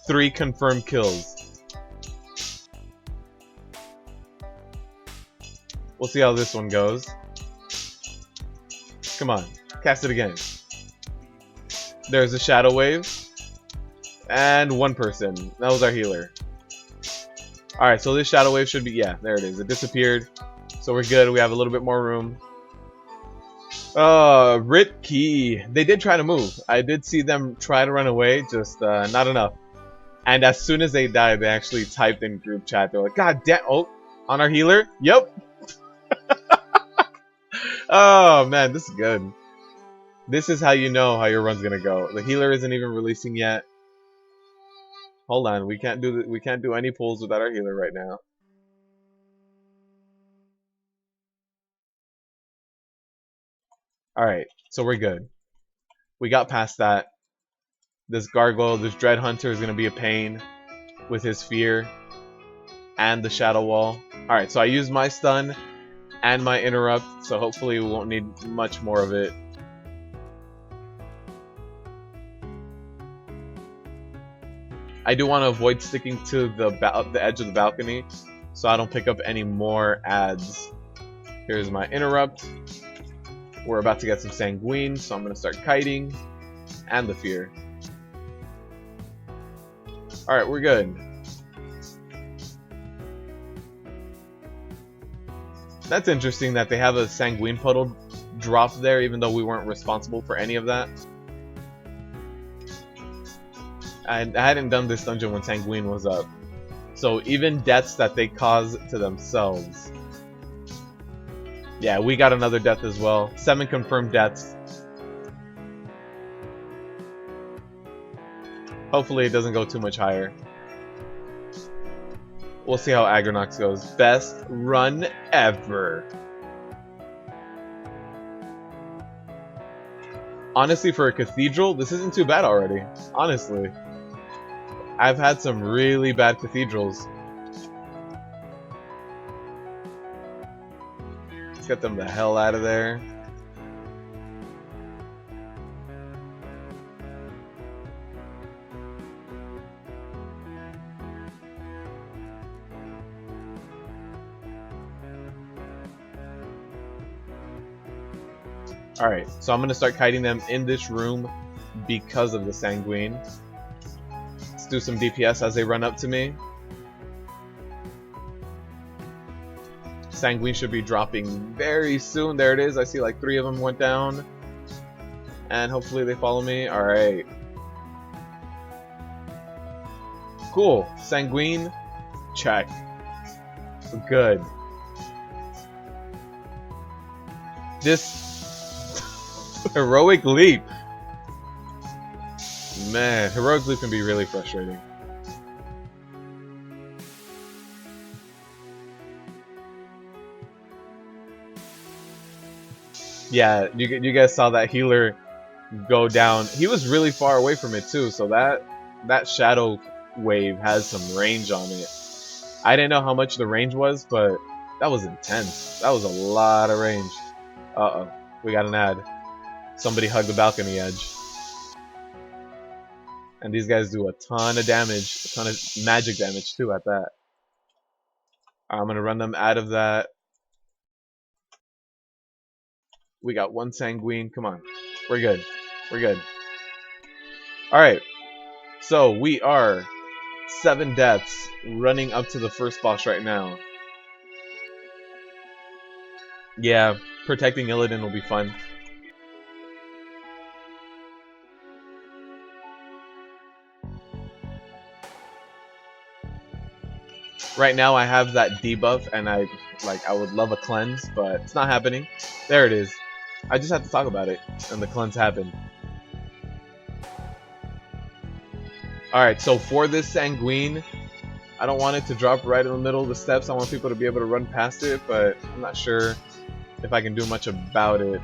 3 confirmed kills. We'll see how this one goes. Come on, cast it again. There's a Shadow Wave. And 1 person. That was our healer. Alright, so this Shadow Wave should be, yeah, there it is. It disappeared. So we're good. We have a little bit more room. Rit Key. They did try to move. I did see them try to run away, just not enough. And as soon as they died, they actually typed in group chat. They're like, God damn. Oh, on our healer? Yep. Oh, man, this is good. This is how you know how your run's gonna go. The healer isn't even releasing yet. Hold on, we can't do any pulls without our healer right now. Alright, so we're good. We got past that. This gargoyle, this dread hunter is gonna be a pain with his fear and the shadow wall. Alright, so I used my stun and my interrupt, so hopefully we won't need much more of it. I do want to avoid sticking to the edge of the balcony, so I don't pick up any more ads. Here's my interrupt. We're about to get some Sanguine, so I'm going to start kiting. And the fear. Alright, we're good. That's interesting that they have a Sanguine puddle drop there, even though we weren't responsible for any of that. I hadn't done this dungeon when Sanguine was up. So even deaths that they cause to themselves. Yeah, we got another death as well. 7 confirmed deaths. Hopefully it doesn't go too much higher. We'll see how Agronox goes. Best run ever. Honestly, for a Cathedral, this isn't too bad already. Honestly. I've had some really bad Cathedrals. Let's get them the hell out of there. Alright, so I'm going to start kiting them in this room because of the Sanguine. Let's do some DPS as they run up to me. Sanguine should be dropping very soon. There it is. I see like 3 of them went down. And hopefully they follow me. Alright. Cool. Sanguine. Check. Good. This heroic leap. Man, heroic leap can be really frustrating. Yeah, you guys saw that healer go down. He was really far away from it too, so that shadow wave has some range on it. I didn't know how much the range was, but that was intense. That was a lot of range. Uh-oh, we got an ad. Somebody hug the balcony edge. And these guys do a ton of damage, a ton of magic damage too at that. I'm gonna run them out of that. We got 1 Sanguine. Come on. We're good. We're good. Alright. So we are 7 deaths running up to the first boss right now. Yeah, protecting Illidan will be fun. Right now I have that debuff and I would love a cleanse, but it's not happening. There it is. I just have to talk about it and the cleanse happened. Alright, so for this Sanguine, I don't want it to drop right in the middle of the steps. I want people to be able to run past it, but I'm not sure if I can do much about it.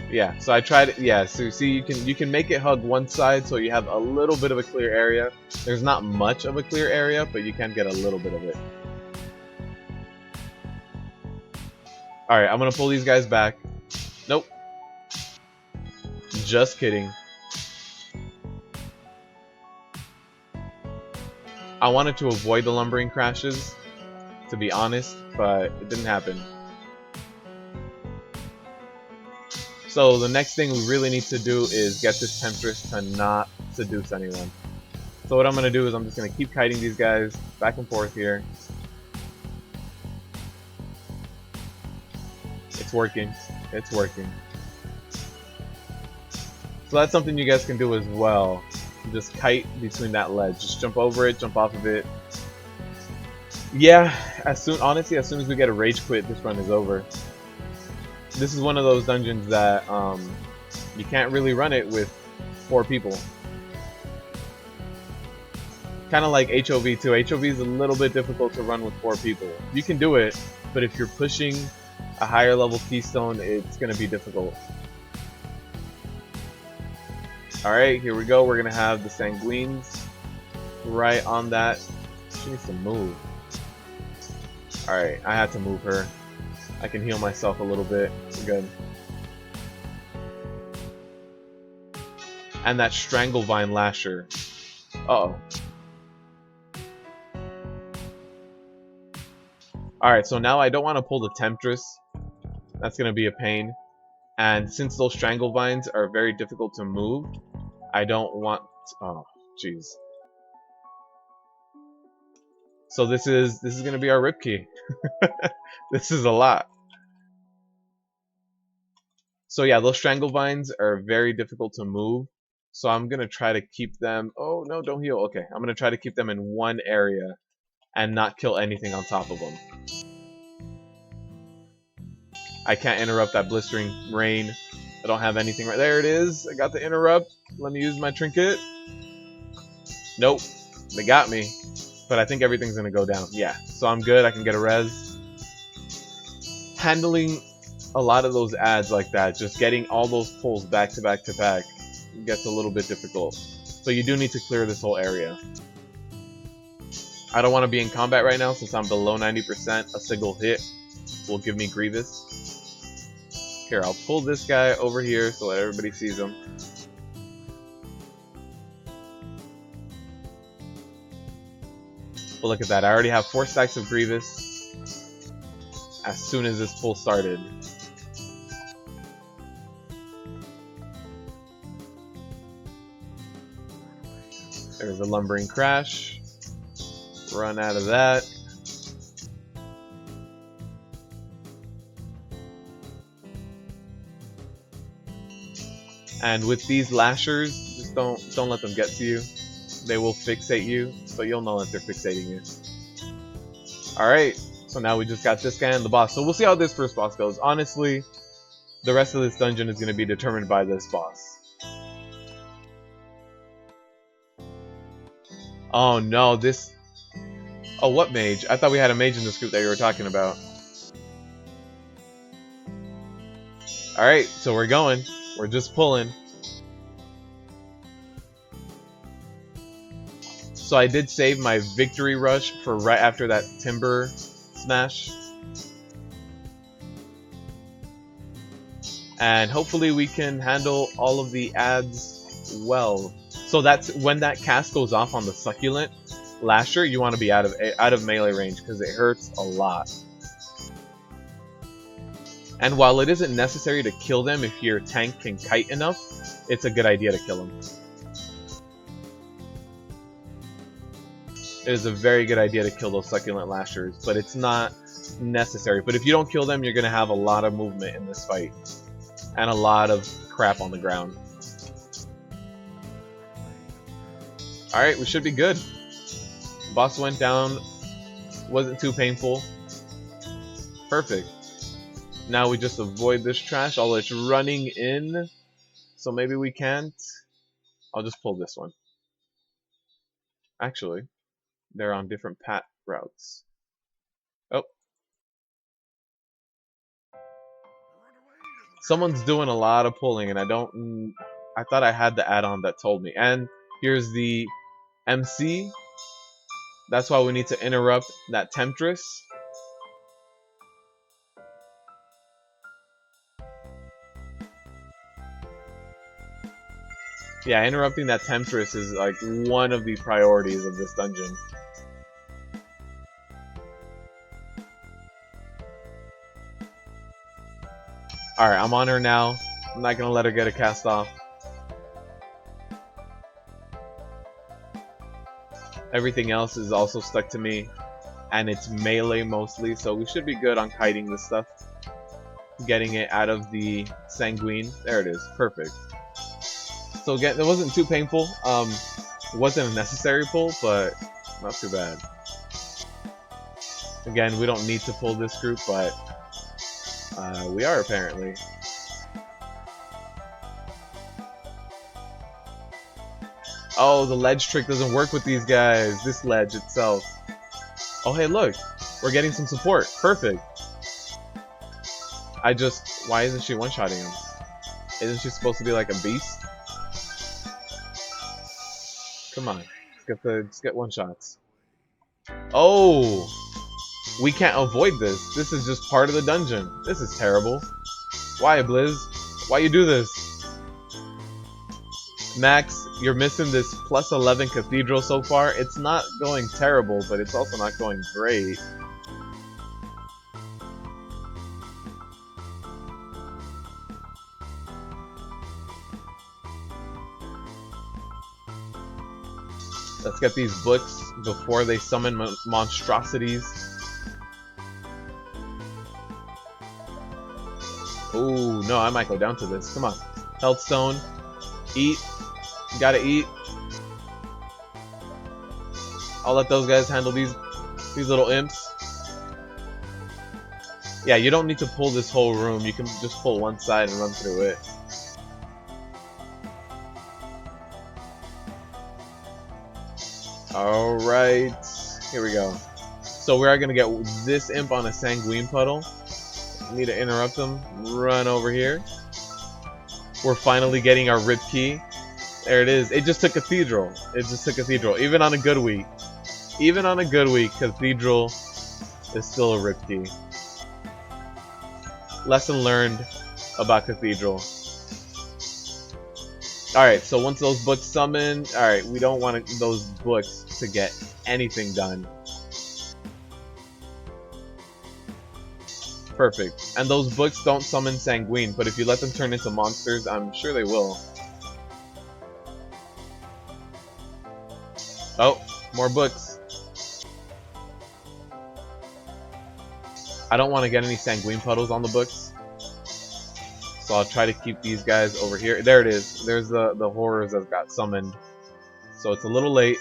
Yeah, so I tried it. Yeah, so see, you can make it hug one side, so you have a little bit of a clear area. There's not much of a clear area, but you can get a little bit of it. All right, I'm gonna pull these guys back. Nope. Just kidding. I wanted to avoid the lumbering crashes, to be honest, but it didn't happen. So the next thing we really need to do is get this Temptress to not seduce anyone. So what I'm going to do is I'm just going to keep kiting these guys back and forth here. It's working. It's working. So that's something you guys can do as well. Just kite between that ledge. Just jump over it, jump off of it. Yeah, honestly, as soon as we get a rage quit, this run is over. This is one of those dungeons that you can't really run it with 4 people. Kind of like HOV too. HOV is a little bit difficult to run with 4 people. You can do it, but if you're pushing a higher level Keystone, it's going to be difficult. Alright, here we go. We're going to have the Sanguines right on that. She needs to move. Alright, I had to move her. I can heal myself a little bit. Good. And that Stranglevine Lasher. Uh-oh. Alright, so now I don't want to pull the Temptress. That's going to be a pain. And since those Stranglevines are very difficult to move, I don't want... Oh, jeez. So this is going to be our rip key. This is a lot. So yeah, those Stranglevines are very difficult to move. So I'm going to try to keep them... Oh, no, don't heal. Okay, I'm going to try to keep them in one area and not kill anything on top of them. I can't interrupt that blistering rain. I don't have anything right there. It is. I got the interrupt. Let me use my trinket. Nope. They got me. But I think everything's going to go down. Yeah. So I'm good. I can get a res. Handling a lot of those ads like that, just getting all those pulls back to back to back, gets a little bit difficult. So you do need to clear this whole area. I don't want to be in combat right now since I'm below 90%. A single hit will give me Grievous. Here, I'll pull this guy over here so that everybody sees him. But look at that, I already have 4 stacks of Grievous. as soon as this pull started. There's a lumbering crash. Run out of that. And with these lashers, just don't let them get to you. They will fixate you, but you'll know that they're fixating you. Alright, so now we just got this guy and the boss. So we'll see how this first boss goes. Honestly, the rest of this dungeon is going to be determined by this boss. Oh no, this... Oh, what mage? I thought we had a mage in this group that you were talking about. Alright, so we're going. We're just pulling. So I did save my victory rush for right after that timber smash. And hopefully we can handle all of the adds well. So that's when that cast goes off on the succulent lasher, you want to be out of melee range because it hurts a lot. And while it isn't necessary to kill them if your tank can kite enough, it's a good idea to kill them. It is a very good idea to kill those succulent lashers, but it's not necessary. But if you don't kill them, you're going to have a lot of movement in this fight. And a lot of crap on the ground. Alright, we should be good. Boss went down. Wasn't too painful. Perfect. Now we just avoid this trash, although it's running in. So maybe we can't. I'll just pull this one. Actually, they're on different path routes. Oh. Someone's doing a lot of pulling, and I thought I had the add-on that told me. And here's the MC. That's why we need to interrupt that Temptress. Yeah, interrupting that Temptress is like one of the priorities of this dungeon. Alright, I'm on her now. I'm not gonna let her get a cast off. Everything else is also stuck to me. And it's melee mostly, so we should be good on kiting this stuff. Getting it out of the Sanguine. There it is. Perfect. So again, it wasn't too painful. It wasn't a necessary pull, but not too bad. Again, we don't need to pull this group, but we are apparently. Oh, the ledge trick doesn't work with these guys. This ledge itself. Oh, hey, look. We're getting some support. Perfect. Why isn't she one-shotting him? Isn't she supposed to be like a beast? Come on. Let's get one-shots. Oh! We can't avoid this. This is just part of the dungeon. This is terrible. Why, Blizz? Why you do this? Max, you're missing this plus 11 Cathedral so far. It's not going terrible, but it's also not going great. Let's get these books before they summon monstrosities. Oh no, I might go down to this. Come on. Health stone. Eat. Gotta eat. I'll let those guys handle these little imps. Yeah, you don't need to pull this whole room. You can just pull one side and run through it. Alright, here we go. So we are going to get this imp on a Sanguine puddle. Need to interrupt him. Run over here. We're finally getting our rip key. There it is. It just took Cathedral. It just took Cathedral. Even on a good week. Even on a good week, Cathedral is still a rip key. Lesson learned about Cathedral. Alright, so once those books summon, alright, we don't want those books to get anything done. Perfect. And those books don't summon Sanguine, but if you let them turn into monsters, I'm sure they will. Oh, more books. I don't want to get any Sanguine puddles on the books, so I'll try to keep these guys over here. There it is. There's the horrors that got summoned. So it's a little late.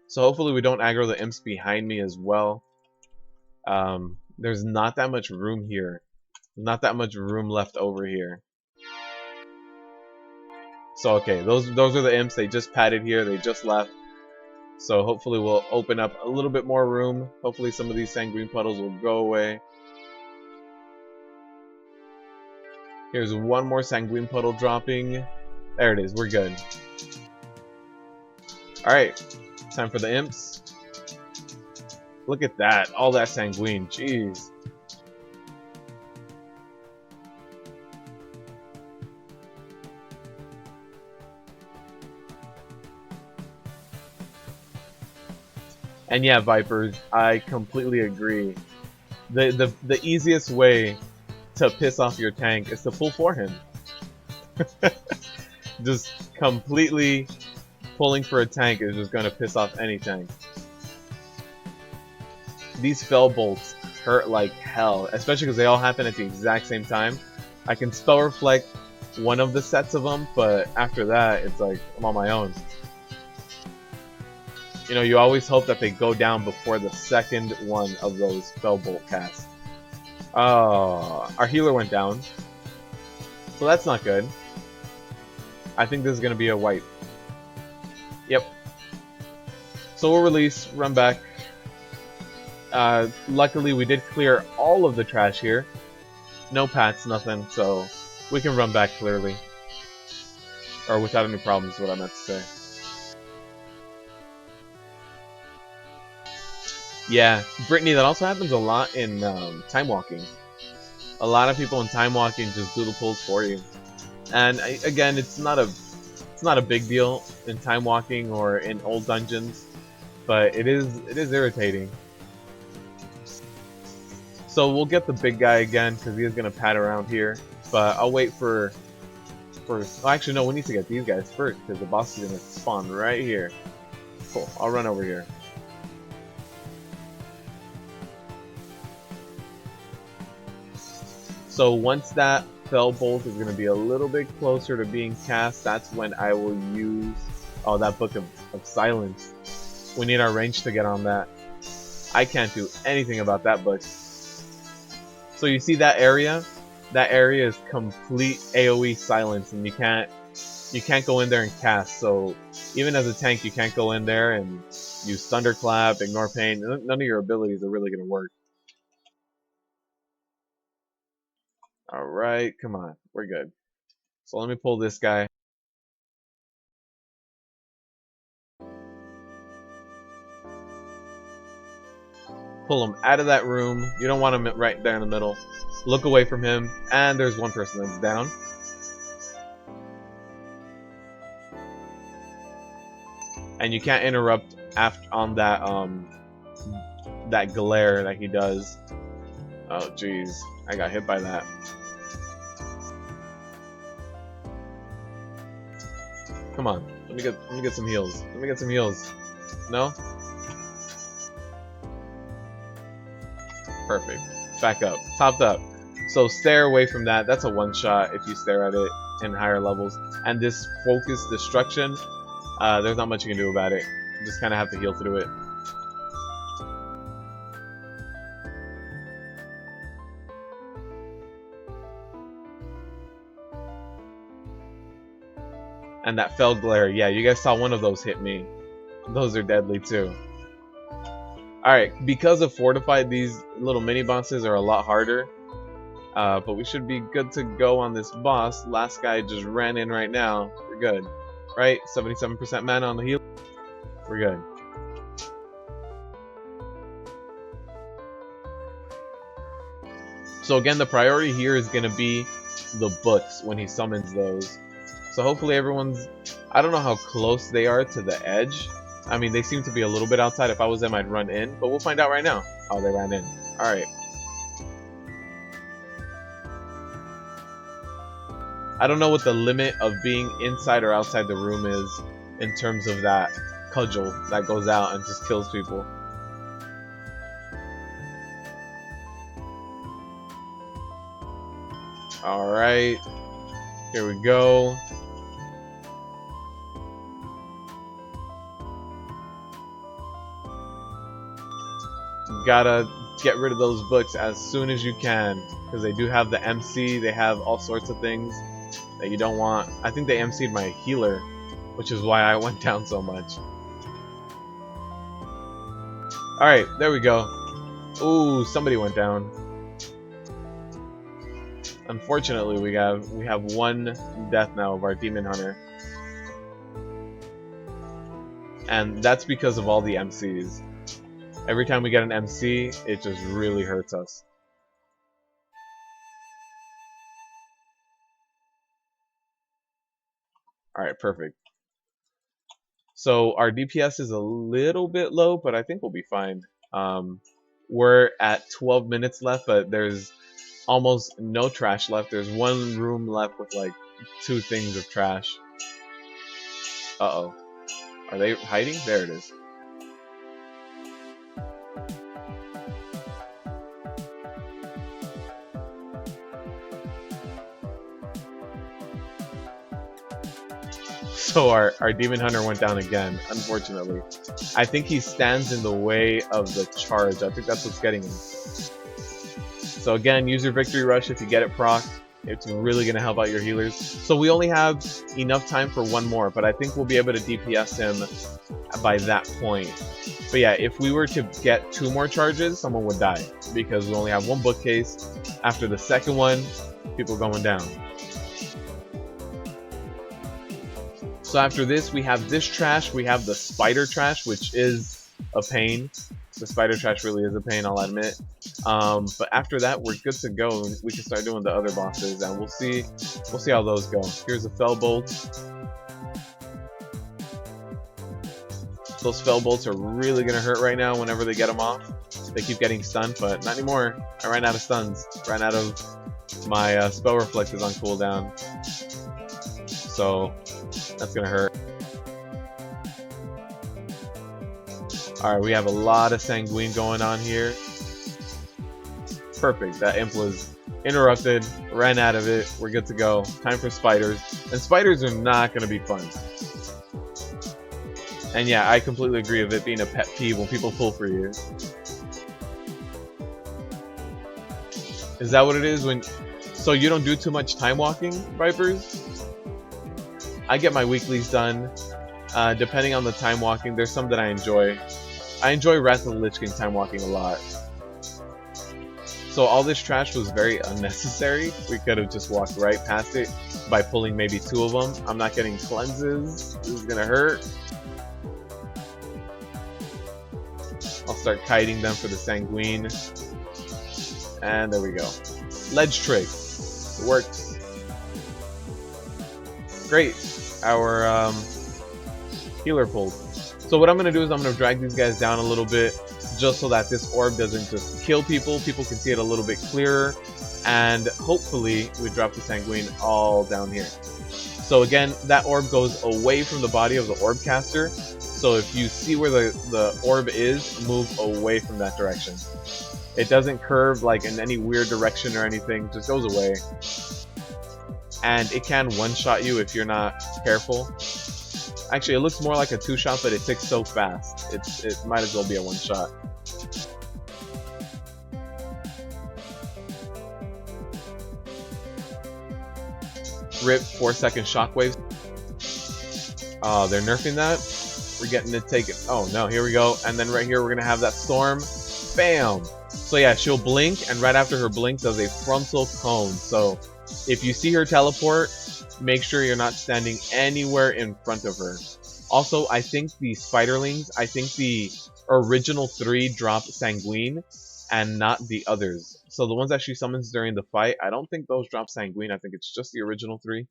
So hopefully we don't aggro the imps behind me as well. There's not that much room here. Not that much room left over here. So okay, those are the imps. They just padded here. They just left. So hopefully we'll open up a little bit more room. Hopefully some of these Sanguine puddles will go away. Here's one more Sanguine puddle dropping. There it is. We're good. Alright. Time for the imps. Look at that. All that Sanguine. Jeez. And yeah, Vipers, I completely agree. The easiest way to piss off your tank is to pull for him. Just completely pulling for a tank is just going to piss off any tank. These Fell Bolts hurt like hell, especially because they all happen at the exact same time. I can spell reflect one of the sets of them, but after that, it's like I'm on my own. You know, you always hope that they go down before the second one of those Fell Bolt casts. Oh, our healer went down. So that's not good. I think this is going to be a wipe. Yep. So we'll release, run back. Luckily, we did clear all of the trash here. No pats, nothing, so we can run back clearly. Or without any problems, is what I meant to say. Yeah, Brittany, that also happens a lot in time walking. A lot of people in time walking just do the pulls for you. And again, it's not a big deal in time walking or in old dungeons, but it is irritating. So we'll get the big guy again because he is gonna pad around here. But I'll wait for. Oh, actually, no, we need to get these guys first because the boss is gonna spawn right here. Cool. I'll run over here. So once that Fell Bolt is going to be a little bit closer to being cast, that's when I will use that Book of Silence. We need our range to get on that. I can't do anything about that book. So you see that area? That area is complete AoE silence, and you can't go in there and cast. So even as a tank, you can't go in there and use Thunderclap, Ignore Pain. None of your abilities are really going to work. Alright, come on. We're good. So let me pull this guy. Pull him out of that room. You don't want him right there in the middle. Look away from him. And there's one person that's down. And you can't interrupt on that that glare that he does. Oh jeez, I got hit by that. Come on, let me get some heals. Let me get some heals. No? Perfect. Back up. Topped up. So stare away from that. That's a one-shot if you stare at it in higher levels. And this focus destruction, there's not much you can do about it. You just kind of have to heal through it. And that Fell Glare, yeah, you guys saw one of those hit me. Those are deadly too. Alright, because of Fortified, these little mini bosses are a lot harder. But we should be good to go on this boss. Last guy just ran in right now. We're good. Right? 77% mana on the heal. We're good. So again, the priority here is going to be the books when he summons those. So hopefully everyone's... I don't know how close they are to the edge, I mean, they seem to be a little bit outside. If I was them, I'd run in, but we'll find out right now. Oh, they ran in. Alright. I don't know what the limit of being inside or outside the room is in terms of that cudgel that goes out and just kills people. Alright. Here we go. Gotta get rid of those books as soon as you can, because they do have the MC, they have all sorts of things that you don't want. I think they MC'd my healer, which is why I went down so much. Alright, there we go. Ooh, somebody went down. Unfortunately, we have one death now of our demon hunter. And that's because of all the MCs. Every time we get an MC, it just really hurts us. Alright, perfect. So our DPS is a little bit low, but I think we'll be fine. We're at 12 minutes left, but there's almost no trash left. There's one room left with like 2 things of trash. Uh-oh. Are they hiding? There it is. So our demon hunter went down again, unfortunately. I think he stands in the way of the charge. I think that's what's getting him. So again, use your victory rush if you get it proc. It's really going to help out your healers. So we only have enough time for one more, but I think we'll be able to DPS him by that point. But yeah, if we were to get 2 more charges, someone would die, because we only have 1 bookcase. After the second one, people going down. So after this, we have this trash. We have the spider trash, which is a pain. The spider trash really is a pain, I'll admit. But after that, we're good to go. We can start doing the other bosses, and we'll see how those go. Here's a fell bolt. Those fell bolts are really gonna hurt right now whenever they get them off. They keep getting stunned, but not anymore. I ran out of stuns. Ran out of my spell reflexes on cooldown. So that's gonna hurt. Alright, we have a lot of Sanguine going on here. Perfect. That imp was interrupted, ran out of it. We're good to go. Time for spiders. And spiders are not going to be fun. And yeah, I completely agree with it being a pet peeve when people pull for you. Is that what it is when... So you don't do too much time walking, Vipers? I get my weeklies done. Depending on the time walking, there's some that I enjoy. I enjoy Wrath of the Lich King time walking a lot. So all this trash was very unnecessary. We could have just walked right past it by pulling maybe 2 of them. I'm not getting cleanses. This is gonna hurt. I'll start kiting them for the Sanguine. And there we go. Ledge trick. It works. Great. Our healer pulled. So what I'm going to do is I'm going to drag these guys down a little bit, just so that this orb doesn't just kill people. People can see it a little bit clearer. And hopefully we drop the Sanguine all down here. So again, that orb goes away from the body of the orb caster. So if you see where the orb is, move away from that direction. It doesn't curve like in any weird direction or anything, just goes away. And it can one-shot you if you're not careful. Actually, it looks more like a 2-shot, but it ticks so fast. It might as well be a 1-shot. Rip 4-second shockwaves. Oh, they're nerfing that? We're getting it taken. Oh no, here we go. And then right here, we're gonna have that storm. Bam! So yeah, she'll blink, and right after her blink does a frontal cone. So if you see her teleport, make sure you're not standing anywhere in front of her. Also, I think the spiderlings, I think the original 3 drop Sanguine and not the others. So the ones that she summons during the fight, I don't think those drop Sanguine. I think it's just the original 3,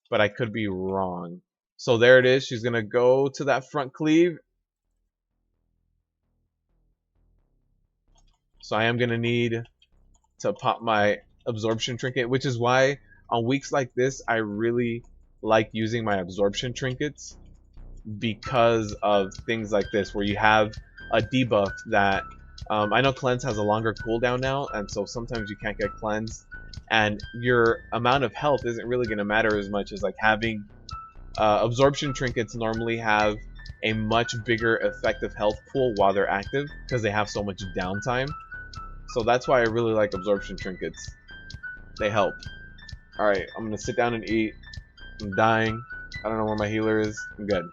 but I could be wrong. So there it is. She's going to go to that front cleave, So I am going to need to pop my absorption trinket, which is why on weeks like this, I really like using my absorption trinkets because of things like this, where you have a debuff that I know cleanse has a longer cooldown now, and so sometimes you can't get cleansed, and your amount of health isn't really going to matter as much as like having absorption trinkets normally have a much bigger effective health pool while they're active because they have so much downtime. So that's why I really like absorption trinkets. They help. Alright, I'm gonna sit down and eat. I'm dying. I don't know where my healer is. I'm good.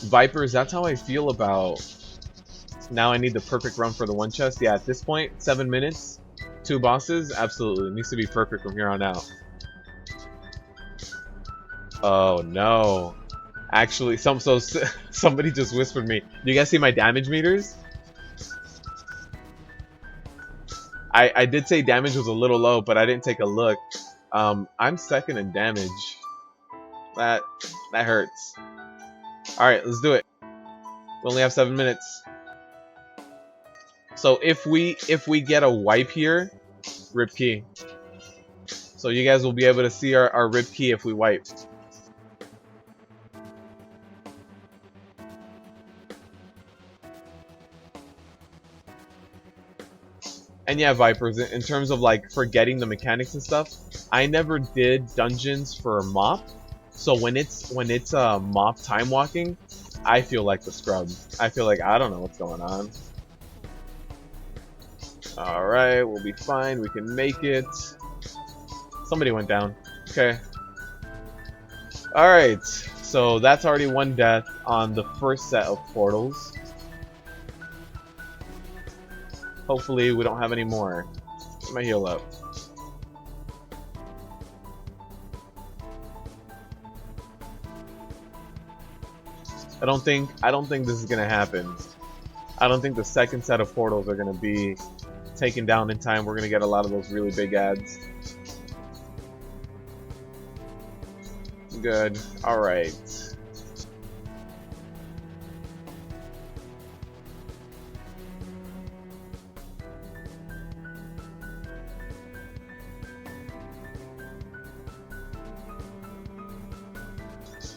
Vipers, that's how I feel about... Now I need the perfect run for the one chest. Yeah, at this point, 7 minutes, 2 bosses, absolutely. It needs to be perfect from here on out. Oh no. Actually, somebody just whispered me. Do you guys see my damage meters? I did say damage was a little low, but I didn't take a look. I'm second in damage. That hurts. All right, let's do it. We only have 7 minutes. So if we get a wipe here, rip key. So you guys will be able to see our rip key if we wipe. And yeah, Vipers, in terms of like forgetting the mechanics and stuff, I never did dungeons for mop. So when it's mop time walking, I feel like the scrub. I feel like I don't know what's going on. Alright, we'll be fine. We can make it. Somebody went down. Okay. Alright, so that's already 1 death on the first set of portals. Hopefully we don't have any more. Get my heal up. I don't think this is gonna happen. I don't think the second set of portals are gonna be taken down in time. We're gonna get a lot of those really big ads. Good. Alright.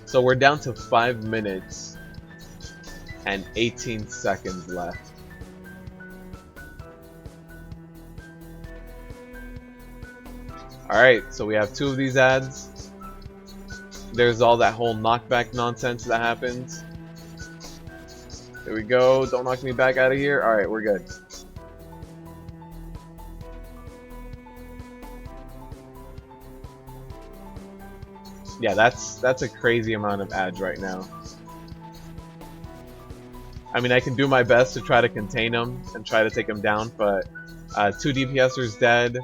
So we're down to 5 minutes and 18 seconds left. Alright, so we have 2 of these ads. There's all that whole knockback nonsense that happens. There we go. Don't knock me back out of here. Alright, we're good. Yeah, that's a crazy amount of ads right now. I mean, I can do my best to try to contain them and try to take them down, but 2 DPSers dead.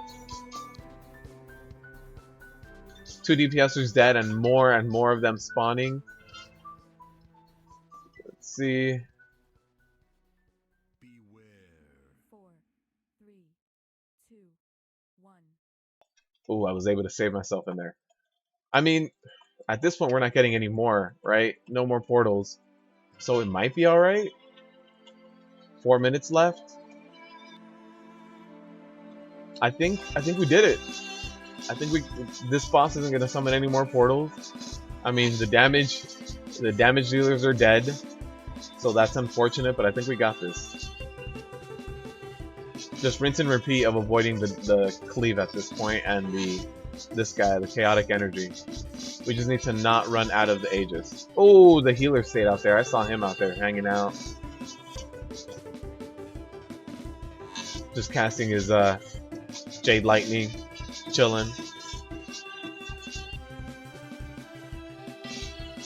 2 DPSers dead and more of them spawning. Let's see. Beware. 4, 3, 2, 1. Ooh, I was able to save myself in there. I mean, at this point, we're not getting any more, right? No more portals. So it might be alright. 4 minutes left. I think we did it. I think this boss isn't gonna summon any more portals. I mean, the damage dealers are dead, so that's unfortunate. But I think we got this. Just rinse and repeat of avoiding the cleave at this point and this guy, the chaotic energy. We just need to not run out of the Aegis. Oh, the healer stayed out there. I saw him out there hanging out, just casting his Jade Lightning. Chilling.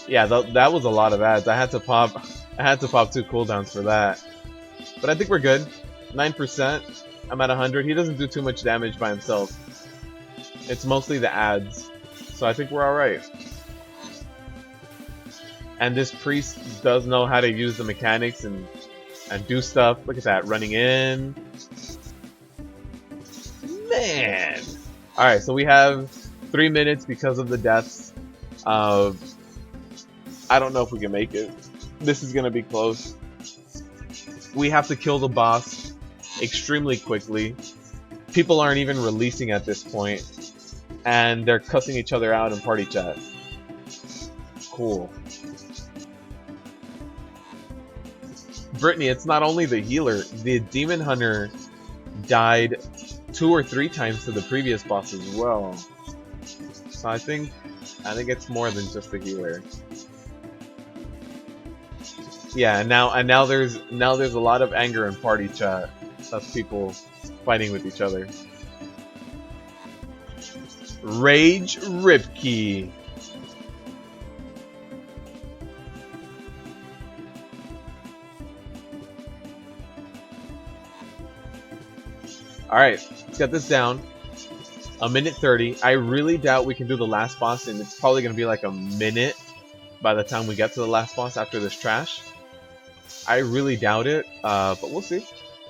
Yeah, that was a lot of ads. I had to pop 2 cooldowns for that. But I think we're good. 9%. I'm at 100. He doesn't do too much damage by himself. It's mostly the ads. So I think we're alright. And this priest does know how to use the mechanics and do stuff. Look at that, running in. Man! Alright, so we have 3 minutes because of the deaths. I don't know if we can make it. This is gonna be close. We have to kill the boss extremely quickly. People aren't even releasing at this point, and they're cussing each other out in party chat. Cool. Brittany, it's not only the healer. The demon hunter died 2 or 3 times to the previous boss as well. So I think it's more than just the healer. Yeah, and now there's a lot of anger in party chat. That's people fighting with each other. Rage Ripkey. Alright, let's get this down. 1:30. I really doubt we can do the last boss, and it's probably going to be like a minute by the time we get to the last boss after this trash. I really doubt it, but we'll see.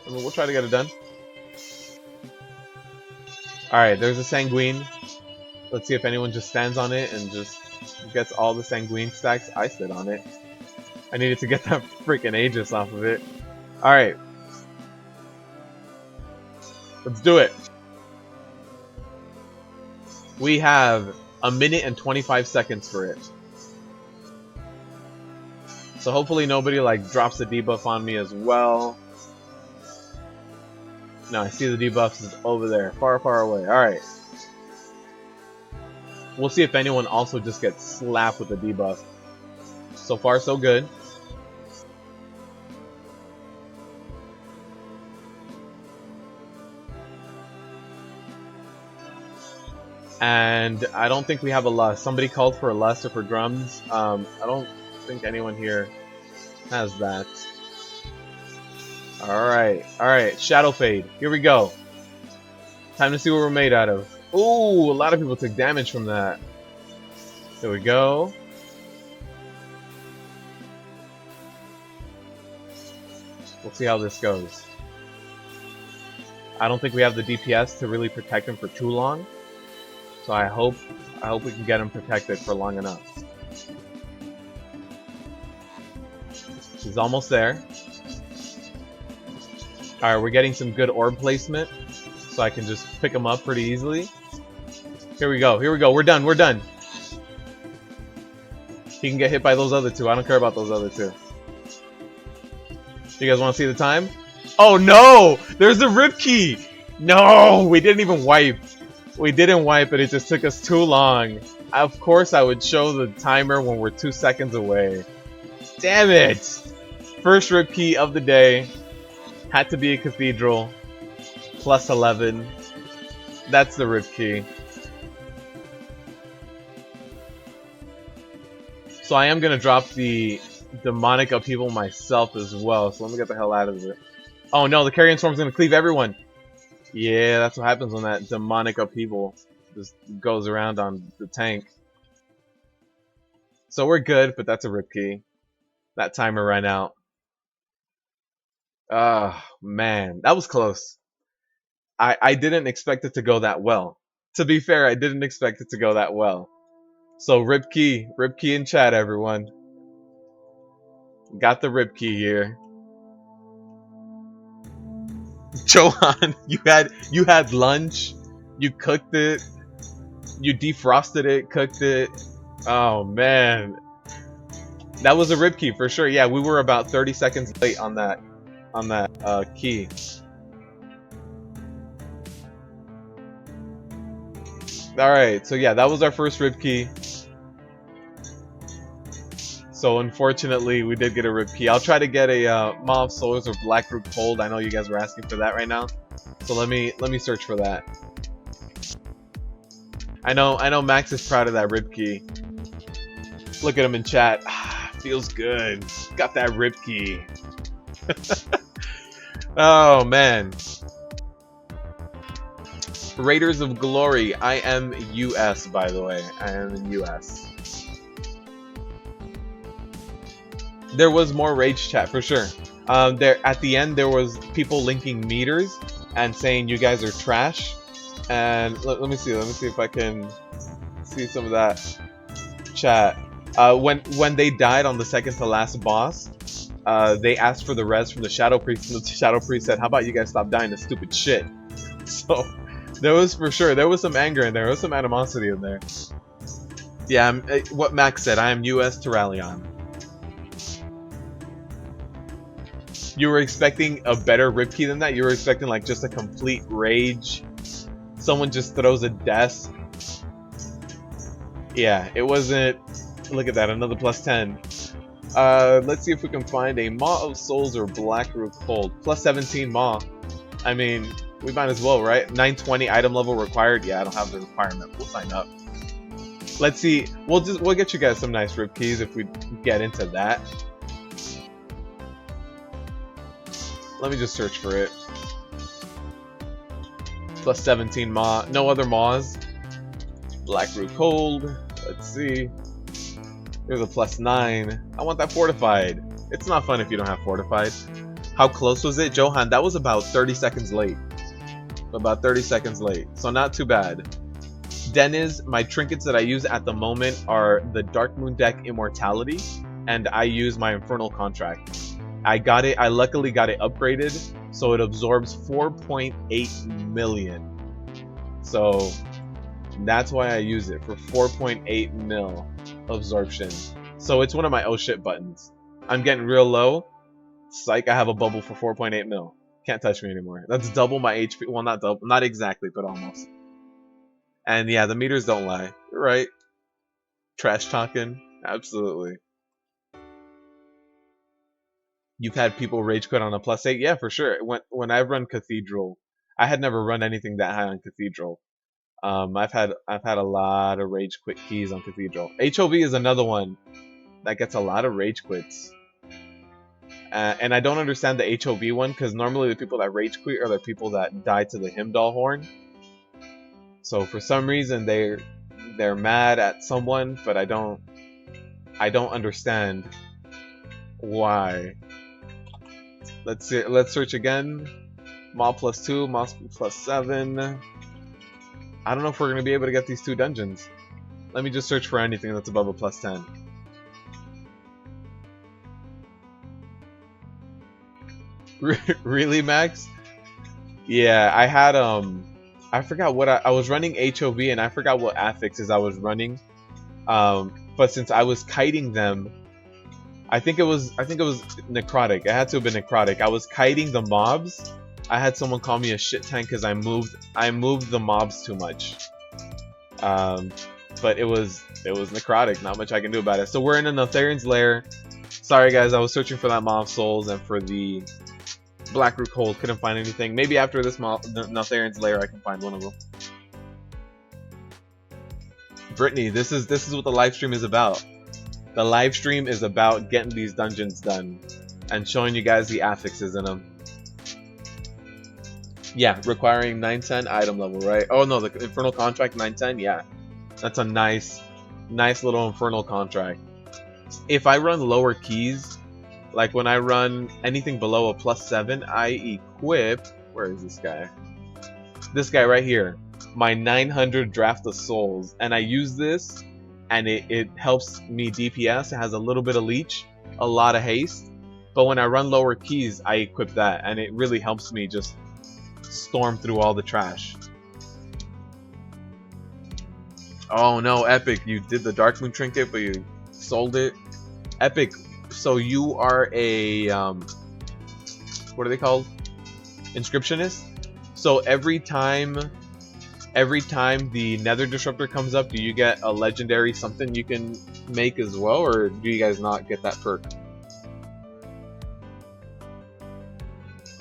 I mean, we'll try to get it done. Alright, there's a Sanguine. Let's see if anyone just stands on it and just gets all the Sanguine stacks. I stood on it. I needed to get that freaking Aegis off of it. Alright. Let's do it. We have 1:25 for it. So hopefully nobody like drops the debuff on me as well. No, I see the debuffs is over there, far, far away. Alright. We'll see if anyone also just gets slapped with the debuff. So far, so good. And I don't think we have a lust. Somebody called for a lust or for drums. I don't think anyone here has that. Alright, Shadow Fade. Here we go. Time to see what we're made out of. Ooh, a lot of people took damage from that. There we go. We'll see how this goes. I don't think we have the DPS to really protect him for too long. So I hope we can get him protected for long enough. He's almost there. Alright, we're getting some good orb placement, so I can just pick him up pretty easily. Here we go, we're done. He can get hit by those other two, I don't care about those other two. You guys want to see the time? Oh no! There's a rip key! No! We didn't even wipe. We didn't wipe it, it just took us too long. Of course I would show the timer when we're 2 seconds away. Damn it! First rip key of the day. Had to be a Cathedral. Plus 11. That's the rip key. So I am going to drop the demonic upheaval myself as well. So let me get the hell out of here. Oh no, the Carrion Storm's going to cleave everyone. Yeah, that's what happens when that demonic upheaval just goes around on the tank. So we're good, but that's a rip key. That timer ran out. Oh, man. That was close. I didn't expect it to go that well. To be fair, I didn't expect it to go that well. So rip key in chat, everyone. Got the rip key here. Johan, you had lunch, you cooked it, you defrosted it, cooked it. Oh man, that was a rip key for sure. Yeah, we were about 30 seconds late on that key. All right, so yeah, that was our first rip key. So unfortunately, we did get a rip key. I'll try to get a Maw of Souls or Black Rook Hold. I know you guys were asking for that right now, so let me search for that. I know Max is proud of that rip key. Look at him in chat. Feels good. Got that rip key. Oh man. Raiders of Glory. I am US, by the way. I am in US. There was more rage chat for sure. There at the end there was people linking meters and saying you guys are trash. And let me see if I can see some of that. Chat. When they died on the second to last boss, they asked for the res from the Shadow Priest, and the Shadow Priest said, "How about you guys stop dying to stupid shit?" So there was for sure there was some anger in there, was some animosity in there. Yeah, what Max said. I am US to rally on. You were expecting a better Ripkey than that? You were expecting like just a complete rage? Someone just throws a desk? Yeah, it wasn't... Look at that, another plus 10. Let's see if we can find a Maw of Souls or Black Rook Hold. Plus 17 Maw. I mean, we might as well, right? 920 item level required? Yeah, I don't have the requirement. We'll sign up. Let's see. We'll get you guys some nice Ripkeys if we get into that. Let me just search for it. Plus 17 Maw. No other Maws. Black Rook Hold. Let's see. There's a plus 9. I want that Fortified. It's not fun if you don't have Fortified. How close was it? Johan, that was about 30 seconds late. About 30 seconds late. So not too bad. Deniz, my trinkets that I use at the moment are the Dark Moon deck Immortality, and I use my Infernal Contract. I luckily got it upgraded, so it absorbs 4.8 million. So that's why I use it, for 4.8 mil absorption. So it's one of my oh shit buttons. I'm getting real low. Psych, I have a bubble for 4.8 mil. Can't touch me anymore. That's double my HP. Well, not double, not exactly, but almost. And yeah, the meters don't lie. You're right. Trash talking. Absolutely. You've had people rage quit on a plus 8? Yeah, for sure. When I run Cathedral, I had never run anything that high on Cathedral. I've had a lot of rage quit keys on Cathedral. HOV is another one that gets a lot of rage quits. And I don't understand the HOV one, because normally the people that rage quit are the people that die to the Himdall horn. So for some reason they're mad at someone, but I don't understand why. Let's see. Let's search again. Maw plus 2, Maw plus 7. I don't know if we're gonna be able to get these 2 dungeons. Let me just search for anything that's above a plus 10. Really, Max? Yeah, I had I forgot what I was running HOV, and I forgot what affixes I was running. But since I was kiting them, I think it was necrotic. It had to have been necrotic. I was kiting the mobs. I had someone call me a shit tank because I moved the mobs too much. But it was necrotic. Not much I can do about it. So we're in a Neltharian's lair. Sorry guys, I was searching for that Maw of Souls and for the Black Rook Hold. Couldn't find anything. Maybe after this Neltharian's lair I can find one of them. Brittany, this is what the live stream is about. The live stream is about getting these dungeons done and showing you guys the affixes in them. Yeah, requiring 910 item level, right? Oh no, the Infernal Contract 910, yeah. That's a nice little Infernal Contract. If I run lower keys, like when I run anything below a plus 7, I equip... Where is this guy? This guy right here. My 900 Draft of Souls. And I use this, and it helps me DPS. It has a little bit of leech, a lot of haste. But when I run lower keys, I equip that, and it really helps me just storm through all the trash. Oh no, Epic, you did the Dark Moon trinket, but you sold it. Epic, so you are a what are they called? Inscriptionist? So every time the Nether Disruptor comes up, do you get a legendary something you can make as well, or do you guys not get that perk?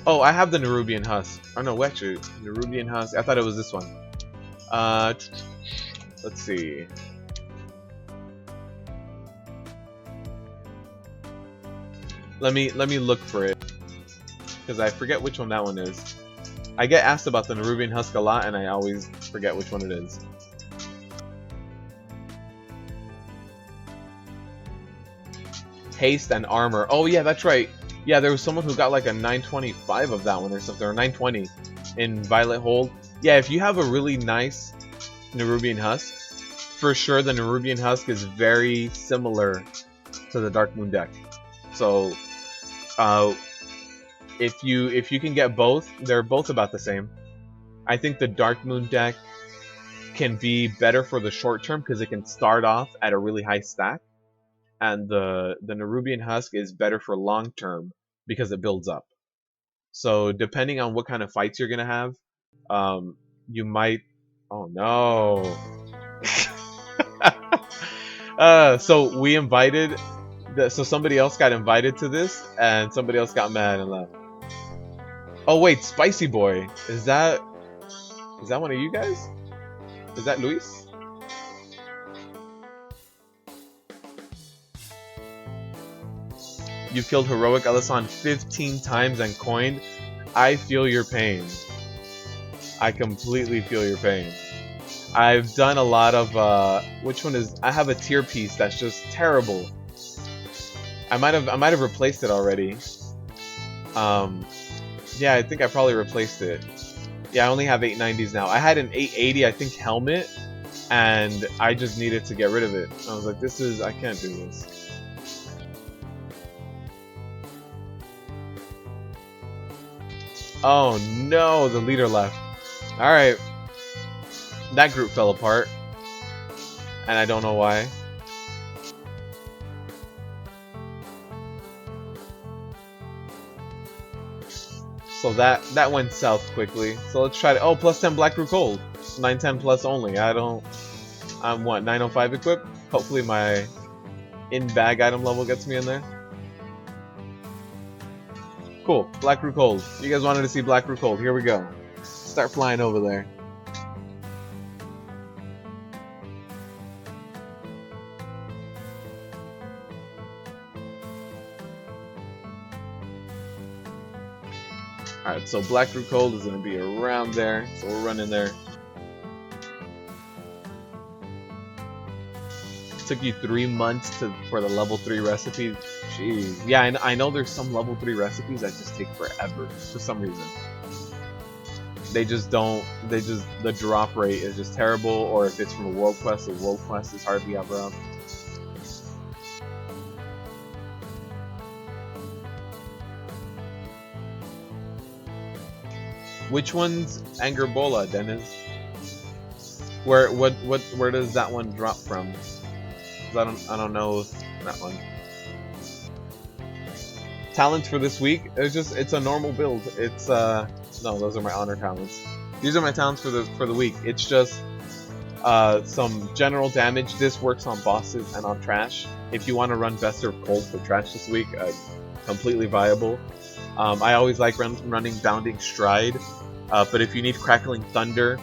Oh, I have the Nerubian Husk. Oh no, actually, Nerubian Husk. I thought it was this one. Let's see. Let me look for it, because I forget which one that one is. I get asked about the Nerubian Husk a lot, and I always forget which one it is. Haste and armor. Oh yeah, that's right. Yeah, there was someone who got like a 925 of that one or something, or 920 in Violet Hold. Yeah, if you have a really nice Nerubian Husk, for sure the Nerubian Husk is very similar to the Dark Moon deck. So if you can get both, they're both about the same. I think the Dark Moon deck can be better for the short term because it can start off at a really high stack, and the Nerubian Husk is better for long term because it builds up. So depending on what kind of fights you're gonna have, you might. Oh no. So we invited. So somebody else got invited to this, and somebody else got mad and left. Oh wait, Spicy Boy, is that one of you guys? Is that Luis? You've killed Heroic Alisson 15 times and coined. I feel your pain. I completely feel your pain. I've done a lot of which one is? I have a tier piece that's just terrible. I might have replaced it already. Yeah, I think I probably replaced it. Yeah, I only have 890s now. I had an 880, I think, helmet, and I just needed to get rid of it. I was like, I can't do this. Oh no, the leader left. Alright. That group fell apart. And I don't know why. So that went south quickly. So let's try to. Oh, plus 10 Black Rook Hold. 910 plus only. I'm what, 905 equipped? Hopefully my in-bag item level gets me in there. Cool. Black Rook Hold. You guys wanted to see Black Rook Hold. Here we go. Start flying over there. Alright, so Black Rook Hold is going to be around there, so we'll run in there. Took you 3 months for the level 3 recipe. Jeez. Yeah, I know there's some level 3 recipes that just take forever for some reason. The drop rate is just terrible, or if it's from a world quest, the world quest is hardly ever up. Which one's Angerbola, Dennis? Where does that one drop from? I don't know that one. Talents for this week? It's a normal build. It's no, those are my honor talents. These are my talents for the week. It's just some general damage. This works on bosses and on trash. If you want to run Vester of Cold for trash this week, completely viable. I always like running Bounding Stride, but if you need Crackling Thunder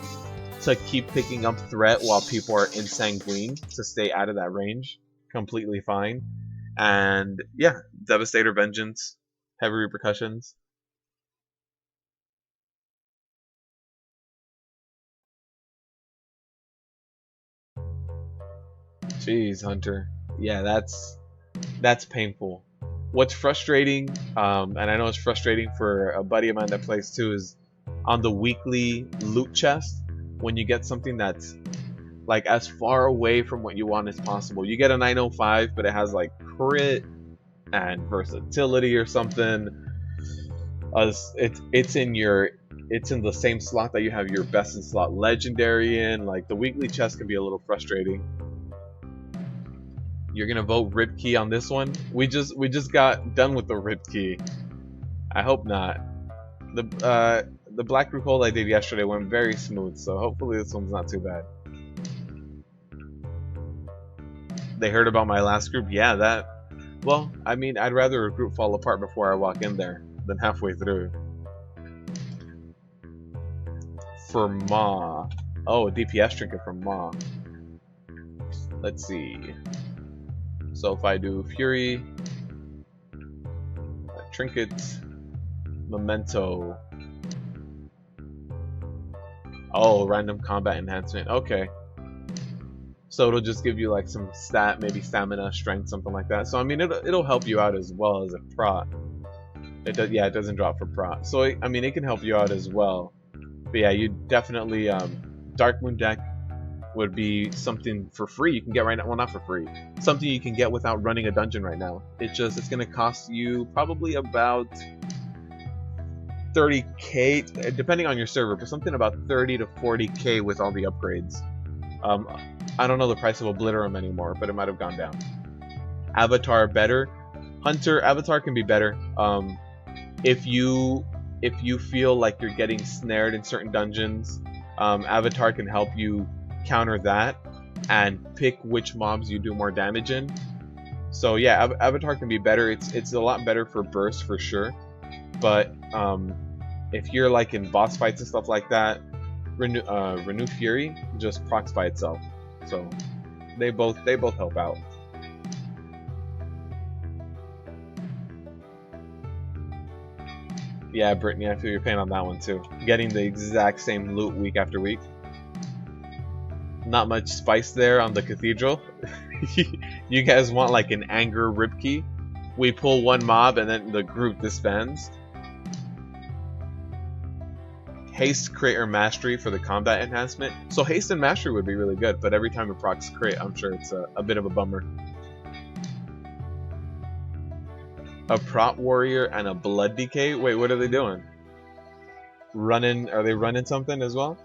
to keep picking up threat while people are in Sanguine to stay out of that range, completely fine. And yeah, Devastator Vengeance, Heavy Repercussions. Jeez, Hunter. Yeah, that's painful. What's frustrating, and I know it's frustrating for a buddy of mine that plays too, is on the weekly loot chest, when you get something that's like as far away from what you want as possible. You get a 905, but it has like crit and versatility or something. It's in the same slot that you have your best in slot legendary in. Like, the weekly chest can be a little frustrating. You're gonna vote Rip Key on this one? We just got done with the Rip Key. I hope not. The Black Rook Hold I did yesterday went very smooth, so hopefully this one's not too bad. They heard about my last group? Yeah, well, I mean, I'd rather a group fall apart before I walk in there than halfway through. For Ma. Oh, a DPS trinket from Ma. Let's see. So if I do Fury, Trinket, Memento. Oh, random combat enhancement. Okay. So it'll just give you like some stat, maybe stamina, strength, something like that. So I mean, it'll help you out as well as a prot. It doesn't drop for prot. So I mean, it can help you out as well. But yeah, you definitely Dark Moon deck. would be something for free you can get right now. Well, not for free. Something you can get without running a dungeon right now. It's going to cost you probably about 30k, depending on your server, but something about 30 to 40k with all the upgrades. I don't know the price of Obliterum anymore, but it might have gone down. Avatar better. Hunter Avatar can be better. If you feel like you're getting snared in certain dungeons, Avatar can help you counter that and pick which mobs you do more damage in. So yeah, Avatar can be better. It's a lot better for burst for sure. But if you're like in boss fights and stuff like that, Renew Fury just procs by itself. So they both help out. Yeah, Brittany, I feel your pain on that one too. Getting the exact same loot week after week. Not much spice there on the Cathedral. You guys want like an anger rip key? We pull one mob and then the group disbands. Haste, crit, or mastery for the combat enhancement. So haste and mastery would be really good, but every time it procs crit, I'm sure it's a bit of a bummer. A prot warrior and a blood decay. Wait, what are they doing? Are they running something as well?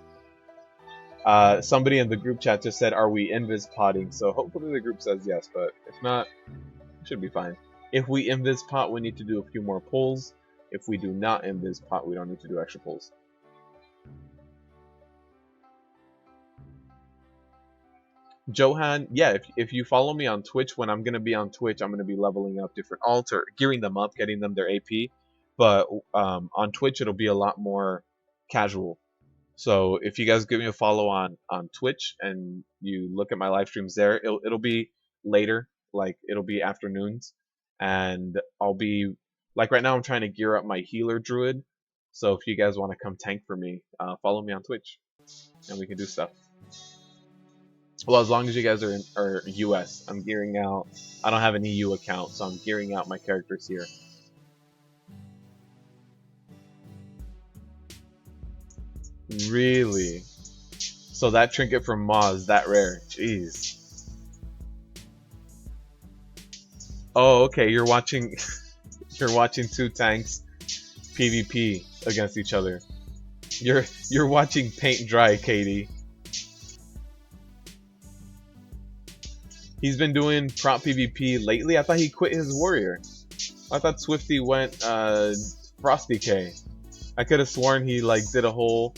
Somebody in the group chat just said, "Are we invis potting?" So hopefully the group says yes, but if not, it should be fine. If we invis pot, we need to do a few more pulls. If we do not invis pot, we don't need to do extra pulls. Johan, yeah, if you follow me on Twitch, when I'm going to be on Twitch, I'm going to be leveling up different alts or gearing them up, getting them their AP. But on Twitch, it'll be a lot more casual. So if you guys give me a follow on Twitch and you look at my live streams there, it'll be later, like it'll be afternoons. And I'll be, like right now I'm trying to gear up my healer druid. So if you guys want to come tank for me, follow me on Twitch and we can do stuff. Well, as long as you guys are US, I'm gearing out. I don't have an EU account, so I'm gearing out my characters here. Really? So that trinket from Ma is that rare? Jeez. Oh, okay. You're watching. You're watching two tanks PvP against each other. You're watching paint dry, Katie. He's been doing prop PvP lately. I thought he quit his warrior. I thought Swifty went Frost Decay. I could have sworn he like did a whole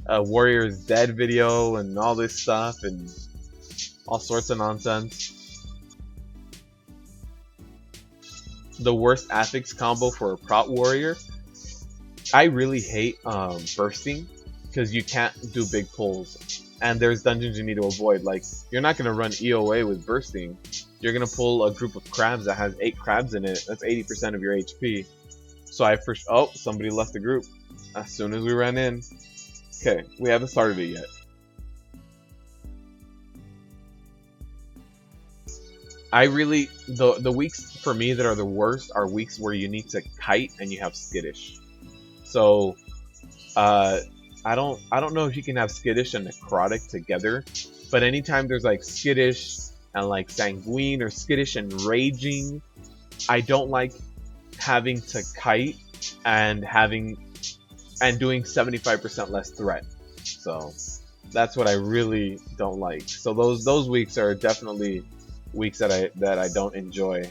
Warrior's Dead video and all this stuff and all sorts of nonsense. The worst Affix combo for a prot warrior. I really hate bursting because you can't do big pulls. And there's dungeons you need to avoid. Like, you're not going to run EOA with bursting. You're going to pull a group of crabs that has 8 crabs in it. That's 80% of your HP. So oh, somebody left the group as soon as we ran in. Okay, we haven't started it yet. I really, the weeks for me that are the worst are weeks where you need to kite and you have skittish. So, I don't know if you can have skittish and necrotic together, but anytime there's like skittish and like sanguine or skittish and raging, I don't like having to kite and doing 75% less threat. So that's what I really don't like. So those weeks are definitely weeks that I don't enjoy.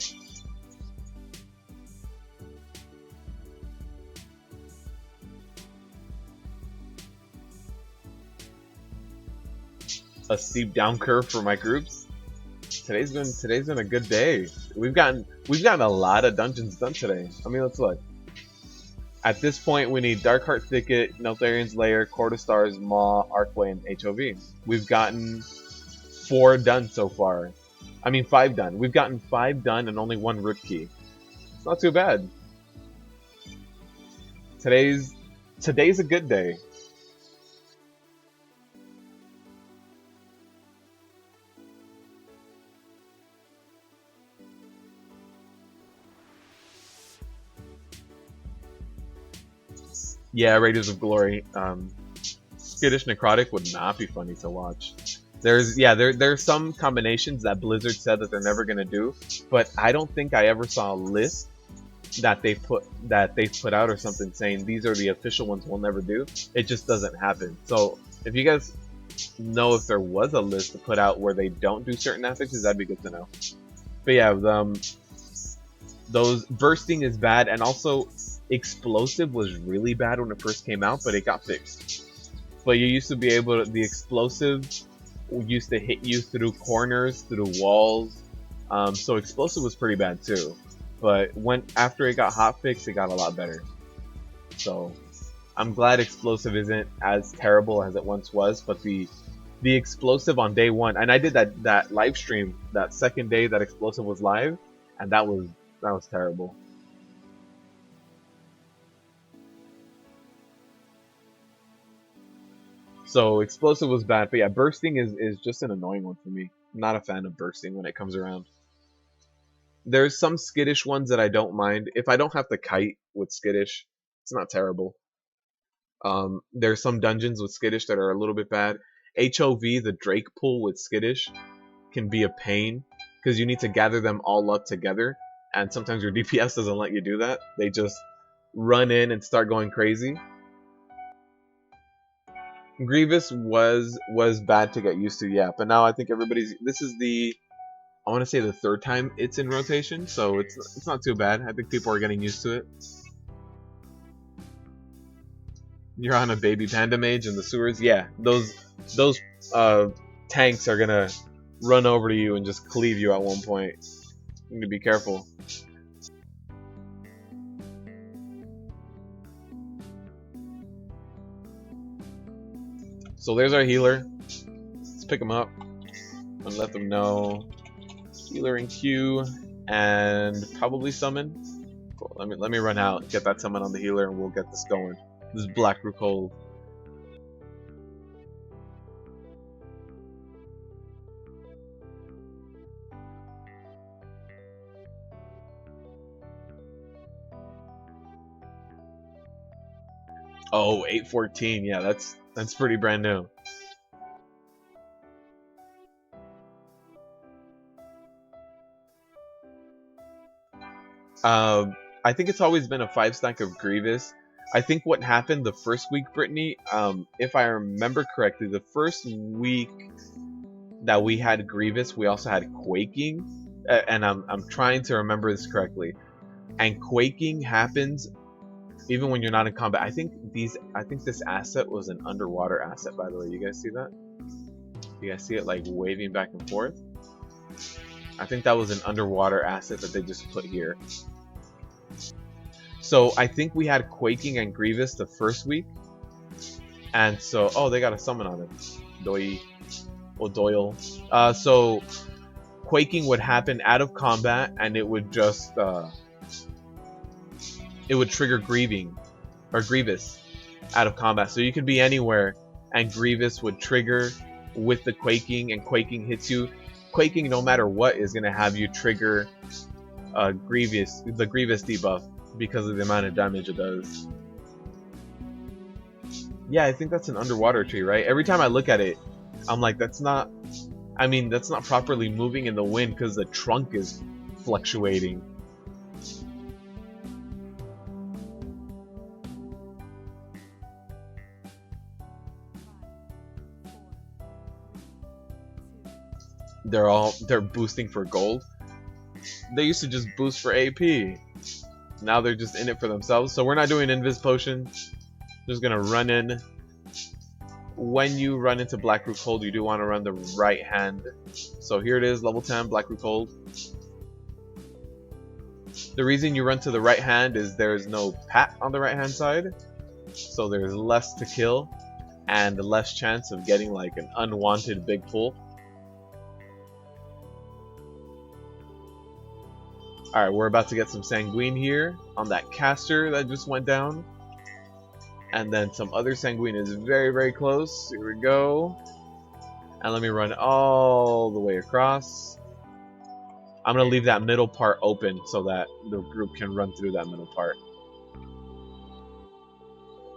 A steep down curve for my groups. Today's been a good day. We've gotten a lot of dungeons done today. I mean, let's look. At this point, we need Darkheart Thicket, Neltharian's Lair, Court of Stars, Maw, Archway, and HOV. We've gotten 4 done so far. I mean, 5 done. We've gotten 5 done and only 1 root key. It's not too bad. Today's a good day. Yeah, Raiders of Glory. Skittish Necrotic would not be funny to watch. There's some combinations that Blizzard said that they're never gonna do, but I don't think I ever saw a list that they put out or something saying these are the official ones we'll never do. It just doesn't happen. So if you guys know if there was a list to put out where they don't do certain affixes, that'd be good to know. But yeah, those bursting is bad, and also explosive was really bad when it first came out, but it got fixed. But you used to be able to, the explosive used to hit you through corners, through walls. So explosive was pretty bad too. But when after it got hotfixed, it got a lot better. So I'm glad explosive isn't as terrible as it once was. But the explosive on day one, and I did that live stream that second day that explosive was live, and that was terrible. So explosive was bad, but yeah, bursting is just an annoying one for me. I'm not a fan of bursting when it comes around. There's some skittish ones that I don't mind. If I don't have to kite with skittish, it's not terrible. There's some dungeons with skittish that are a little bit bad. HOV, the Drake pool with skittish, can be a pain because you need to gather them all up together, and sometimes your DPS doesn't let you do that. They just run in and start going crazy. Grievous was bad to get used to, yeah, but now I think everybody's. This is the I want to say the third time it's in rotation, so it's not too bad. I think people are getting used to it. You're on a baby panda mage in the sewers, yeah. Those uh, tanks are gonna run over to you and just cleave you at one point. You need to be careful. So there's our healer. Let's pick him up and let them know. Healer in queue and probably summon. Cool. Let me run out, get that summon on the healer, and we'll get this going. This is Black Rook Hold. Oh, 814. Yeah, that's pretty brand new. I think it's always been a 5 stack of Grievous. I think what happened the first week, Brittany, if I remember correctly, the first week that we had Grievous, we also had Quaking, and I'm trying to remember this correctly. And Quaking happens even when you're not in combat. I think this asset was an underwater asset, by the way. You guys see that? You guys see it like waving back and forth? I think that was an underwater asset that they just put here. So I think we had Quaking and Grievous the first week, and so they got a summon on it, Doi or Doyle. So Quaking would happen out of combat, and it would just it would trigger Grieving or Grievous out of combat. So you could be anywhere, and Grievous would trigger with the Quaking, and Quaking hits you. Quaking, no matter what, is gonna have you trigger the Grievous debuff because of the amount of damage it does. Yeah, I think that's an underwater tree, right? Every time I look at it, I'm like, that's not. I mean, that's not properly moving in the wind because the trunk is fluctuating. They're boosting for gold. They used to just boost for AP. Now they're just in it for themselves. So we're not doing Invis Potion. Just gonna run in. When you run into Black Rook Hold, you do want to run the right hand. So here it is, level 10, Black Rook Hold. The reason you run to the right hand is there's no pat on the right hand side. So there's less to kill and less chance of getting like an unwanted big pull. Alright, we're about to get some Sanguine here on that caster that just went down. And then some other Sanguine is very, very close. Here we go. And let me run all the way across. I'm going to leave that middle part open so that the group can run through that middle part.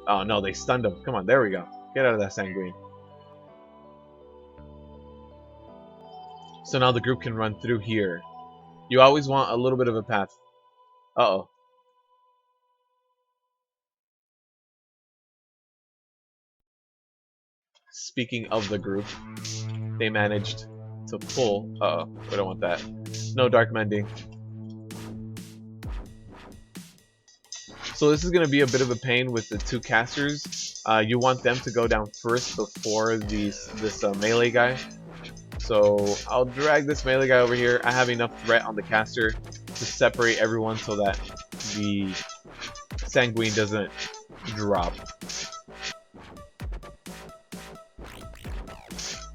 Oh no, they stunned him. Come on, there we go. Get out of that Sanguine. So now the group can run through here. You always want a little bit of a path. Uh-oh. Speaking of the group, they managed to pull. Uh-oh, we don't want that. No dark mending. So this is going to be a bit of a pain with the two casters. You want them to go down first before this melee guy. So I'll drag this melee guy over here. I have enough threat on the caster to separate everyone so that the Sanguine doesn't drop.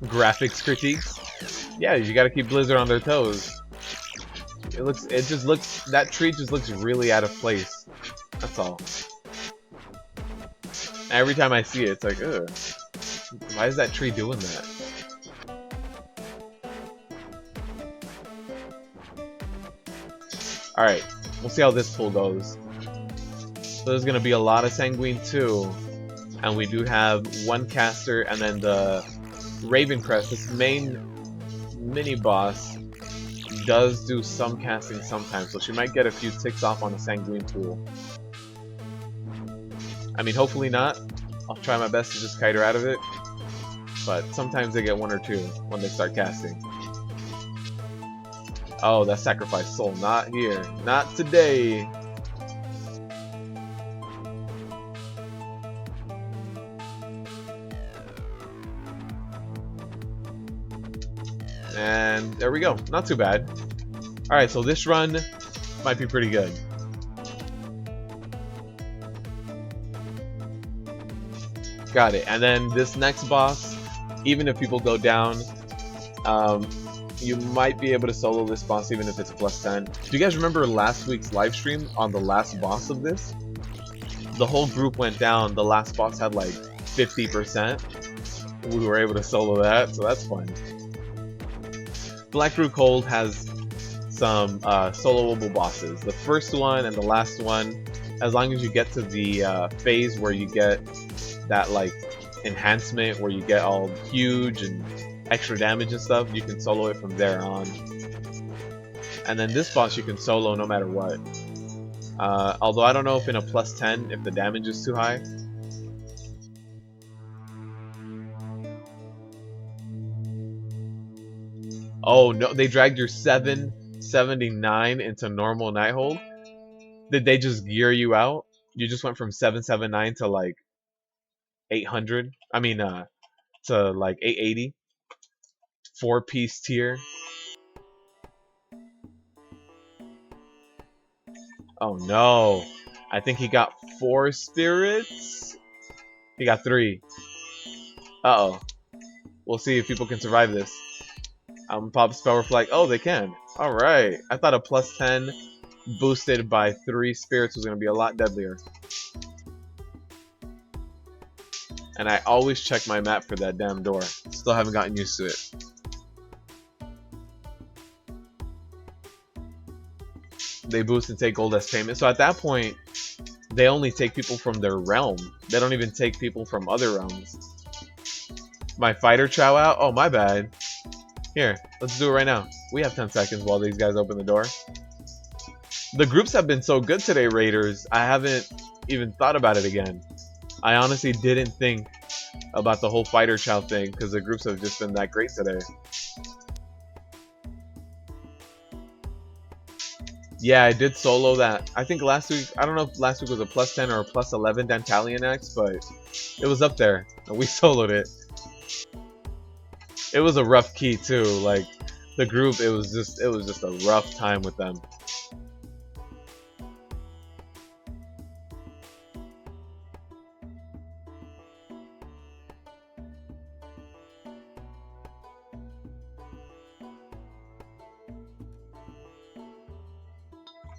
Graphics critiques. Yeah, you gotta keep Blizzard on their toes. That tree just looks really out of place. That's all. Every time I see it, it's like, ugh. Why is that tree doing that? Alright, we'll see how this pull goes. So there's gonna be a lot of Sanguine too. And we do have one caster, and then the Ravencrest, this main mini boss, does do some casting sometimes, so she might get a few ticks off on the Sanguine pool. I mean, hopefully not. I'll try my best to just kite her out of it. But sometimes they get one or two when they start casting. Oh, that sacrificed soul. Not here. Not today. And there we go. Not too bad. Alright, so this run might be pretty good. Got it. And then this next boss, even if people go down, you might be able to solo this boss even if it's a +10. Do you guys remember last week's live stream on the last boss of this? The whole group went down. The last boss had like 50%. We were able to solo that, so that's fun. Rook Hold has some soloable bosses. The first one and the last one, as long as you get to the phase where you get that like enhancement where you get all huge and extra damage and stuff, you can solo it from there on. And then this boss you can solo no matter what. Although I don't know if in a +10 if the damage is too high. Oh no, they dragged your 779 into normal Nighthold? Did they just gear you out? You just went from 779 to like 800? I mean, to like 880? 4-piece tier? Oh no. I think he got 4 spirits? He got 3. Uh-oh. We'll see if people can survive this. Pop Spell Reflect. Oh, they can. Alright. I thought a +10 boosted by 3 spirits was going to be a lot deadlier. And I always check my map for that damn door. Still haven't gotten used to it. They boost and take gold as payment. So at that point, they only take people from their realm. They don't even take people from other realms. My fighter chow out? Oh, my bad. Here, let's do it right now. We have 10 seconds while these guys open the door. The groups have been so good today, Raiders. I haven't even thought about it again. I honestly didn't think about the whole fighter chow thing because the groups have just been that great today. Yeah, I did solo that. I think last week, I don't know if last week was a +10 or a +11 Dantalian Axe, but it was up there. And we soloed it. It was a rough key too. Like the group, it was just a rough time with them.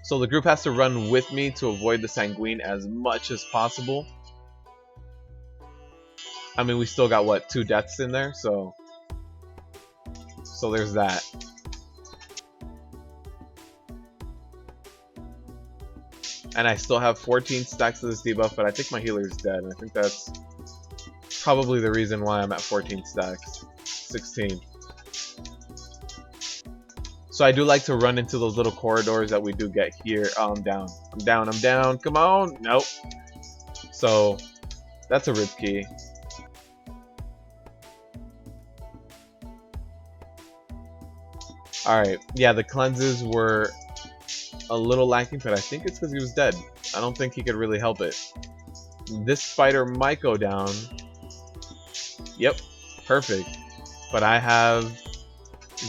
So the group has to run with me to avoid the Sanguine as much as possible. I mean, we still got what, 2 deaths in there, so there's that. And I still have 14 stacks of this debuff, but I think my healer is dead. And I think that's probably the reason why I'm at 14 stacks. 16. So I do like to run into those little corridors that we do get here. Oh, I'm down. I'm down. I'm down. Come on. Nope. So that's a rip key. Alright. Yeah, the cleanses were a little lacking, but I think it's because he was dead. I don't think he could really help it. This spider might go down. Yep. Perfect. But I have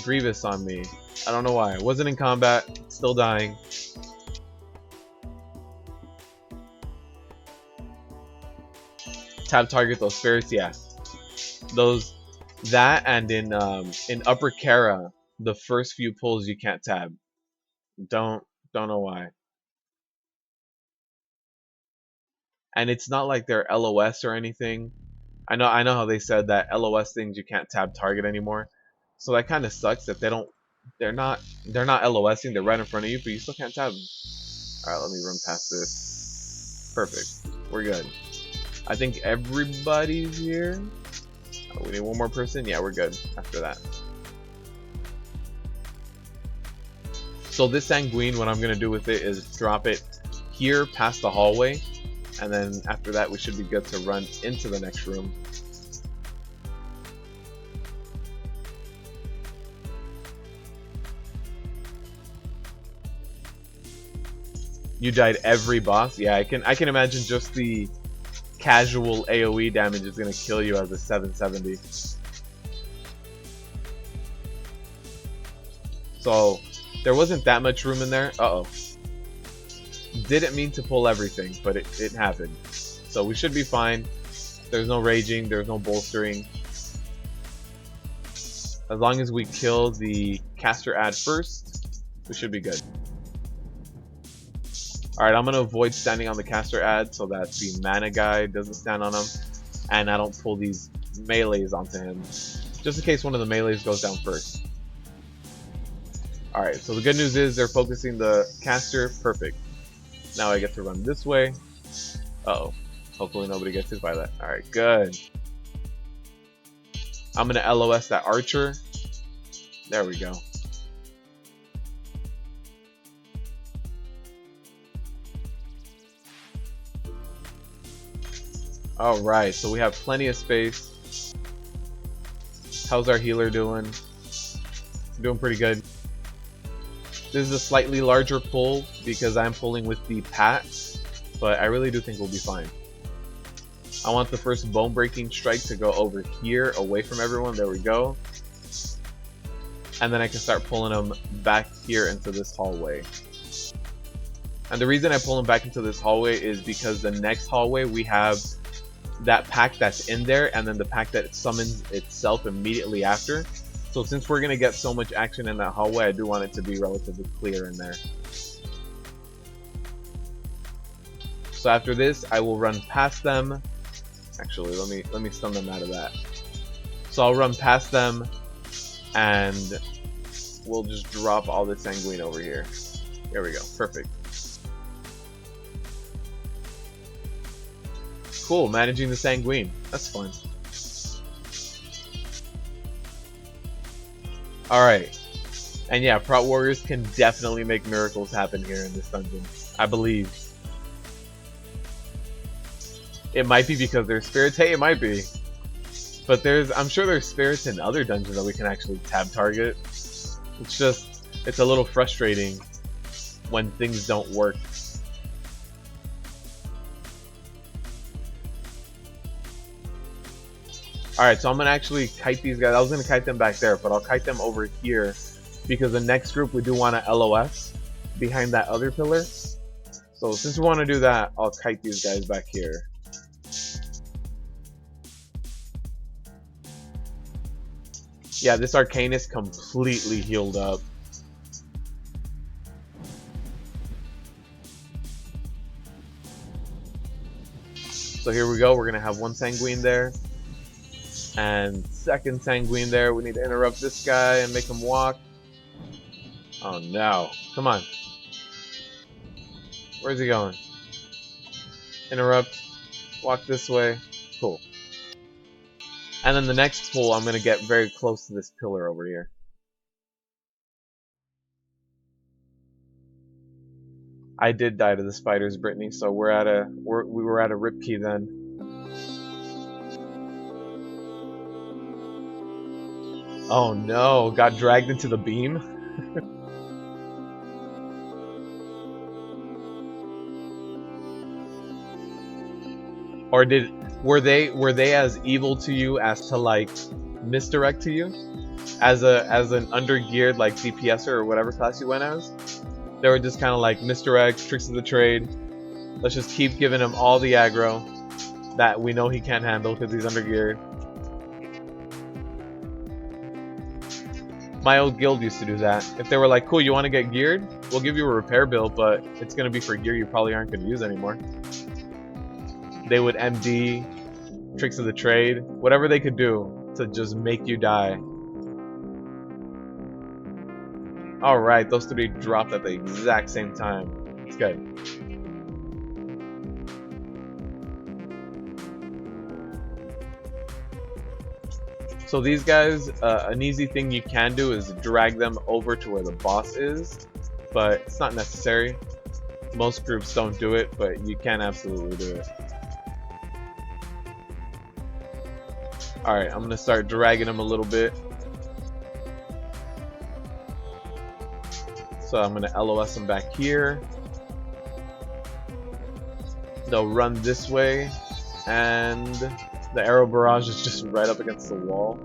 Grievous on me. I don't know why. I wasn't in combat. Still dying. Tab target those spirits, yeah. Those, that, and in Upper Kara, the first few pulls you can't tab. Don't know why. And it's not like they're LOS or anything. I know how they said that LOS things you can't tab target anymore. So that kind of sucks that they're not LOSing, they're right in front of you, but you still can't tab them. Alright, let me run past this. Perfect. We're good. I think everybody's here. Oh, we need one more person? Yeah, we're good after that. So this Sanguine, what I'm going to do with it is drop it here past the hallway. And then after that, we should be good to run into the next room. You died every boss? Yeah, I can imagine just the casual AoE damage is going to kill you as a 770. So there wasn't that much room in there. Uh-oh. Didn't mean to pull everything, but it happened. So we should be fine. There's no raging, there's no bolstering. As long as we kill the caster ad first, we should be good. Alright, I'm going to avoid standing on the caster ad so that the mana guy doesn't stand on him. And I don't pull these melees onto him. Just in case one of the melees goes down first. Alright, so the good news is they're focusing the caster. Perfect. Now I get to run this way. Uh-oh. Hopefully nobody gets hit by that. Alright, good. I'm going to LOS that archer. There we go. Alright, so we have plenty of space. How's our healer doing? Doing pretty good. This is a slightly larger pull because I'm pulling with the pats, but I really do think we'll be fine. I want the first bone breaking strike to go over here away from everyone. There we go. And then I can start pulling them back here into this hallway. And the reason I pull them back into this hallway is because the next hallway we have that pack that's in there, and then the pack that summons itself immediately after. So since we're going to get so much action in that hallway, I do want it to be relatively clear in there. So after this, I will run past them. Actually, let me stun them out of that. So I'll run past them, and we'll just drop all this Sanguine over here. There we go. Perfect. Cool, managing the Sanguine. That's fun. Alright. And yeah, Prot Warriors can definitely make miracles happen here in this dungeon. I believe. It might be because there's spirits. Hey, it might be. But I'm sure there's spirits in other dungeons that we can actually tab target. It's just, it's a little frustrating when things don't work. Alright, so I'm gonna actually kite these guys. I was gonna kite them back there, but I'll kite them over here because the next group we do want to LOS behind that other pillar. So since we want to do that, I'll kite these guys back here. Yeah, this Arcane is completely healed up. So here we go. We're gonna have one Sanguine there. And second Sanguine there. We need to interrupt this guy and make him walk. Oh no. Come on. Where's he going? Interrupt. Walk this way. Cool. And then the next pull, I'm going to get very close to this pillar over here. I did die to the spiders, Brittany, so we were at a rip key then. Oh no, got dragged into the beam? Or were they as evil to you as to like misdirect to you? As an undergeared like DPSer or whatever class you went as? They were just kinda like misdirect, tricks of the trade. Let's just keep giving him all the aggro that we know he can't handle because he's undergeared. My old guild used to do that. If they were like, cool, you want to get geared? We'll give you a repair bill, but it's going to be for gear you probably aren't going to use anymore. They would MD, tricks of the trade, whatever they could do to just make you die. Alright, those three dropped at the exact same time. It's good. So these guys, an easy thing you can do is drag them over to where the boss is, but it's not necessary. Most groups don't do it, but you can absolutely do it. Alright, I'm gonna start dragging them a little bit. So I'm gonna LOS them back here. They'll run this way, and the arrow barrage is just right up against the wall.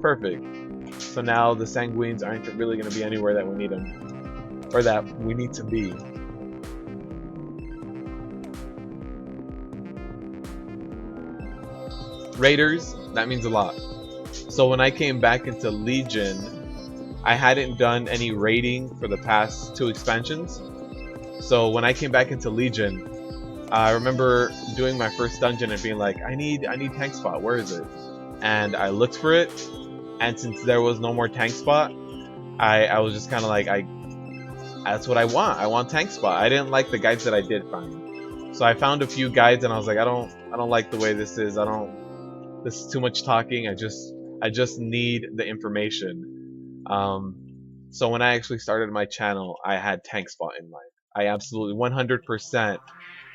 Perfect. So now the Sanguines aren't really going to be anywhere that we need them. Or that we need to be. Raiders, that means a lot. So when I came back into Legion, I hadn't done any raiding for the past 2 expansions. So when I came back into Legion, I remember doing my first dungeon and being like, I need tank spot, where is it? And I looked for it, and since there was no more tank spot, I was just kind of like, that's what I want tank spot. I didn't like the guides that I did find. So I found a few guides and I was like, I don't like the way this is. This is too much talking. I just need the information. So when I actually started my channel, I had tank spot in mind. I absolutely 100%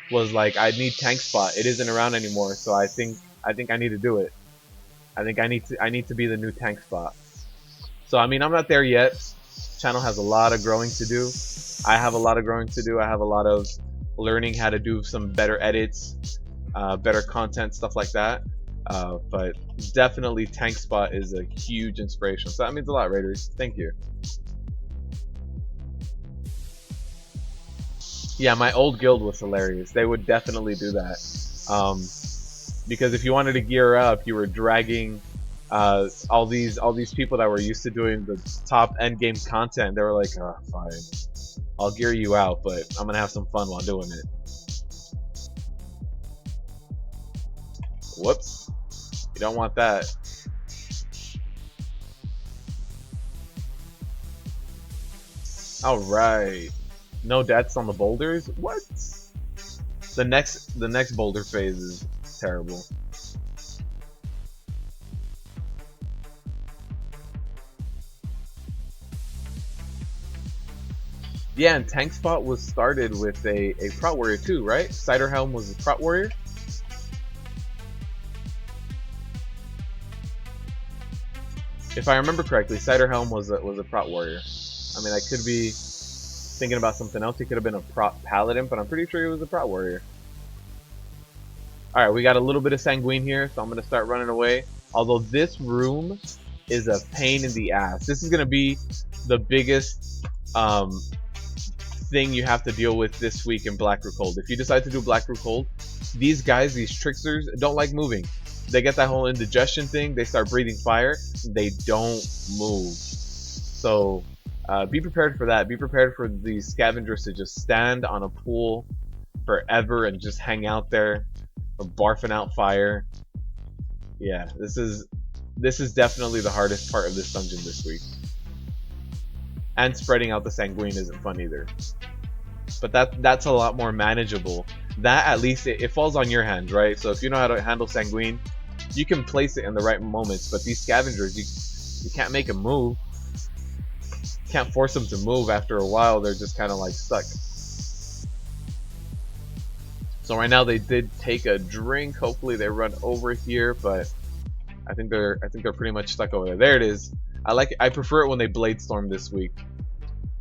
was like, I need tank spot. It isn't around anymore, so I think I need to do it. I think I need to be the new tank spot. So I mean, I'm not there yet. Channel has a lot of growing to do. I have a lot of growing to do. I have a lot of learning how to do some better edits, better content, stuff like that. But definitely tank spot is a huge inspiration. So that means a lot, Raiders. Thank you. Yeah, my old guild was hilarious. They would definitely do that. Because if you wanted to gear up, you were dragging all these people that were used to doing the top end game content. They were like, oh, fine, I'll gear you out, but I'm gonna have some fun while doing it. Whoops, you don't want that. All right. No deaths on the boulders? What? The next boulder phase is terrible. Yeah, and tank spot was started with a prot warrior too, right? Ciderhelm was a prot warrior. If I remember correctly, Ciderhelm was a prot warrior. I mean, I could be thinking about something else. He could have been a prot paladin, but I'm pretty sure he was a prot warrior. Alright, we got a little bit of Sanguine here, so I'm going to start running away. Although this room is a pain in the ass. This is going to be the biggest thing you have to deal with this week in Black Rook Hold. If you decide to do Black Rook Hold, these guys, these tricksters, don't like moving. They get that whole indigestion thing, they start breathing fire, they don't move. So be prepared for that. Be prepared for these scavengers to just stand on a pool forever and just hang out there, or barfing out fire. Yeah, this is definitely the hardest part of this dungeon this week. And spreading out the Sanguine isn't fun either. But that's a lot more manageable. That at least it falls on your hands, right? So if you know how to handle Sanguine, you can place it in the right moments. But these scavengers, you can't make a move. can't force them to move. After a while, they're just kind of like stuck. So right now they did take a drink. Hopefully they run over here, but I think they're pretty much stuck over there. There it is. I prefer it when they blade storm this week.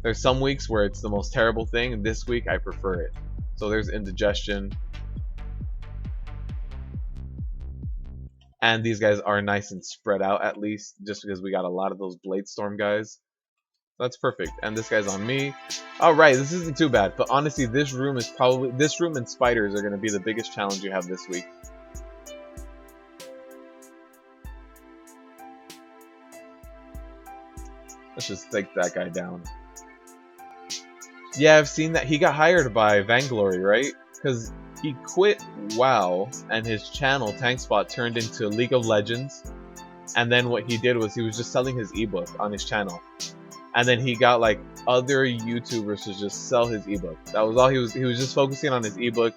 There's some weeks where it's the most terrible thing, and this week I prefer it. So there's indigestion. And these guys are nice and spread out, at least, just because we got a lot of those blade storm guys. That's perfect. And this guy's on me. Alright, this isn't too bad. But honestly, this room and spiders are going to be the biggest challenge you have this week. Let's just take that guy down. Yeah, I've seen that. He got hired by Vainglory, right? Because he quit WoW and his channel, TankSpot, turned into League of Legends. And then what he did was he was just selling his ebook on his channel. And then he got like other YouTubers to just sell his ebook. That was all he was just focusing on his ebook,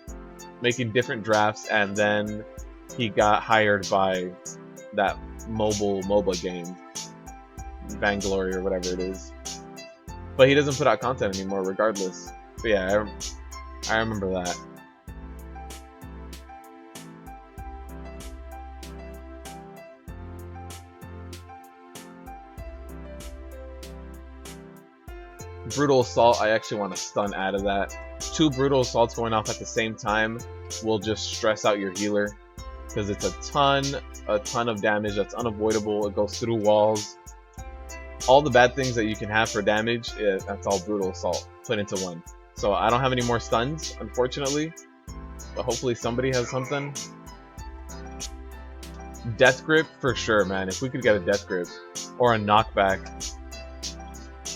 making different drafts, and then he got hired by that MOBA game, Vainglory or whatever it is. But he doesn't put out content anymore regardless. But yeah, I remember that. Brutal Assault, I actually want to stun out of that. 2 Brutal Assaults going off at the same time will just stress out your healer, because it's a ton of damage that's unavoidable. It goes through walls. All the bad things that you can have for damage, that's all Brutal Assault put into one. So I don't have any more stuns, unfortunately, but hopefully somebody has something. Death Grip for sure, man. If we could get a Death Grip or a knockback.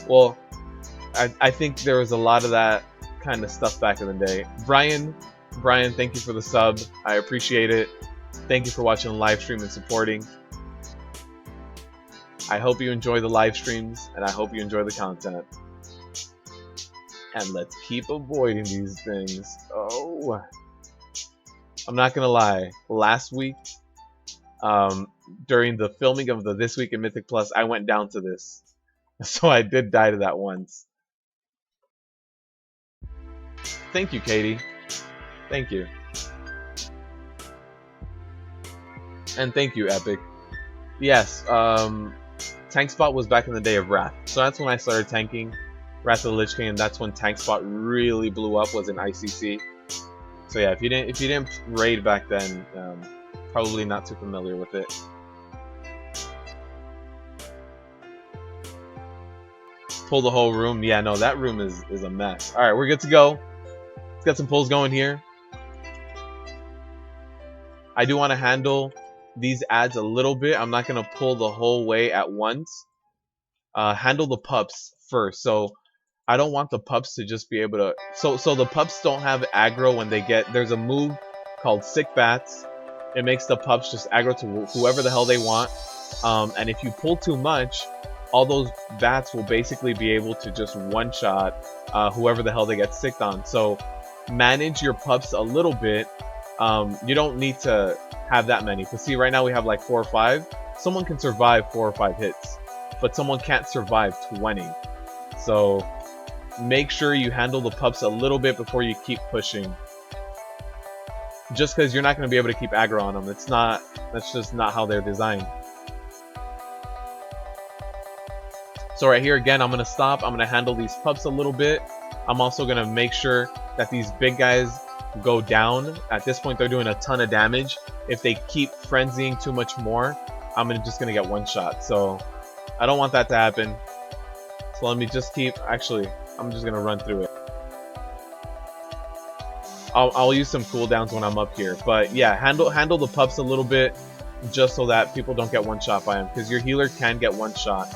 Well, I think there was a lot of that kind of stuff back in the day. Brian, thank you for the sub. I appreciate it. Thank you for watching the live stream and supporting. I hope you enjoy the live streams, and I hope you enjoy the content. And let's keep avoiding these things. Oh, I'm not gonna lie. Last week, during the filming of the This Week in Mythic Plus, I went down to this. So I did die to that once. Thank you, Katie. Thank you. And thank you, Epic. Yes, TankSpot was back in the day of Wrath. So that's when I started tanking Wrath of the Lich King, and that's when TankSpot really blew up, was in ICC. So yeah, if you didn't raid back then, probably not too familiar with it. Pull the whole room. Yeah, no, that room is a mess. Alright, we're good to go. Let's get some pulls going here. I do want to handle these ads a little bit. I'm not going to pull the whole way at once. Handle the pups first. So I don't want the pups to just be able to... So the pups don't have aggro when they get... There's a move called Sick Bats. It makes the pups just aggro to whoever the hell they want. And if you pull too much, all those bats will basically be able to just one-shot whoever the hell they get sicked on. So manage your pups a little bit. You don't need to have that many. But see, right now we have like 4 or 5. Someone can survive 4 or 5 hits, but someone can't survive 20. So make sure you handle the pups a little bit before you keep pushing. Just because you're not going to be able to keep aggro on them. That's just not how they're designed. So right here again, I'm going to stop. I'm going to handle these pups a little bit. I'm also going to make sure that these big guys go down. At this point, they're doing a ton of damage. If they keep frenzying too much more, I'm just going to get one shot. So I don't want that to happen. So let me just keep... Actually, I'm just going to run through it. I'll use some cooldowns when I'm up here. But yeah, handle the pups a little bit just so that people don't get one shot by them. Because your healer can get one shot.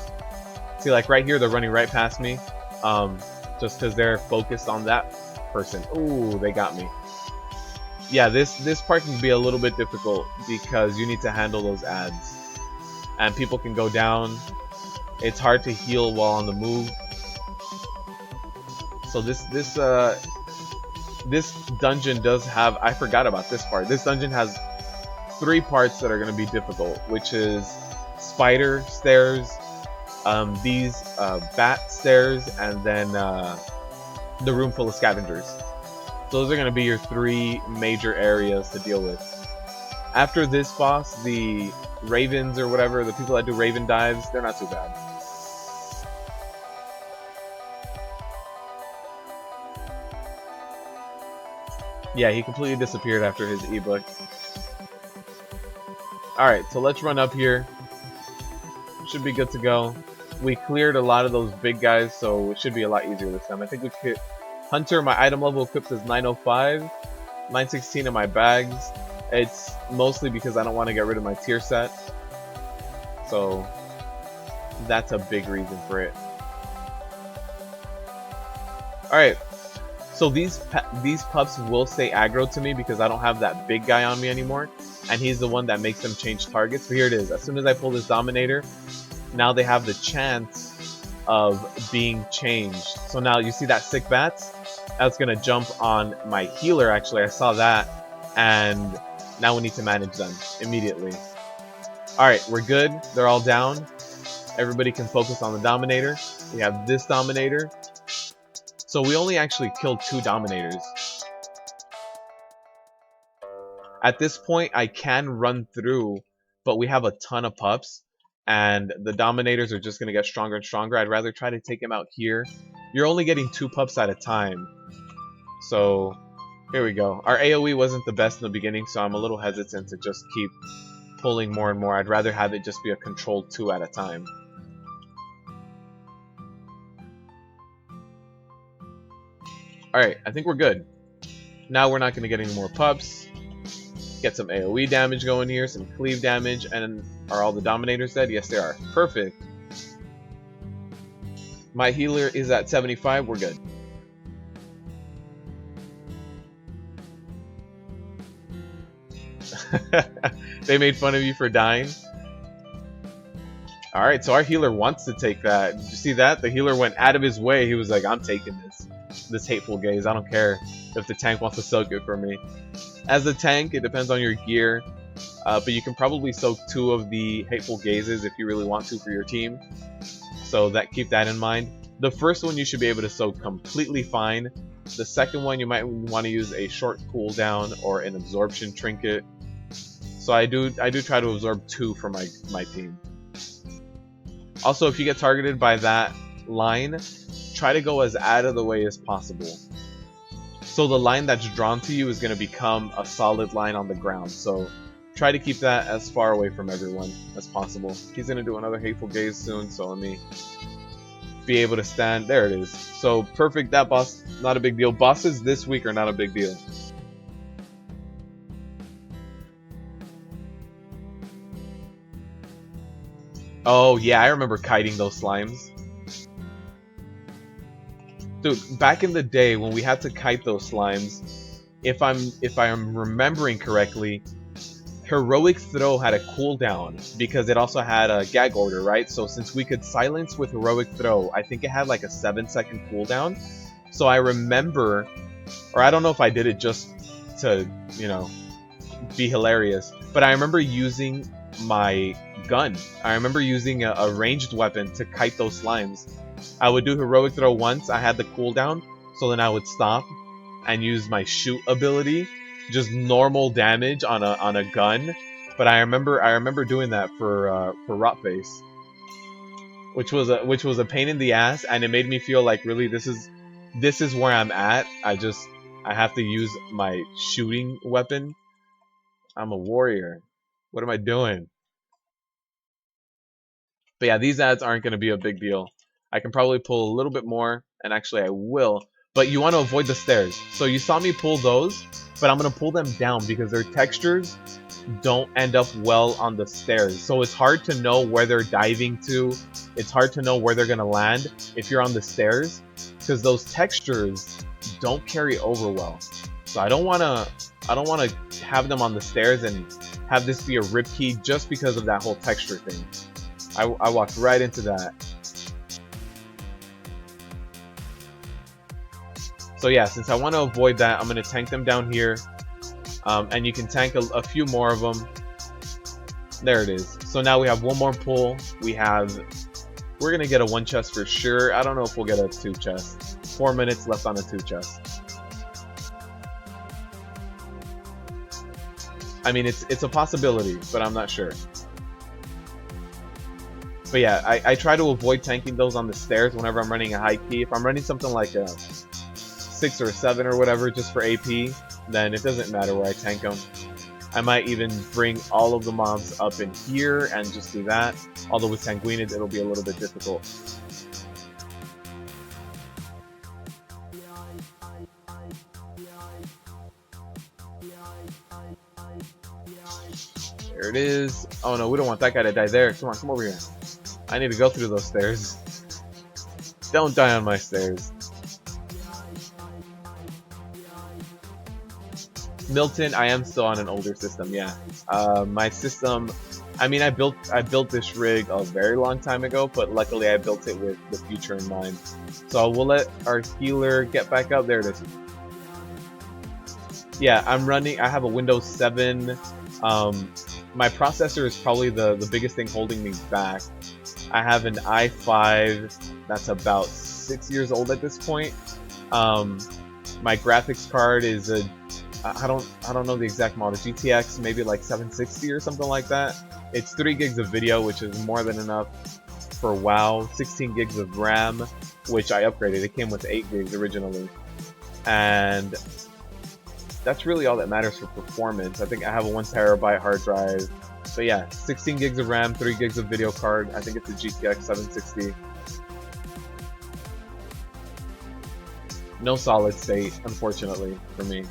See, like right here, they're running right past me. Just because they're focused on that person. Ooh, they got me. Yeah, this part can be a little bit difficult because you need to handle those ads. And people can go down. It's hard to heal while on the move. So this dungeon does have... I forgot about this part. This dungeon has 3 parts that are going to be difficult, which is spider, stairs, these bat stairs, and then the room full of scavengers. So those are going to be your 3 major areas to deal with. After this boss, the ravens or whatever, the people that do raven dives, they're not too bad. Yeah, he completely disappeared after his ebook. Alright, so let's run up here. Should be good to go. We cleared a lot of those big guys, so it should be a lot easier this time. I think we hit Hunter. My item level equipped is 905, 916 in my bags. It's mostly because I don't want to get rid of my tier set, so that's a big reason for it. Alright, so these pups will stay aggro to me because I don't have that big guy on me anymore, and he's the one that makes them change targets. So here it is. As soon as I pull this Dominator, now they have the chance of being changed. So now you see that sick bats? That's going to jump on my healer, actually. I saw that, and now we need to manage them immediately. Alright, we're good. They're all down. Everybody can focus on the Dominator. We have this Dominator. So we only actually killed 2 Dominators. At this point, I can run through, but we have a ton of pups, and the Dominators are just going to get stronger and stronger. I'd rather try to take him out here. You're only getting 2 pups at a time. So, here we go. Our AoE wasn't the best in the beginning, so I'm a little hesitant to just keep pulling more and more. I'd rather have it just be a controlled 2 at a time. Alright, I think we're good. Now we're not going to get any more pups. Get some AoE damage going here, some cleave damage, and are all the Dominators dead? Yes, they are. Perfect. My healer is at 75. We're good. They made fun of you for dying. Alright, so our healer wants to take that. Did you see that? The healer went out of his way. He was like, I'm taking this hateful gaze. I don't care if the tank wants to soak it for me. As a tank, it depends on your gear, but you can probably soak 2 of the hateful gazes if you really want to for your team. So keep that in mind. The first one you should be able to soak completely fine. The second one you might want to use a short cooldown or an absorption trinket. So I do try to absorb 2 for my team. Also, if you get targeted by that line, try to go as out of the way as possible. So the line that's drawn to you is going to become a solid line on the ground. So try to keep that as far away from everyone as possible. He's going to do another hateful gaze soon, so let me be able to stand. There it is. So perfect. That boss, not a big deal. Bosses this week are not a big deal. Oh yeah, I remember kiting those slimes. Dude, back in the day when we had to kite those slimes, if I'm remembering correctly, Heroic Throw had a cooldown because it also had a gag order, right? So since we could silence with Heroic Throw, I think it had like a 7-second cooldown. So I remember, or I don't know if I did it just to, you know, be hilarious, but I remember using my gun. I remember using a ranged weapon to kite those slimes. I would do Heroic Throw once, I had the cooldown, so then I would stop and use my shoot ability, just normal damage on a gun. But I remember doing that for Rotface, which was a pain in the ass, and it made me feel like really this is where I'm at. I have to use my shooting weapon. I'm a warrior. What am I doing? But yeah, these ads aren't going to be a big deal. I can probably pull a little bit more, and actually I will. But you want to avoid the stairs. So you saw me pull those, but I'm going to pull them down because their textures don't end up well on the stairs. So it's hard to know where they're diving to. It's hard to know where they're going to land if you're on the stairs, because those textures don't carry over well. So I don't want to have them on the stairs and have this be a rip key just because of that whole texture thing. I walked right into that. So yeah, since I want to avoid that, I'm going to tank them down here. And you can tank a few more of them. There it is. So now we have one more pull. We have We're gonna get a 1 chest for sure. I don't know if we'll get a 2 chest. 4 minutes left on a 2 chest. I mean, it's a possibility, but I'm not sure. But yeah, I try to avoid tanking those on the stairs whenever I'm running a high key. If I'm running something like a 6 or a 7 or whatever just for AP, then it doesn't matter where I tank them. I might even bring all of the mobs up in here and just do that. Although with Sanguine, it'll be a little bit difficult. There it is. Oh no, we don't want that guy to die there. Come on, come over here. I need to go through those stairs. Don't die on my stairs. Milton, I am still on an older system, yeah. My system, I mean, I built this rig a very long time ago, but luckily I built it with the future in mind. So we'll let our healer get back up. There it is. Yeah, I have a Windows 7. My processor is probably the biggest thing holding me back. I have an i5 that's about 6 years old at this point. My graphics card is a I don't know the exact model, GTX maybe like 760 or something like that. It's 3 gigs of video, which is more than enough for WoW. 16 gigs of RAM, which I upgraded. It came with 8 gigs originally, and that's really all that matters for performance. I think I have a 1 terabyte hard drive. So yeah, 16 gigs of RAM, 3 gigs of video card. I think it's a GTX 760. No solid state, unfortunately, for me.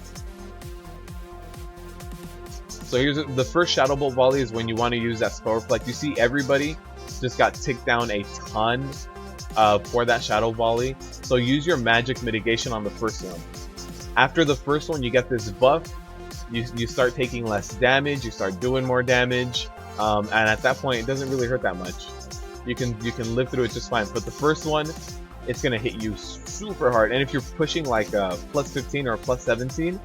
So here's the first Shadow Bolt volley is when you want to use that spell reflect. You see everybody just got ticked down a ton for that Shadow Volley. So use your magic mitigation on the first one. After the first one, you get this buff. You start taking less damage. You start doing more damage, and at that point, it doesn't really hurt that much. You can live through it just fine. But the first one, it's gonna hit you super hard. And if you're pushing like a plus 15 or a plus 17,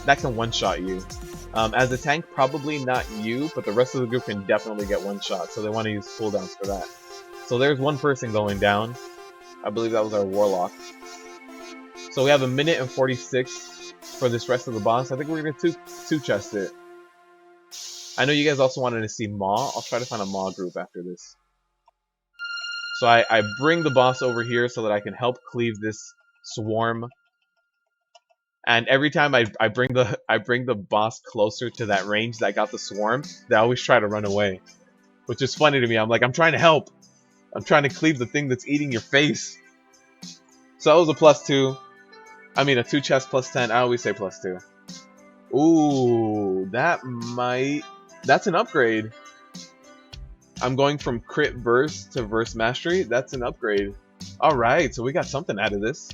that can one-shot you. As a tank, probably not you, but the rest of the group can definitely get one shot, so they want to use cooldowns for that. So there's one person going down. I believe that was our Warlock. So we have 1 minute and 46 for this rest of the boss. I think we're going to two chest it. I know you guys also wanted to see Maw. I'll try to find a Maw group after this. So I bring the boss over here so that I can help cleave this swarm. And every time I bring the boss closer to that range that got the swarm, they always try to run away, which is funny to me. I'm like, I'm trying to help. I'm trying to cleave the thing that's eating your face. So that was a +2. I mean, a 2 chest +10. I always say +2. Ooh, that's an upgrade. I'm going from crit burst to verse mastery. That's an upgrade. All right, so we got something out of this.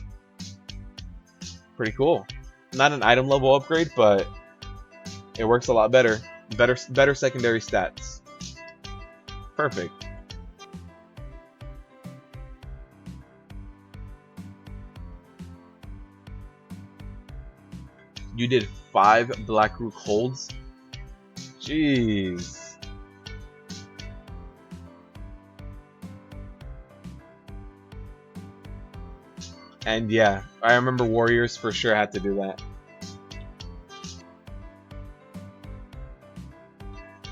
Pretty cool. Not an item level upgrade, but it works a lot better. Better secondary stats. Perfect. You did 5 Black Rook holds? Jeez. And yeah, I remember Warriors for sure had to do that.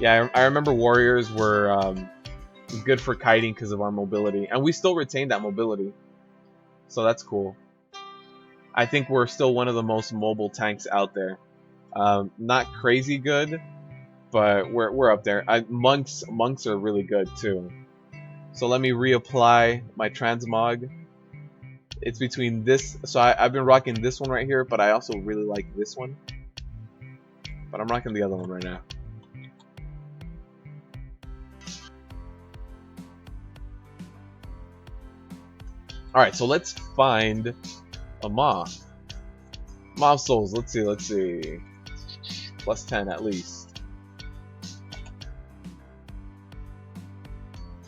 Yeah, I remember Warriors were good for kiting because of our mobility. And we still retain that mobility. So that's cool. I think we're still one of the most mobile tanks out there. Not crazy good, but we're up there. Monks are really good too. So let me reapply my transmog. It's between this, so I've been rocking this one right here, but I also really like this one. But I'm rocking the other one right now. Alright, so let's find a Maw. Maw of Souls, let's see. +10 at least.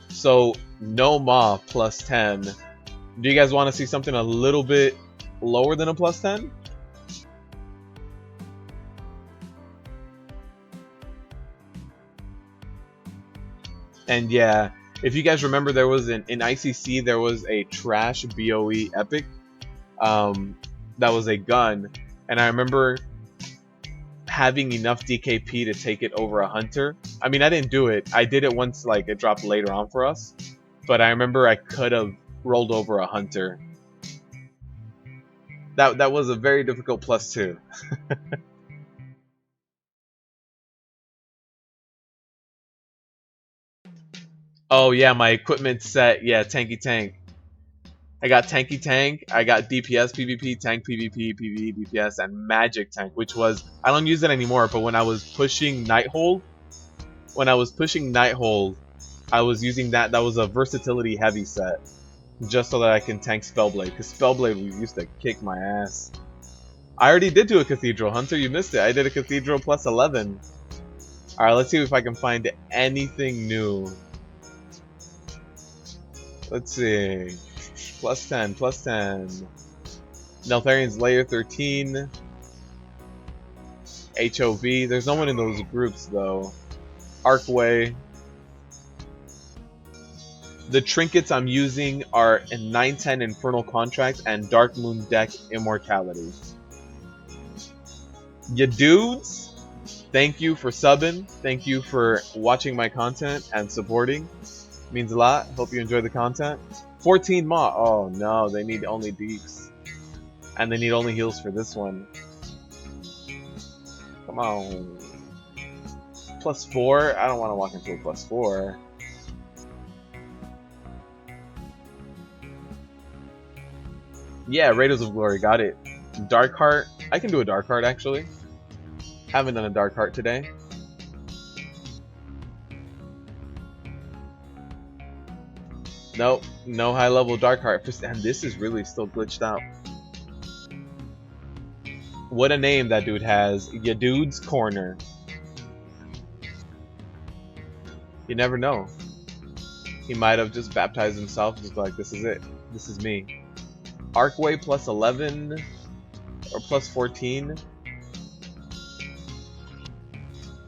So, no Maw +10. Do you guys want to see something a little bit lower than a +10? And yeah, If you guys remember, there was in ICC there was a trash BOE epic, that was a gun, and I remember having enough DKP to take it over a hunter. I mean, I didn't do it. I did it once, like it dropped later on for us, but I remember I could have rolled over a hunter. That was a very difficult +2. Oh yeah, my equipment set. Yeah, tanky tank. I got tanky tank. I got DPS PvP, tank PvP, PvE DPS, and magic tank, which was, I don't use it anymore. But when I was pushing Nighthold, I was using that. That was a versatility heavy set, just so that I can tank Spellblade. Because Spellblade used to kick my ass. I already did do a Cathedral, Hunter. You missed it. I did a Cathedral +11. All right, let's see if I can find anything new. Let's see. +10, +10. Neltharian's Layer 13. HOV. There's no one in those groups though. Arcway. The trinkets I'm using are a 910 Infernal Contract and Dark Moon Deck Immortality. Ya dudes, thank you for subbing. Thank you for watching my content and supporting. Means a lot. Hope you enjoy the content. 14 Ma. Oh no, they need only deeps. And they need only heals for this one. Come on. +4? I don't want to walk into a +4. Yeah, Raiders of Glory, got it. Dark Heart. I can do a Dark Heart actually. Haven't done a Dark Heart today. Nope, no high level Dark Heart. And this is really still glitched out. What a name that dude has. Ya dude's corner. You never know. He might have just baptized himself, just like, this is it. This is me. Arcway +11 or +14.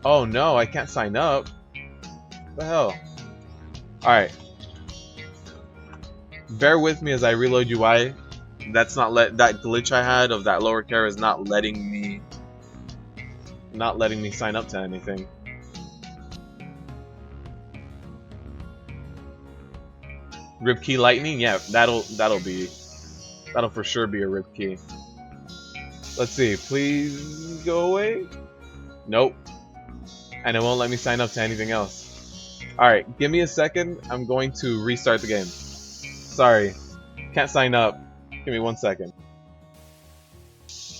Oh no, I can't sign up. What the hell? Alright. Bear with me as I reload UI. That's not that glitch I had of that lower care is not letting me sign up to anything. Ripkey Lightning, yeah, that'll for sure be a Ripkey. Let's see, please go away. Nope. And it won't let me sign up to anything else. Alright, give me a second. I'm going to restart the game. Sorry. Can't sign up. Give me 1 second.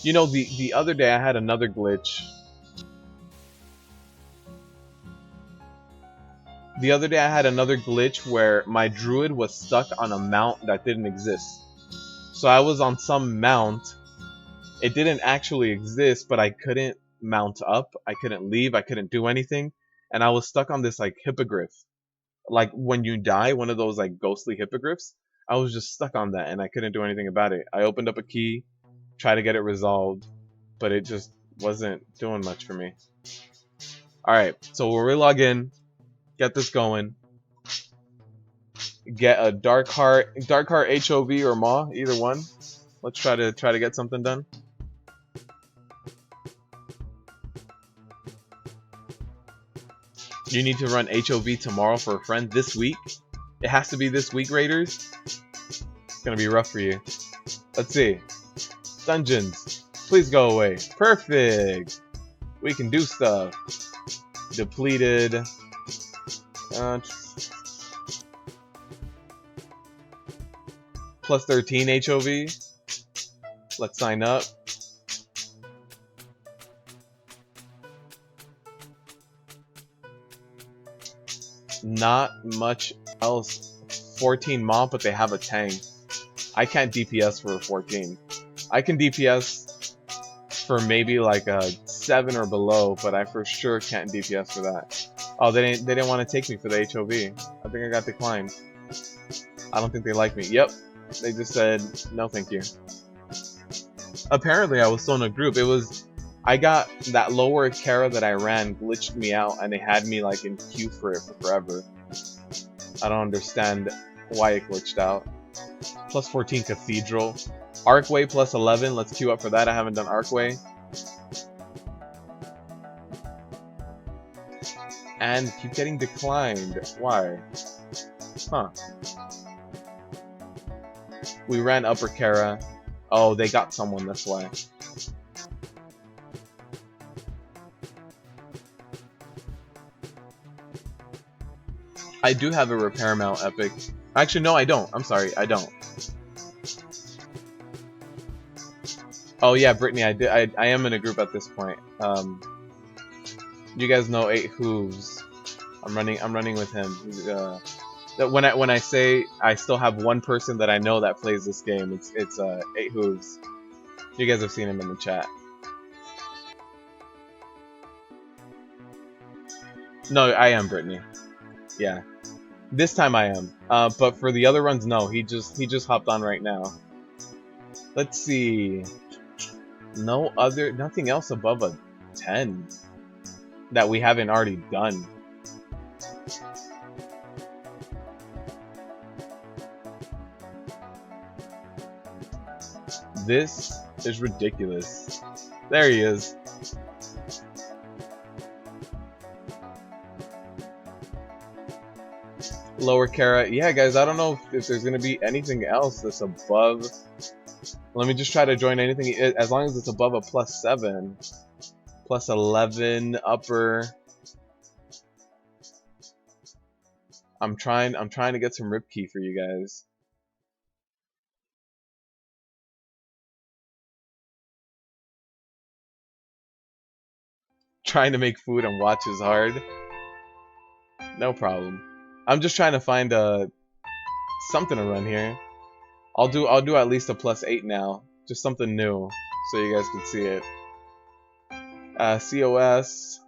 You know, the other day I had another glitch. The other day I had another glitch where my druid was stuck on a mount that didn't exist. So I was on some mount. It didn't actually exist, but I couldn't mount up. I couldn't leave. I couldn't do anything. And I was stuck on this like hippogriff. Like when you die, one of those like ghostly hippogriffs. I was just stuck on that and I couldn't do anything about it. I opened up a key, tried to get it resolved, but it just wasn't doing much for me. Alright, so we'll relog in, get this going, get a Dark Heart HOV or Maw, either one. Let's try to get something done. You need to run HOV tomorrow for a friend this week. It has to be this week, Raiders. It's gonna be rough for you. Let's see. Dungeons. Please go away. Perfect. We can do stuff. Depleted. +13 HOV. Let's sign up. Not much else. 14 mob, but they have a tank. I can't DPS for a 14. I can DPS for maybe like a 7 or below, but I for sure can't DPS for that. Oh, they didn't want to take me for the HOV. I think I got declined. I don't think they like me. Yep, they just said no, thank you. Apparently, I was still in a group. I got that lower Kara that I ran glitched me out, and they had me like in queue for it for forever. I don't understand why it glitched out. Plus 14 Cathedral. Arcway plus 11. Let's queue up for that. I haven't done Arcway. And keep getting declined. Why? Huh. We ran Upper Kara. Oh, they got someone, that's why. I do have a repair mount epic. Actually, no, I don't. I'm sorry, I don't. Oh yeah, Brittany, I am in a group at this point. You guys know 8 Hooves. I'm running with him. When I say I still have one person that I know that plays this game, it's 8 Hooves. You guys have seen him in the chat. No, I am Brittany. Yeah, this time I am. But for the other runs, no. He just hopped on right now. Let's see. Nothing else above a 10 that we haven't already done. This is ridiculous. There he is. Lower Kara. Yeah, guys, I don't know if there's going to be anything else that's above. Let me just try to join anything, as long as it's above a plus 7. Plus 11 upper. I'm trying to get some rip key for you guys. Trying to make food and watch is hard. No problem. I'm just trying to find something to run here. I'll do at least a plus 8 now. Just something new, so you guys can see it. COS.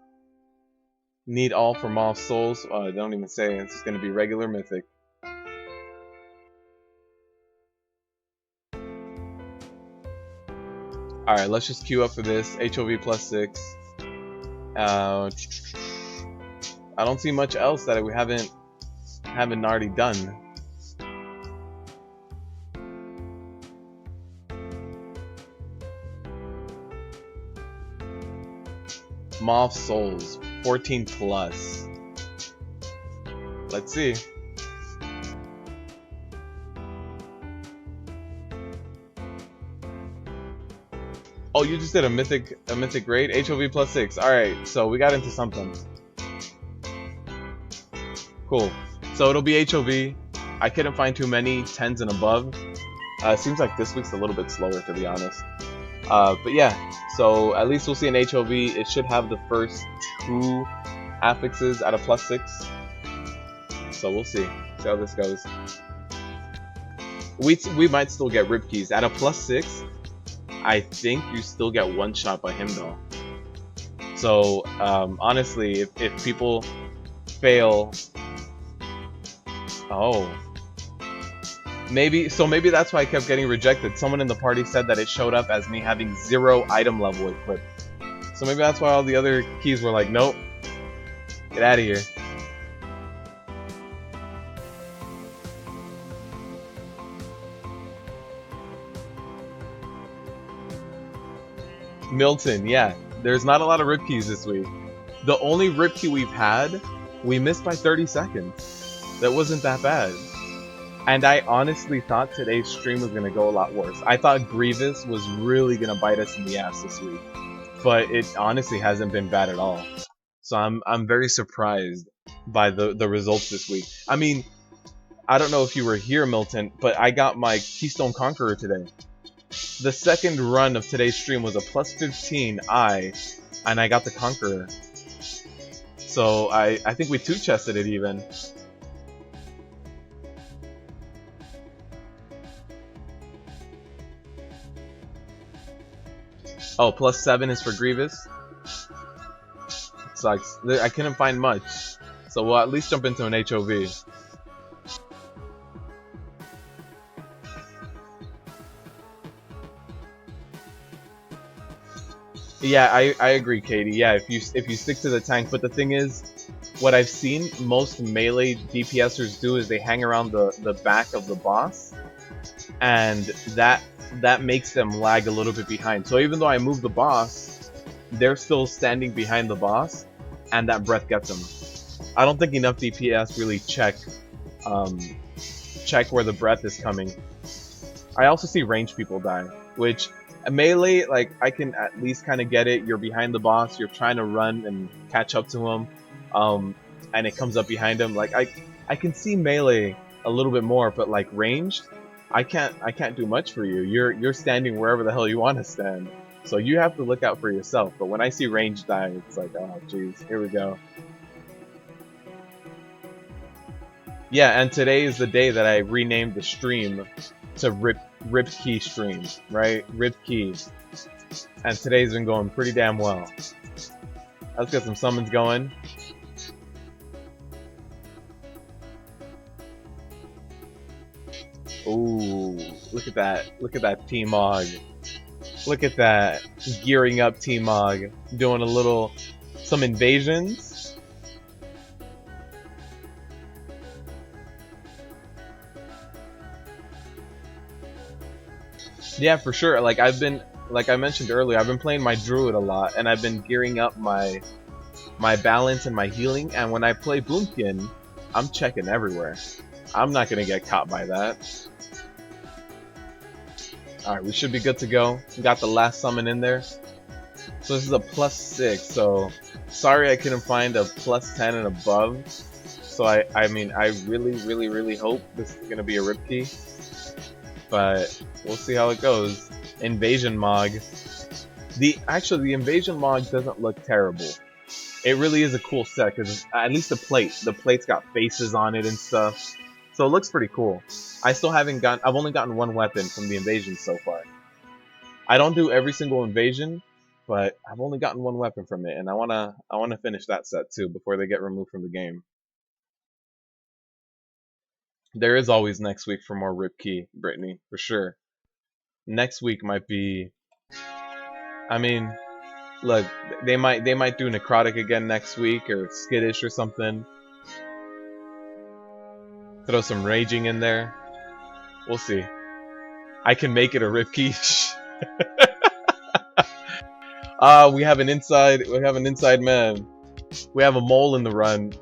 Need all for Maw Souls. Don't even say it. It's gonna be regular Mythic. Alright, let's just queue up for this. HOV plus 6. I don't see much else that we haven't already done. Maw Souls 14 plus. Let's see. Oh, you just did a mythic raid? HOV plus 6. Alright, so we got into something. Cool. So it'll be HOV. I couldn't find too many 10s and above. Seems like this week's a little bit slower, to be honest. But yeah, so at least we'll see an HOV. It should have the first 2 affixes at a plus 6. So we'll see how this goes. We might still get rip keys at a plus 6. I think you still get one shot by him though. So honestly, if people fail, maybe that's why I kept getting rejected. Someone in the party said that it showed up as me having 0 item level equipped. So maybe that's why all the other keys were like, nope, get out of here. Milton, yeah, there's not a lot of rip keys this week. The only rip key we've had, we missed by 30 seconds. That wasn't that bad. And I honestly thought today's stream was going to go a lot worse. I thought Grievous was really going to bite us in the ass this week. But it honestly hasn't been bad at all. So I'm very surprised by the results this week. I mean, I don't know if you were here, Milton, but I got my Keystone Conqueror today. The second run of today's stream was a plus 15 and I got the Conqueror. So I think we 2-chested it even. Oh, plus 7 is for Grievous. Sucks. I couldn't find much. So we'll at least jump into an HOV. Yeah, I agree, Katie. Yeah, if you stick to the tank, but the thing is, what I've seen most melee DPSers do is they hang around the back of the boss, and that makes them lag a little bit behind. So even though I move the boss, they're still standing behind the boss, and that breath gets them. I don't think enough DPS really check where the breath is coming. I also see ranged people die, which melee, like, I can at least kind of get it. You're behind the boss, you're trying to run and catch up to him, and it comes up behind him. Like, I can see melee a little bit more, but like ranged, I can't do much for you. You're standing wherever the hell you want to stand, so you have to look out for yourself. But when I see ranged die, it's like, oh jeez, here we go. Yeah, and today is the day that I renamed the stream to Rip Key stream, right? Rip Key. And today's been going pretty damn well. Let's get some summons going. Ooh, look at that. Look at that T-Mog. Look at that. Gearing up T-Mog. Doing a little, some invasions. Yeah, for sure. Like I mentioned earlier, I've been playing my druid a lot, and I've been gearing up my balance and my healing. And when I play Boomkin, I'm checking everywhere. I'm not gonna get caught by that. All right, we should be good to go. We got the last summon in there. So this is a +6. So sorry I couldn't find a +10 and above. So I mean, I really hope this is gonna be a rip key. But we'll see how it goes. Invasion Mog. Actually, the Invasion Mog doesn't look terrible. It really is a cool set, because at least the plate's got faces on it and stuff. So it looks pretty cool. I've only gotten one weapon from the invasion so far. I don't do every single invasion, but I've only gotten one weapon from it, and I wanna finish that set too before they get removed from the game. There is always next week for more Rip Key, Brittany, for sure. Next week might be. I mean, look, they might do Necrotic again next week, or Skittish or something. Throw some Raging in there. We'll see. I can make it a Rip Key. We have an inside man. We have a mole in the run.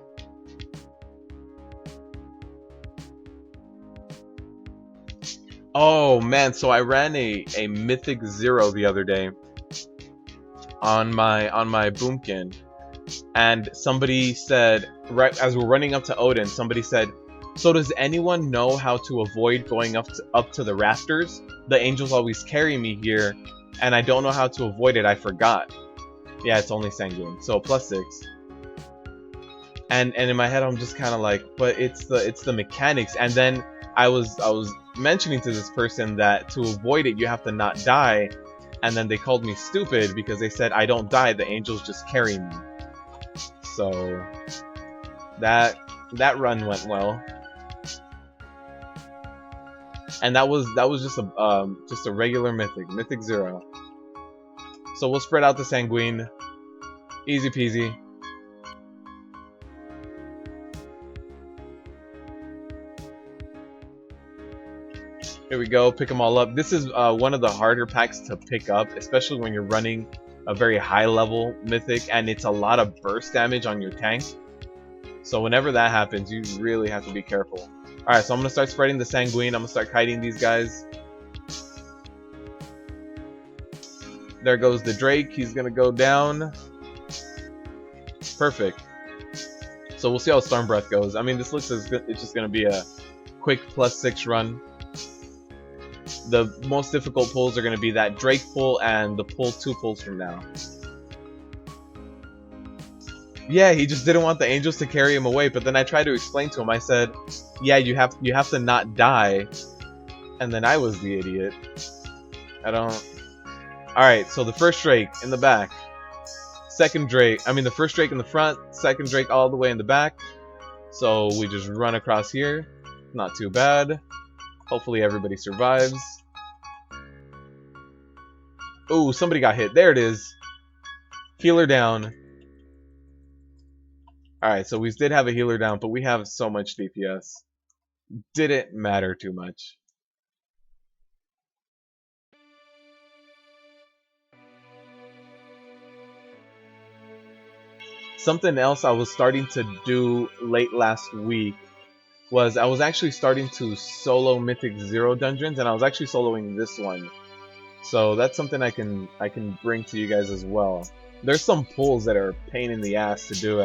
Oh man, so I ran a Mythic 0 the other day on my Boomkin, and somebody said, right as we're running up to Odin, somebody said, so does anyone know how to avoid going up to the rafters? The angels always carry me here, and I don't know how to avoid it. I forgot. Yeah, it's only Sanguine, so +6. And in my head, I'm just kind of like, but it's the mechanics. And then I was mentioning to this person that to avoid it, you have to not die. And then they called me stupid because they said I don't die, the angels just carry me. So that run went well. And that was just a regular Mythic 0. So we'll spread out the Sanguine. Easy peasy. Here we go, pick them all up. This is one of the harder packs to pick up, especially when you're running a very high level Mythic and it's a lot of burst damage on your tank. So whenever that happens, you really have to be careful. Alright, so I'm going to start spreading the Sanguine. I'm going to start kiting these guys. There goes the Drake. He's going to go down. Perfect. So we'll see how Storm Breath goes. I mean, this looks as good. It's just going to be a quick +6 run. The most difficult pulls are going to be that Drake pull and the pull 2 pulls from now. Yeah, he just didn't want the angels to carry him away, but then I tried to explain to him. I said, yeah, you have to not die. And then I was the idiot. I don't... Alright, so the first Drake in the back. The first Drake in the front, second Drake all the way in the back. So we just run across here. Not too bad. Hopefully everybody survives. Ooh, somebody got hit. There it is. Healer down. Alright, so we did have a healer down, but we have so much DPS. Didn't matter too much. Something else I was starting to do late last week was I was actually starting to solo Mythic 0 dungeons, and I was actually soloing this one. So that's something I can bring to you guys as well. There's some pulls that are a pain in the ass to do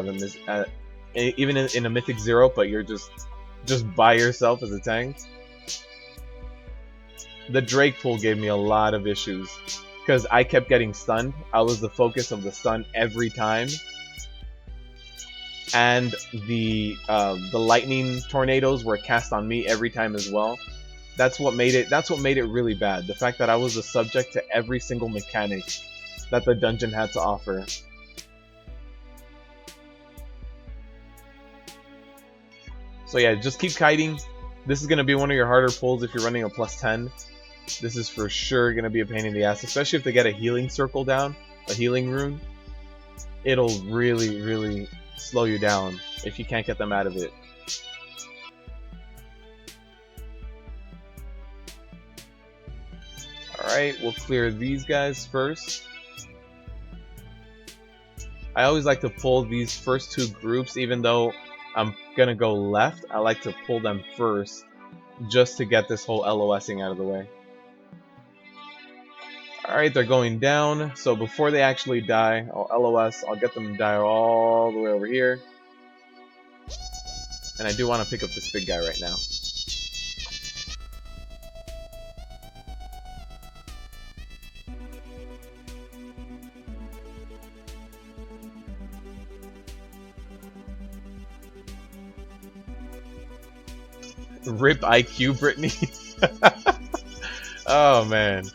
even in a Mythic 0, but you're just by yourself as a tank. The Drake pull gave me a lot of issues because I kept getting stunned. I was the focus of the stun every time, and the lightning tornadoes were cast on me every time as well. That's what made it really bad. The fact that I was a subject to every single mechanic that the dungeon had to offer. So yeah, just keep kiting. This is going to be one of your harder pulls if you're running a +10. This is for sure going to be a pain in the ass, especially if they get a healing circle down, a healing rune. It'll really, really slow you down if you can't get them out of it. Alright, we'll clear these guys first. I always like to pull these first two groups, even though I'm gonna go left. I like to pull them first, just to get this whole LOSing out of the way. Alright, they're going down, so before they actually die, I'll LOS, I'll get them to die all the way over here. And I do want to pick up this big guy right now. Rip IQ, Brittany. Oh man,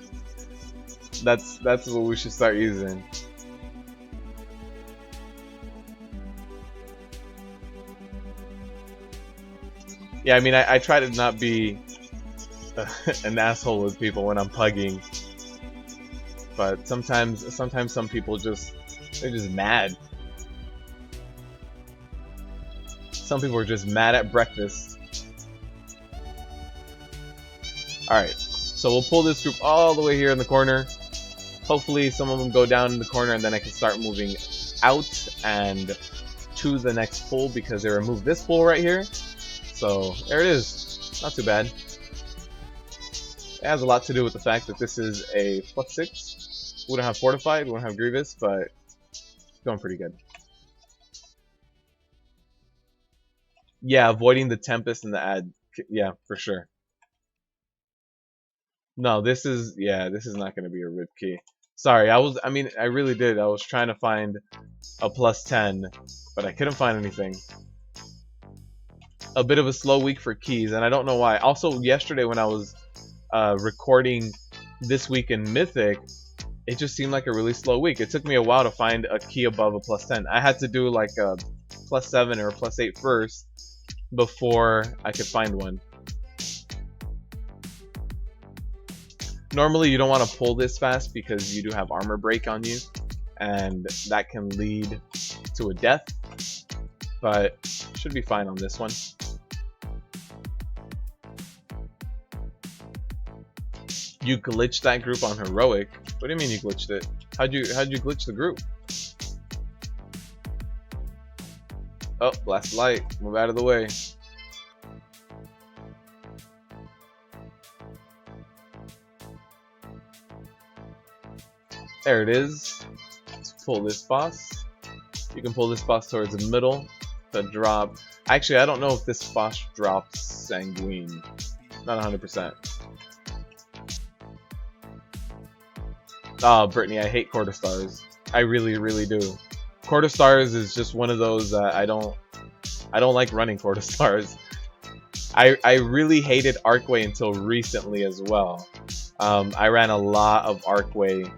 that's what we should start using. Yeah, I mean, I try to not be an asshole with people when I'm pugging, but sometimes some people they're just mad. Some people are just mad at breakfast. Alright, so we'll pull this group all the way here in the corner. Hopefully some of them go down in the corner, and then I can start moving out and to the next pull, because they removed this pull right here. So there it is. Not too bad. It has a lot to do with the fact that this is a +6. We don't have Fortified, we don't have Grievous, but it's going pretty good. Yeah, avoiding the Tempest and the ad. Yeah, for sure. No, this is not going to be a rip key. Sorry, I really did. I was trying to find a +10, but I couldn't find anything. A bit of a slow week for keys, and I don't know why. Also, yesterday when I was recording this week in Mythic, it just seemed like a really slow week. It took me a while to find a key above a +10. I had to do like a +7 or a +8 first before I could find one. Normally you don't want to pull this fast because you do have armor break on you, and that can lead to a death, but should be fine on this one. You glitched that group on heroic. What do you mean you glitched it? How'd you glitch the group? Oh, blast light. Move out of the way. There it is. Let's pull this boss. You can pull this boss towards the middle to drop. Actually, I don't know if this boss drops Sanguine. Not 100%. Oh, Brittany, I hate quarter stars. I really, really do. Quarter stars is just one of those I don't like running quarter stars. I really hated Arcway until recently as well. I ran a lot of Arcway.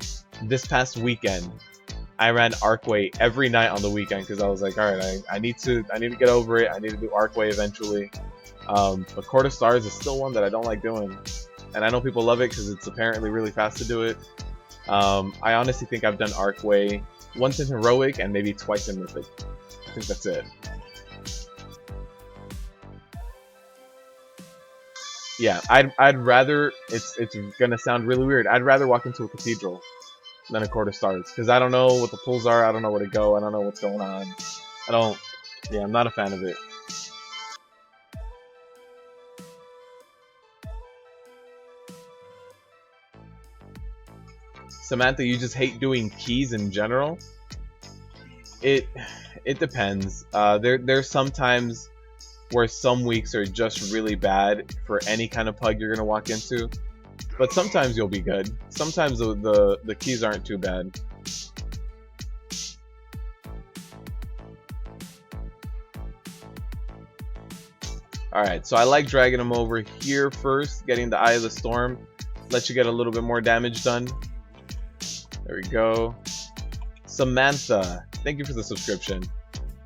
This past weekend, I ran Arcway every night on the weekend because I was like, all right, I need to get over it. I need to do Arcway eventually. But Quarter Stars is still one that I don't like doing, and I know people love it because it's apparently really fast to do it. I honestly think I've done Arcway once in Heroic and maybe twice in Mythic. I think that's it. Yeah, I'd rather, it's gonna sound really weird. I'd rather walk into a cathedral than a Court of Stars because I don't know what the pulls are. I don't know where to go. I don't know what's going on. I don't. Yeah, I'm not a fan of it. Samantha, you just hate doing keys in general. It it depends. There's sometimes where some weeks are just really bad for any kind of pug you're gonna walk into, but sometimes you'll be good. Sometimes the keys aren't too bad. Alright, so I like dragging them over here first, getting the Eye of the Storm. Let you get a little bit more damage done. There we go. Samantha, thank you for the subscription.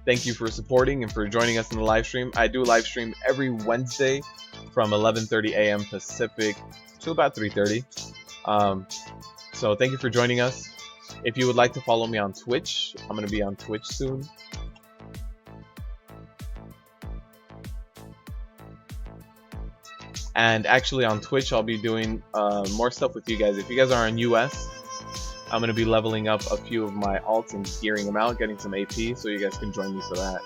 Thank you for supporting and for joining us in the live stream. I do live stream every Wednesday from 11:30 a.m. Pacific to about 3:30. So thank you for joining us. If you would like to follow me on Twitch, I'm going to be on Twitch soon. And actually on Twitch, I'll be doing more stuff with you guys. If you guys are in US, I'm going to be leveling up a few of my alts and gearing them out, getting some AP, so you guys can join me for that.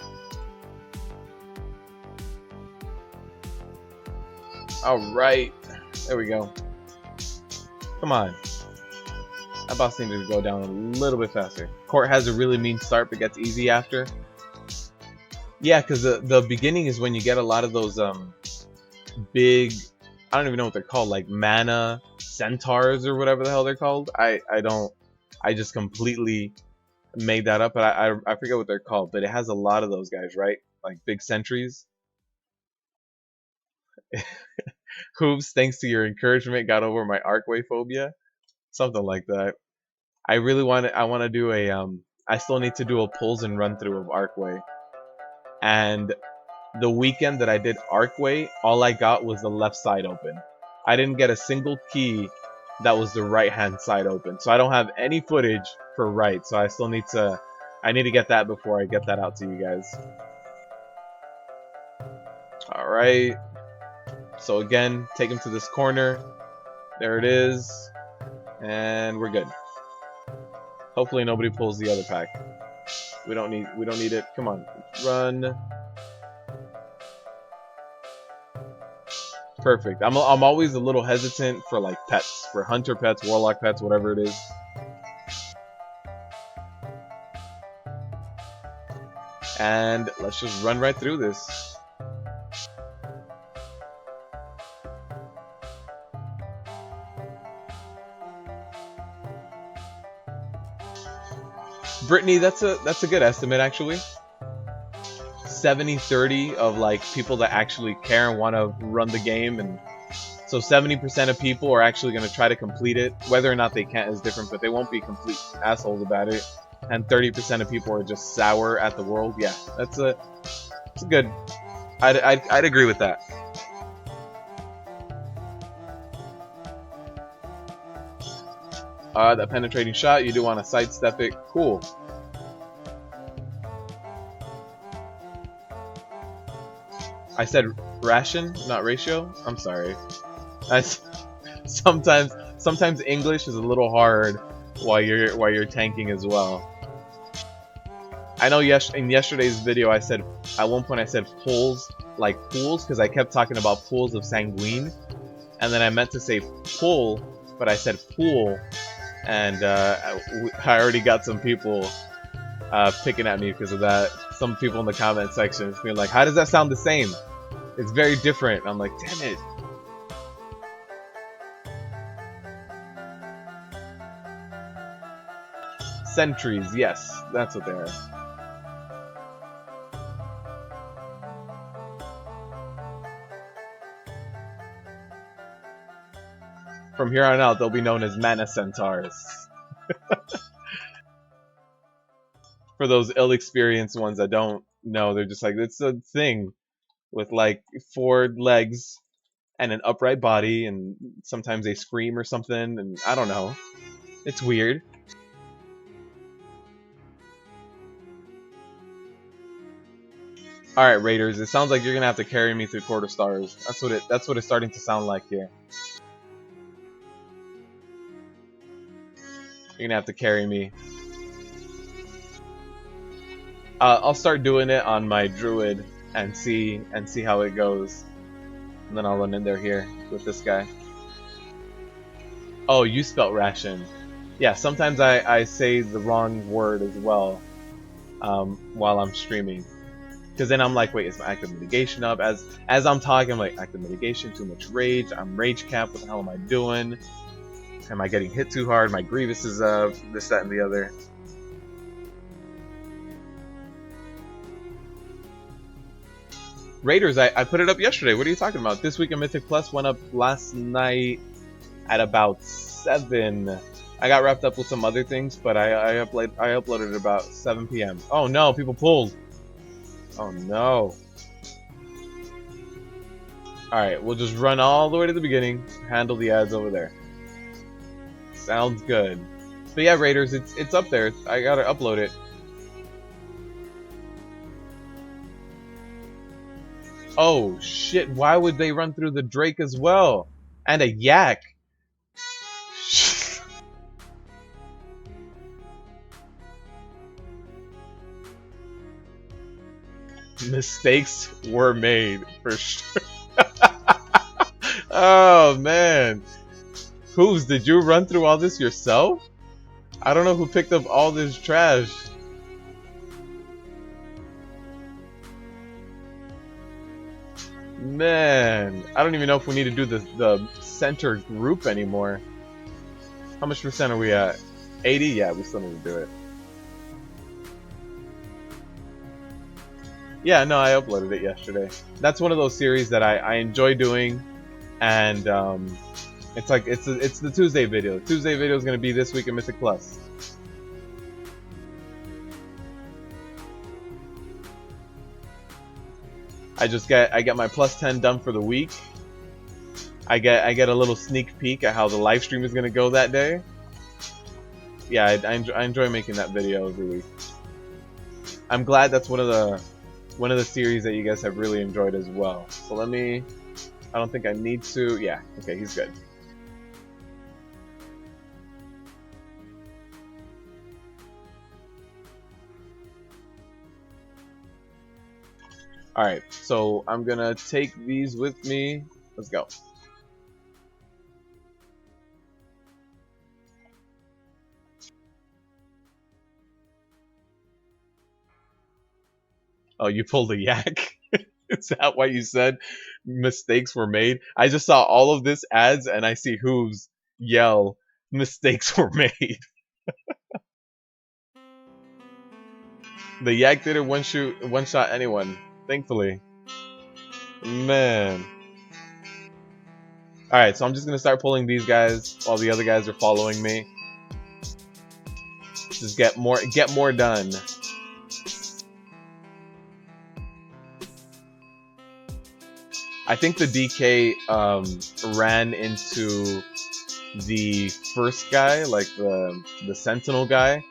Alright, there we go. Come on. That boss needed to go down a little bit faster. Court has a really mean start, but gets easy after. Yeah, because the beginning is when you get a lot of those big, I don't even know what they're called, like mana centaurs or whatever the hell they're called. I just completely made that up, but I forget what they're called, but it has a lot of those guys, right? Like big sentries. Hoops, thanks to your encouragement, got over my archway phobia. Something like that. I want to do a I still need to do a pulls and run through of archway. And the weekend that I did archway, all I got was the left side open. I didn't get a single key that was the right hand side open. So I don't have any footage for right. So I need to get that before I get that out to you guys. Alright. So again, take him to this corner. There it is. And we're good. Hopefully nobody pulls the other pack. We don't need it. Come on. Run. Perfect. I'm always a little hesitant for like pets, for hunter pets, warlock pets, whatever it is. And let's just run right through this. Brittany, that's a good estimate actually. 70-30 of like people that actually care and want to run the game, and so 70% of people are actually going to try to complete it. Whether or not they can't is different, but they won't be complete assholes about it. And 30% of people are just sour at the world. Yeah, it's a good. I'd agree with that. That penetrating shot, you do want to sidestep it. Cool. I said ration, not ratio. I'm sorry. Sometimes English is a little hard while you're tanking as well. I know in yesterday's video I said at one point I said pulls like pools because I kept talking about pools of Sanguine, and then I meant to say pull, but I said pool, and I already got some people picking at me because of that. Some people in the comment section being like, "How does that sound the same? It's very different." I'm like, "Damn it." Sentries, yes, that's what they are. From here on out, they'll be known as mana centaurs. For those ill-experienced ones that don't know, they're just like, it's a thing with like 4 legs and an upright body, and sometimes they scream or something, and I don't know. It's weird. All right, Raiders. It sounds like you're gonna have to carry me through quarter stars. That's what it's starting to sound like here. You're gonna have to carry me. I'll start doing it on my druid and see how it goes, and then I'll run in there here with this guy. Oh, you spelt ration. Yeah, sometimes I say the wrong word as well while I'm streaming, because then I'm like, wait, is my active mitigation up? As I'm talking, I'm like, active mitigation, too much rage. I'm rage capped. What the hell am I doing? Am I getting hit too hard? My Grievous is up. This, that, and the other. Raiders, I put it up yesterday. What are you talking about? This week in Mythic Plus went up last night at about 7. I got wrapped up with some other things, but I uploaded about 7 p.m. Oh no, people pulled. Oh no. Alright, we'll just run all the way to the beginning, handle the ads over there. Sounds good. But yeah, Raiders, it's up there. I gotta upload it. Oh shit, why would they run through the Drake as well? And a yak. Mistakes were made, for sure. Oh man. Hooves, did you run through all this yourself? I don't know who picked up all this trash. Man, I don't even know if we need to do the center group anymore. How much percent are we at? 80? Yeah, we still need to do it. Yeah, no, I uploaded it yesterday. That's one of those series that I enjoy doing, and it's like it's the Tuesday video. The Tuesday video is gonna be this week in Mythic Plus. I get my plus 10 done for the week. I get a little sneak peek at how the live stream is gonna go that day. Yeah, I enjoy making that video every week. I'm glad that's one of the series that you guys have really enjoyed as well. So let me. I don't think I need to. Yeah. Okay, he's good. Alright, so I'm gonna take these with me. Let's go. Oh, you pulled a yak? Is that why you said mistakes were made? I just saw all of this ads and I see Hooves yell, mistakes were made. The yak didn't one shot anyone, thankfully. Man. Alright, so I'm just gonna start pulling these guys while the other guys are following me. Just get more done. I think the DK ran into the first guy, like the Sentinel guy,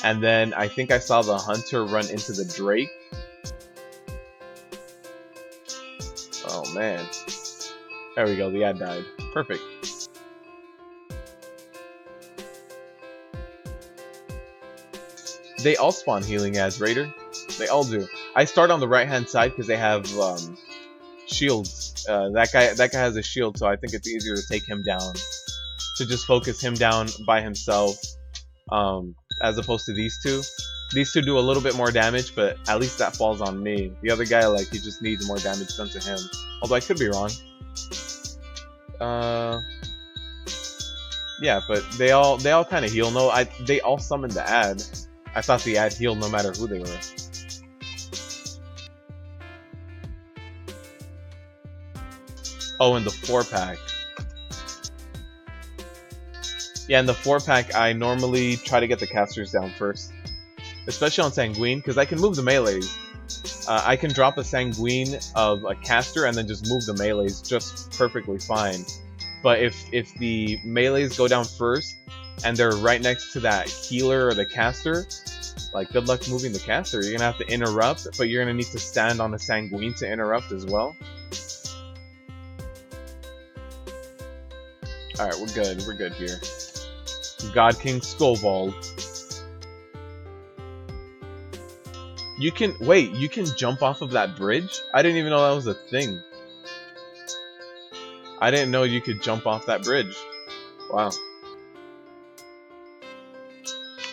and then I think I saw the Hunter run into the Drake. Oh man. There we go, the ad died. Perfect. They all spawn healing ads, Raider. They all do. I start on the right hand side because they have shields. That guy has a shield, so I think it's easier to take him down. To just focus him down by himself, as opposed to these two. These two do a little bit more damage, but at least that falls on me. The other guy, like, he just needs more damage done to him. Although I could be wrong. Yeah, but they all kind of heal. No, they all summoned the ad. I thought the ad healed no matter who they were. Oh, in the 4-pack. Yeah, in the 4-pack, I normally try to get the casters down first. Especially on Sanguine, because I can move the melees. I can drop a Sanguine of a caster and then just move the melees just perfectly fine. But if the melees go down first, and they're right next to that healer or the caster, Like, good luck moving the caster. You're gonna have to interrupt, but you're gonna need to stand on a Sanguine to interrupt as well. Alright, we're good. We're good here. God King Skovald. You can... Wait, you can jump off of that bridge? I didn't even know that was a thing. I didn't know you could jump off that bridge. Wow.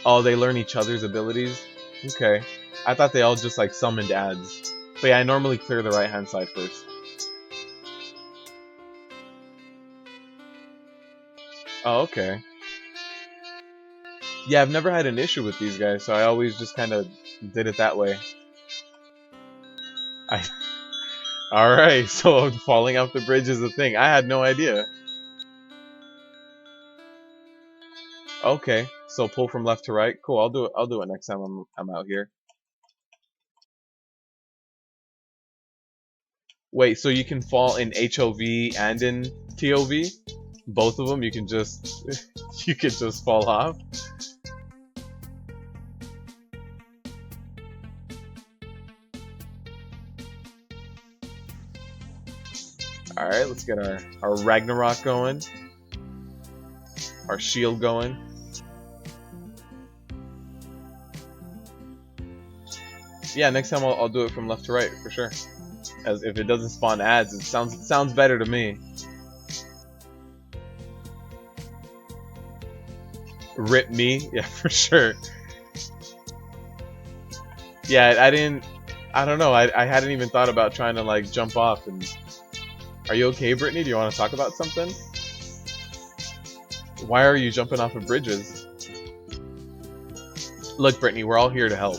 Oh, they learn each other's abilities? Okay. I thought they all just like summoned ads. But yeah, I normally clear the right hand side first. Oh, okay. Yeah, I've never had an issue with these guys, so I always just kind of did it that way. Alright, so falling off the bridge is a thing. I had no idea. Okay, so pull from left to right. Cool, I'll do it next time I'm out here. Wait, so you can fall in HOV and in TOV? Both of them you can just you can just fall off? Alright, let's get our Ragnarok going. Our shield going. Yeah, next time I'll do it from left to right for sure. As if it doesn't spawn ads, it sounds better to me. Rip me, yeah, for sure. Yeah, I don't know, I hadn't even thought about trying to like jump off. And are you okay, Brittany? Do you want to talk about something? Why are you jumping off of bridges? Look, Brittany, we're all here to help.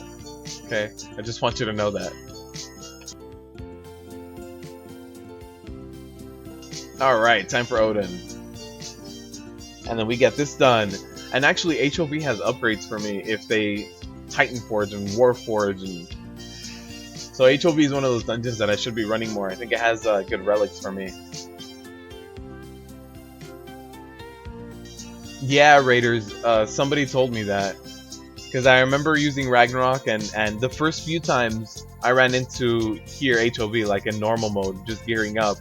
Okay? I just want you to know that. Alright, time for Odin. And then we get this done. And actually, HOV has upgrades for me if they Titan Forge and Warforge. And so HOV is one of those dungeons that I should be running more. I think it has good relics for me. Yeah, Raiders. Somebody told me that. Because I remember using Ragnarok, and the first few times I ran into here HOV, like in normal mode, just gearing up,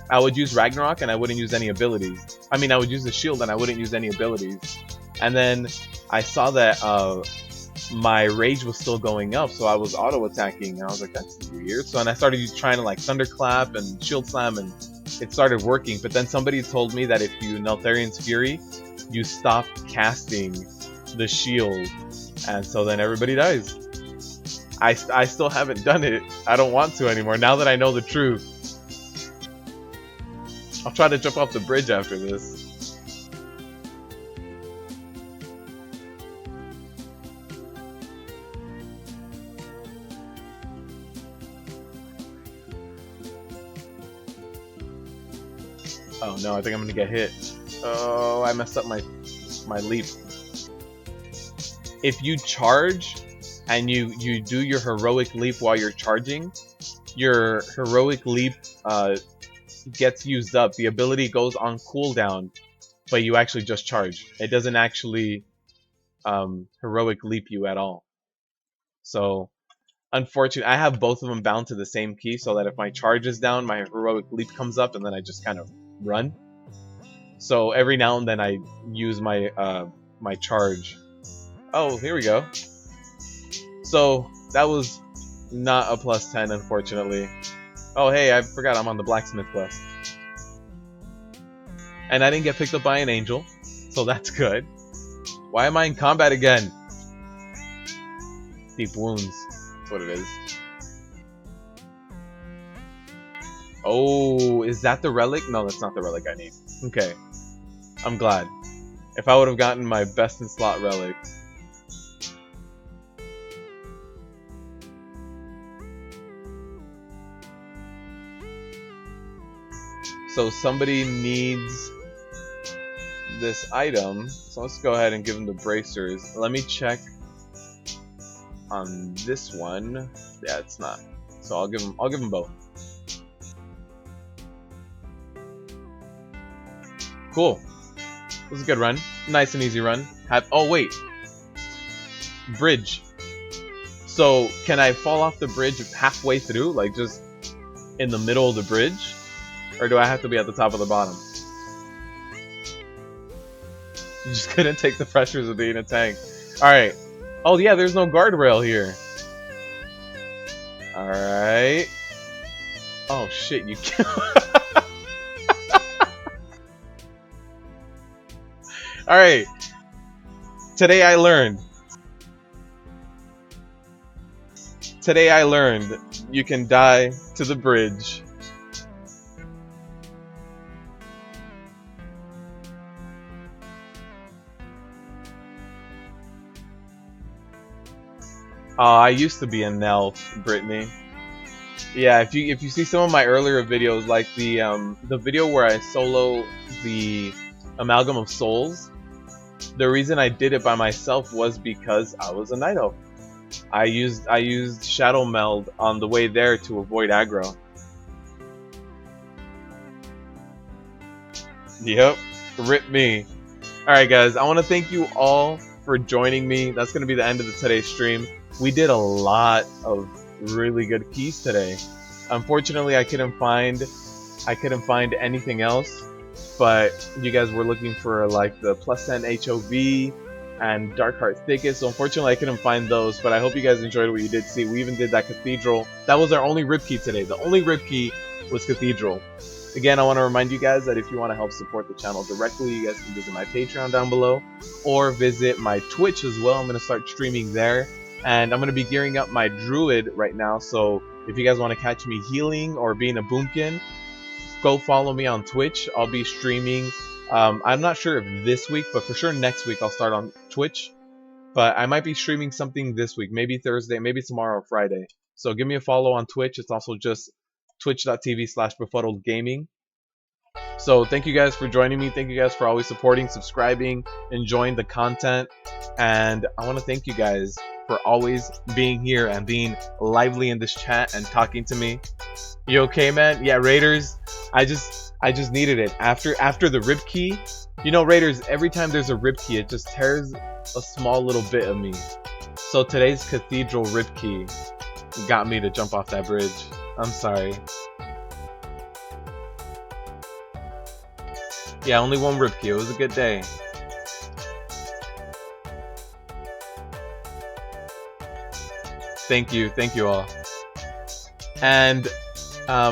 I would use Ragnarok and I wouldn't use any abilities. I mean, I would use the shield and I wouldn't use any abilities. And then I saw that my rage was still going up, so I was auto-attacking, and I was like, that's weird. So then I started trying to like Thunderclap and Shield Slam, and it started working. But then somebody told me that if you Neltharian's Fury, you stop casting the shield, and so then everybody dies. I still haven't done it. I don't want to anymore, now that I know the truth. I'll try to jump off the bridge after this. Oh no, I think I'm gonna get hit. Oh, I messed up my leap. If you charge and you do your heroic leap while you're charging, your heroic leap gets used up. The ability goes on cooldown, but you actually just charge. It doesn't actually heroic leap you at all. So, unfortunately, I have both of them bound to the same key, so that if my charge is down, my heroic leap comes up, and then I just kind of run. So every now and then I use my my charge. Oh, here we go. So that was not a plus 10, unfortunately. Oh hey, I forgot I'm on the blacksmith quest. And I didn't get picked up by an angel, so that's good. Why am I in combat again? Deep wounds, that's what it is. Oh, is that the relic? No, that's not the relic I need. Okay, I'm glad. If I would have gotten my best in slot relic. So somebody needs this item, so let's go ahead and give them the bracers. Let me check on this one. Yeah, it's not. So I'll give them both. Cool. This is a good run. Nice and easy run. Oh wait. Bridge. So can I fall off the bridge halfway through, like just in the middle of the bridge, or do I have to be at the top of the bottom? You just couldn't take the pressures of being a tank. All right. Oh yeah, there's no guardrail here. All right. Oh shit, you can't. All right. Today I learned you can die to the bridge. I used to be an elf, Brittany. Yeah, if you see some of my earlier videos, like the video where I solo the Amalgam of Souls, the reason I did it by myself was because I was a night elf. I used Shadow Meld on the way there to avoid aggro. Yep, rip me. Alright guys, I want to thank you all for joining me. That's going to be the end of today's stream. We did a lot of really good keys today. Unfortunately, I couldn't find anything else, but you guys were looking for like the +10 HOV and Darkheart Thicket, so unfortunately I couldn't find those, but I hope you guys enjoyed what you did see. We even did that Cathedral. That was our only rip key today. The only rip key was Cathedral. Again, I want to remind you guys that if you want to help support the channel directly, you guys can visit my Patreon down below, or visit my Twitch as well. I'm going to start streaming there, and I'm going to be gearing up my Druid right now, so if you guys want to catch me healing or being a boomkin, go follow me on Twitch. I'll be streaming. I'm not sure if this week, but for sure next week I'll start on Twitch. But I might be streaming something this week, maybe Thursday, maybe tomorrow or Friday. So give me a follow on Twitch. It's also just twitch.tv/befuddledgaming. So thank you guys for joining me. Thank you guys for always supporting, subscribing, enjoying the content. And I want to thank you guys for always being here and being lively in this chat and talking to me. You okay, man? Yeah, Raiders, I just needed it. After the rip key, you know, Raiders, every time there's a rip key, it just tears a small little bit of me. So today's Cathedral rip key got me to jump off that bridge. I'm sorry. Yeah, only one rip key. It was a good day. Thank you all. And I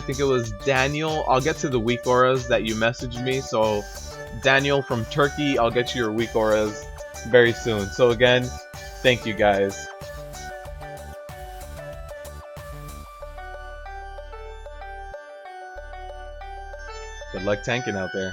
think it was Daniel. I'll get to the weak auras that you messaged me. So Daniel from Turkey, I'll get you your weak auras very soon. So again, thank you guys. Good luck tanking out there.